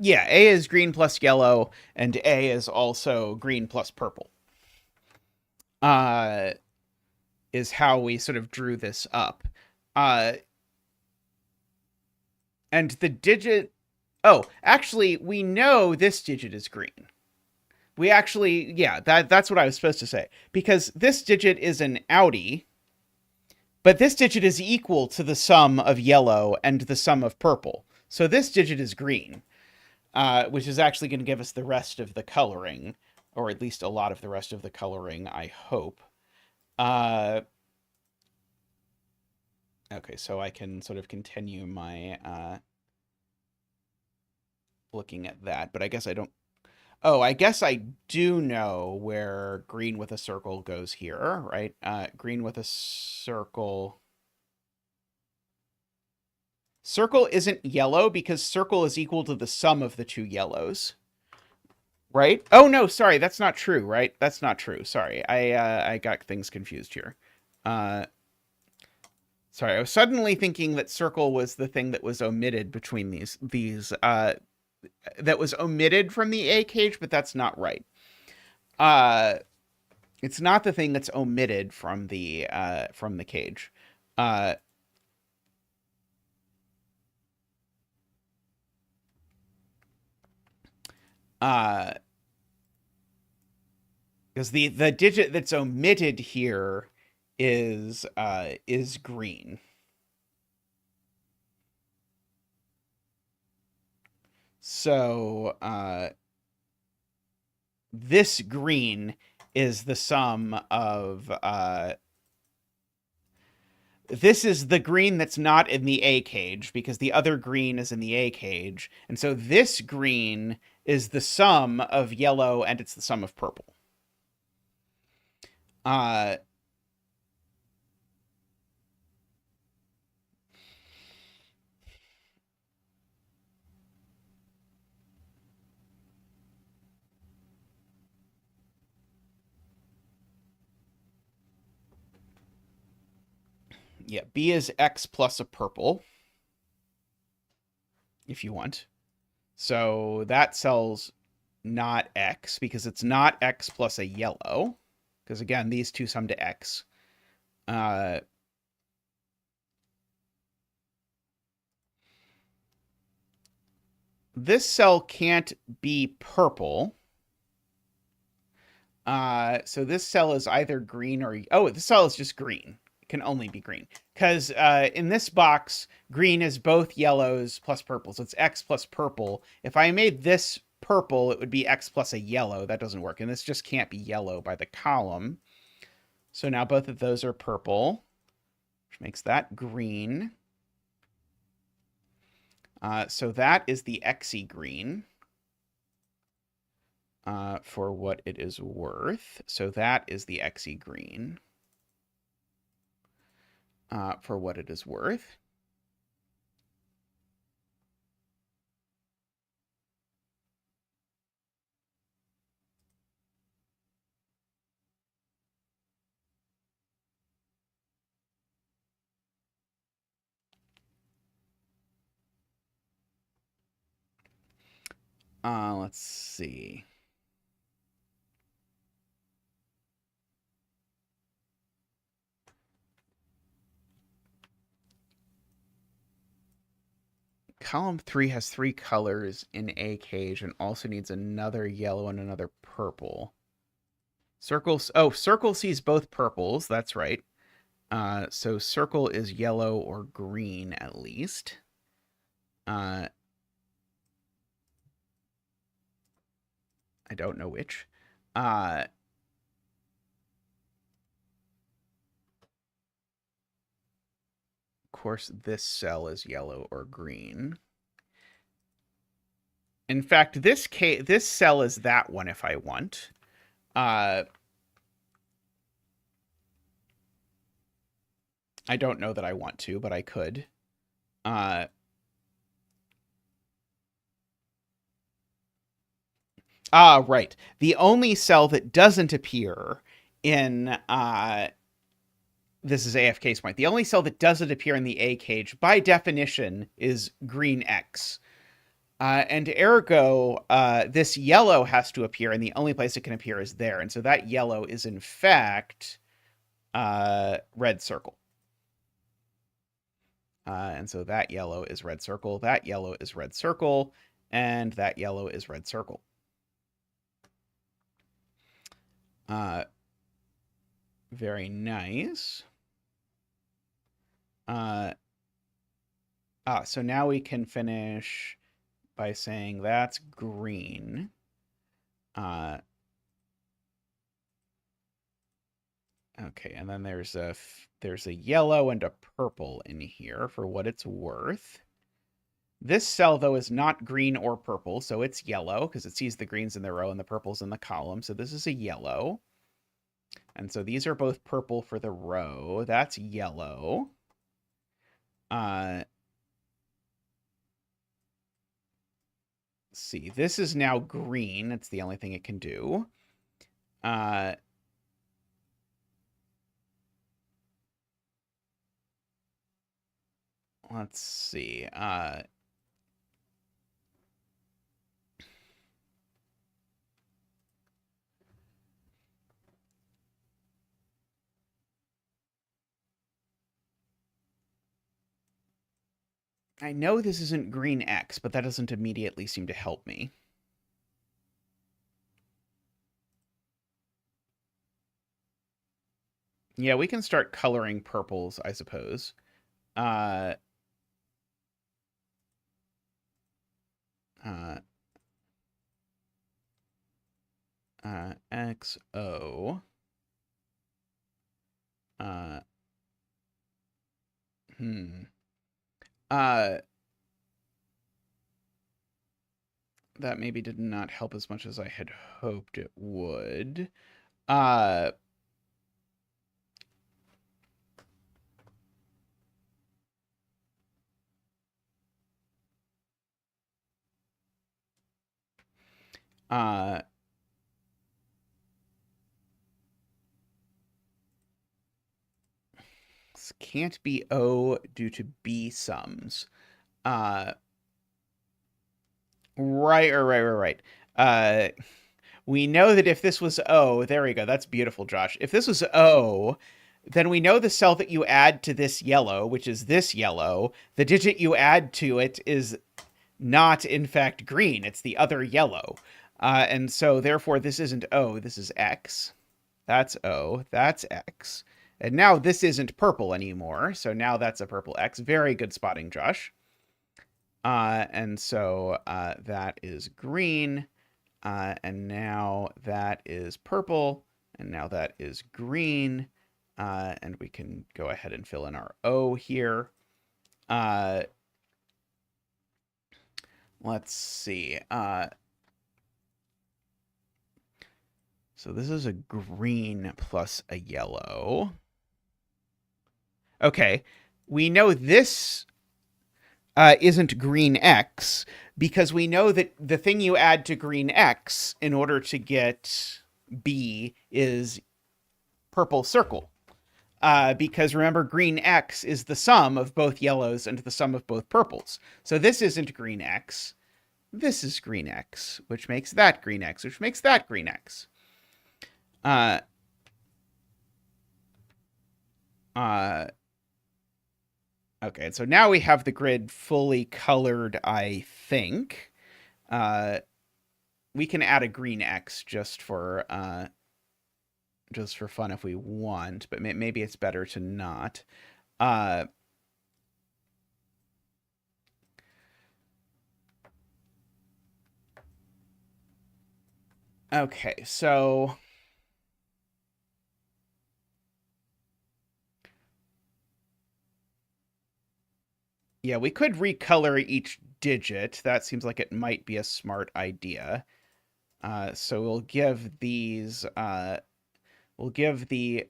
Yeah, A is green plus yellow, and A is also green plus purple. Is how we sort of drew this up. And the digit... Oh, actually, we know this digit is green. We actually... Yeah, that's what I was supposed to say. Because this digit is an outie, but this digit is equal to the sum of yellow and the sum of purple. So this digit is green. Which is actually going to give us the rest of the coloring, or at least a lot of the rest of the coloring, I hope. Okay, so I can sort of continue my looking at that, but I guess I don't... Oh, I guess I do know where green with a circle goes here, right? Green with a circle... Circle isn't yellow because circle is equal to the sum of the two yellows. Right? Oh, no, sorry. That's not true, right? That's not true. Sorry. I got things confused here. Sorry, I was suddenly thinking that circle was the thing that was omitted between these that was omitted from the A cage, but that's not right. It's not the thing that's omitted from the cage. Because the digit that's omitted here is green. So this green is the sum of this is the green that's not in the A cage because the other green is in the A cage. And so this green is the sum of yellow and it's the sum of purple. Yeah, B is X plus a purple, if you want. So that cell's not X because it's not X plus a yellow. Because again, these two sum to X. This cell can't be purple. So this cell is either green or... Oh, this cell is just green. It can only be green. Because in this box, green is both yellows plus purple. So it's X plus purple. If I made this purple, it would be X plus a yellow. That doesn't work. And this just can't be yellow by the column. So now both of those are purple, which makes that green. So that is the Xy green. For what it is worth. So that is the Xy green. For what it is worth. Let's see. Column 3 has 3 colors in a cage and also needs another yellow and another purple. Circles. Oh, circle sees both purples. That's right. So circle is yellow or green at least. I don't know which. Of course, this cell is yellow or green. In fact, this cell is that one if I want. I don't know that I want to, but I could. Right. The only cell that doesn't appear in this is AFK's point. The only cell that doesn't appear in the A cage, by definition, is green X. And ergo, this yellow has to appear, and the only place it can appear is there. And so that yellow is, in fact, red circle. And so that yellow is red circle, that yellow is red circle, and that yellow is red circle. Very nice. So now we can finish by saying that's green. Okay, and then there's a yellow and a purple in here for what it's worth. This cell, though, is not green or purple, so it's yellow because it sees the greens in the row and the purples in the column. So this is a yellow. And so these are both purple for the row. That's yellow. Let's see. This is now green. It's the only thing it can do. Let's see. I know this isn't green X, but that doesn't immediately seem to help me. Yeah, we can start coloring purples, I suppose. XO. That maybe did not help as much as I had hoped it would. X can't be O due to B sums. Right. We know that if this was O, there we go. That's beautiful, Josh. If this was O, then we know the cell that you add to this yellow, which is this yellow, the digit you add to it is not, in fact, green. It's the other yellow. And so, therefore, this isn't O. This is X. That's O. That's X. And now this isn't purple anymore. So now that's a purple X. Very good spotting, Josh. And so that is green. And now that is purple. And now that is green. And we can go ahead and fill in our O here. Let's see. So this is a green plus a yellow. Okay. We know this isn't green X because we know that the thing you add to green X in order to get B is purple circle. Because remember, green X is the sum of both yellows and the sum of both purples. So this isn't green X. This is green X, which makes that green X, which makes that green X. Okay, so now we have the grid fully colored, I think. We can add a green X just for fun if we want, but maybe it's better to not. Okay, so yeah, we could recolor each digit. That seems like it might be a smart idea. So we'll give these, we'll give the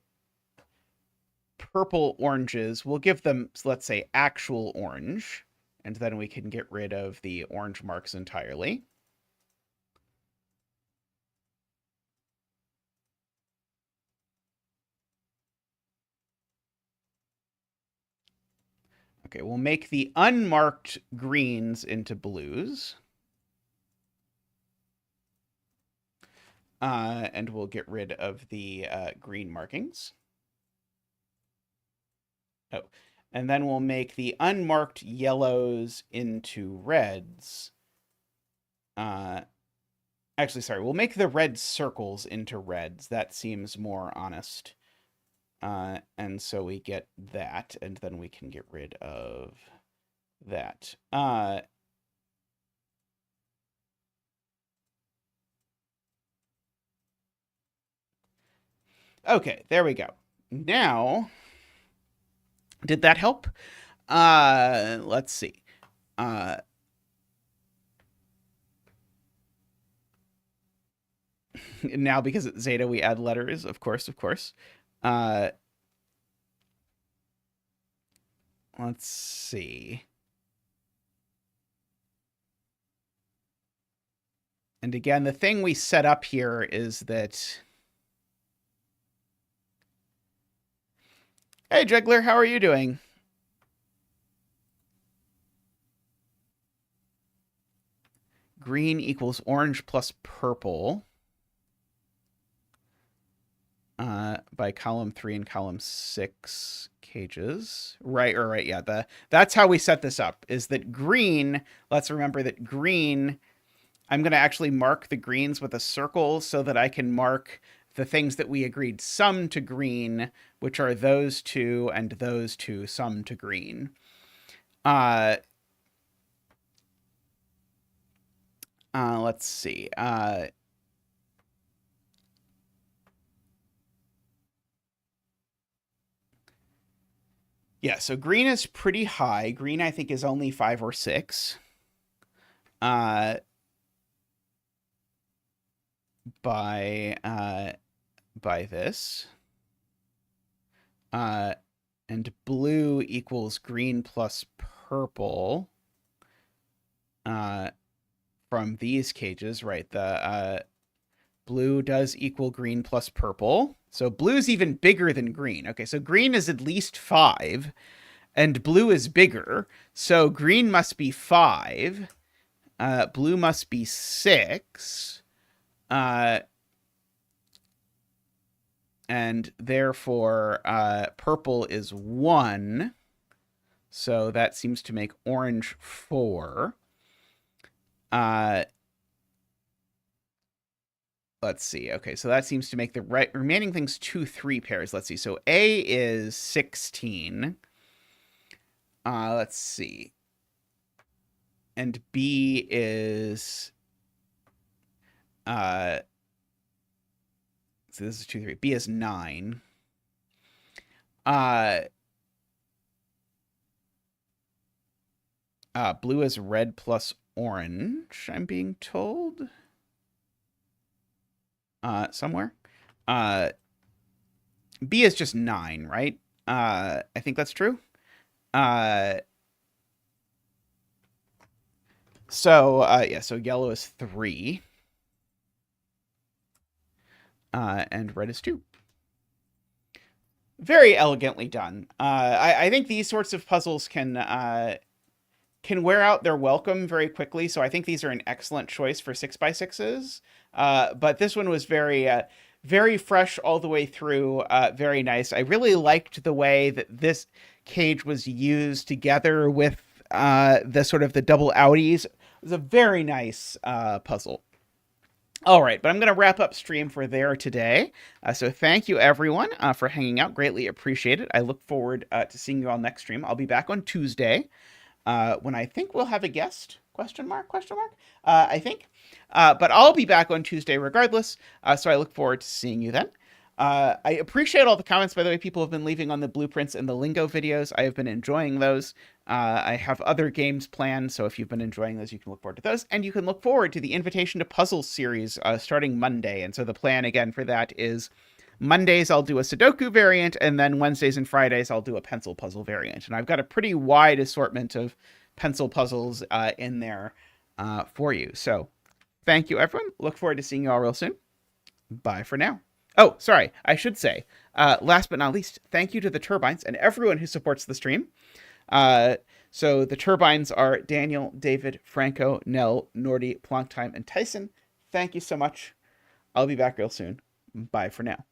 purple oranges, we'll give them, let's say, actual orange, and then we can get rid of the orange marks entirely. Okay, we'll make the unmarked greens into blues. And we'll get rid of the green markings. Oh, and then we'll make the unmarked yellows into reds. Actually, sorry, we'll make the red circles into reds. That seems more honest. And so we get that, and then we can get rid of that. Okay, there we go. Now, did that help? Let's see. Now, because it's Zeta, we add letters, of course. Let's see. And again, the thing we set up here is that... Hey, Juggler, how are you doing? Green equals orange plus purple. By column 3 and column 6 cages. Right. Yeah, that's how we set this up, is that green, let's remember that green, I'm going to actually mark the greens with a circle so that I can mark the things that we agreed sum to green, which are those two and those two sum to green. Let's see. Yeah, so green is pretty high. Green, I think, is only 5 or 6. By this. And blue equals green plus purple. From these cages, right? The blue does equal green plus purple. So blue's even bigger than green. Okay, so green is at least 5, and blue is bigger. So green must be 5. Blue must be 6. And therefore, purple is 1. So that seems to make orange 4. Let's see. Okay, so that seems to make the remaining things 2, 3 pairs. Let's see. So A is 16. Let's see. And B is... so this is 2, 3. B is 9. Blue is red plus orange, I'm being told. Somewhere. B is just 9, right? I think that's true. So yellow is 3. And red is 2. Very elegantly done. I think these sorts of puzzles can wear out their welcome very quickly, so I think these are an excellent choice for 6x6s. But this one was very fresh all the way through, very nice. I really liked the way that this cage was used together with the sort of the double outies. It was a very nice puzzle. All right, but I'm going to wrap up stream for there today. So thank you, everyone, for hanging out. Greatly appreciate it. I look forward to seeing you all next stream. I'll be back on Tuesday when I think we'll have a guest, question mark, I think. But I'll be back on Tuesday regardless, so I look forward to seeing you then. I appreciate all the comments, by the way, people have been leaving on the blueprints and the lingo videos. I have been enjoying those. I have other games planned, so if you've been enjoying those, you can look forward to those. And you can look forward to the Invitation to Puzzles series starting Monday. And so the plan, again, for that is Mondays I'll do a Sudoku variant, and then Wednesdays and Fridays I'll do a pencil puzzle variant. And I've got a pretty wide assortment of pencil puzzles in there for you. So thank you, everyone. Look forward to seeing you all real soon. Bye for now. Oh, sorry, I should say, last but not least, thank you to the Turbines and everyone who supports the stream. So the Turbines are Daniel, David, Franco, Nell, Nordy, Plonktime, and Tyson. Thank you so much. I'll be back real soon. Bye for now.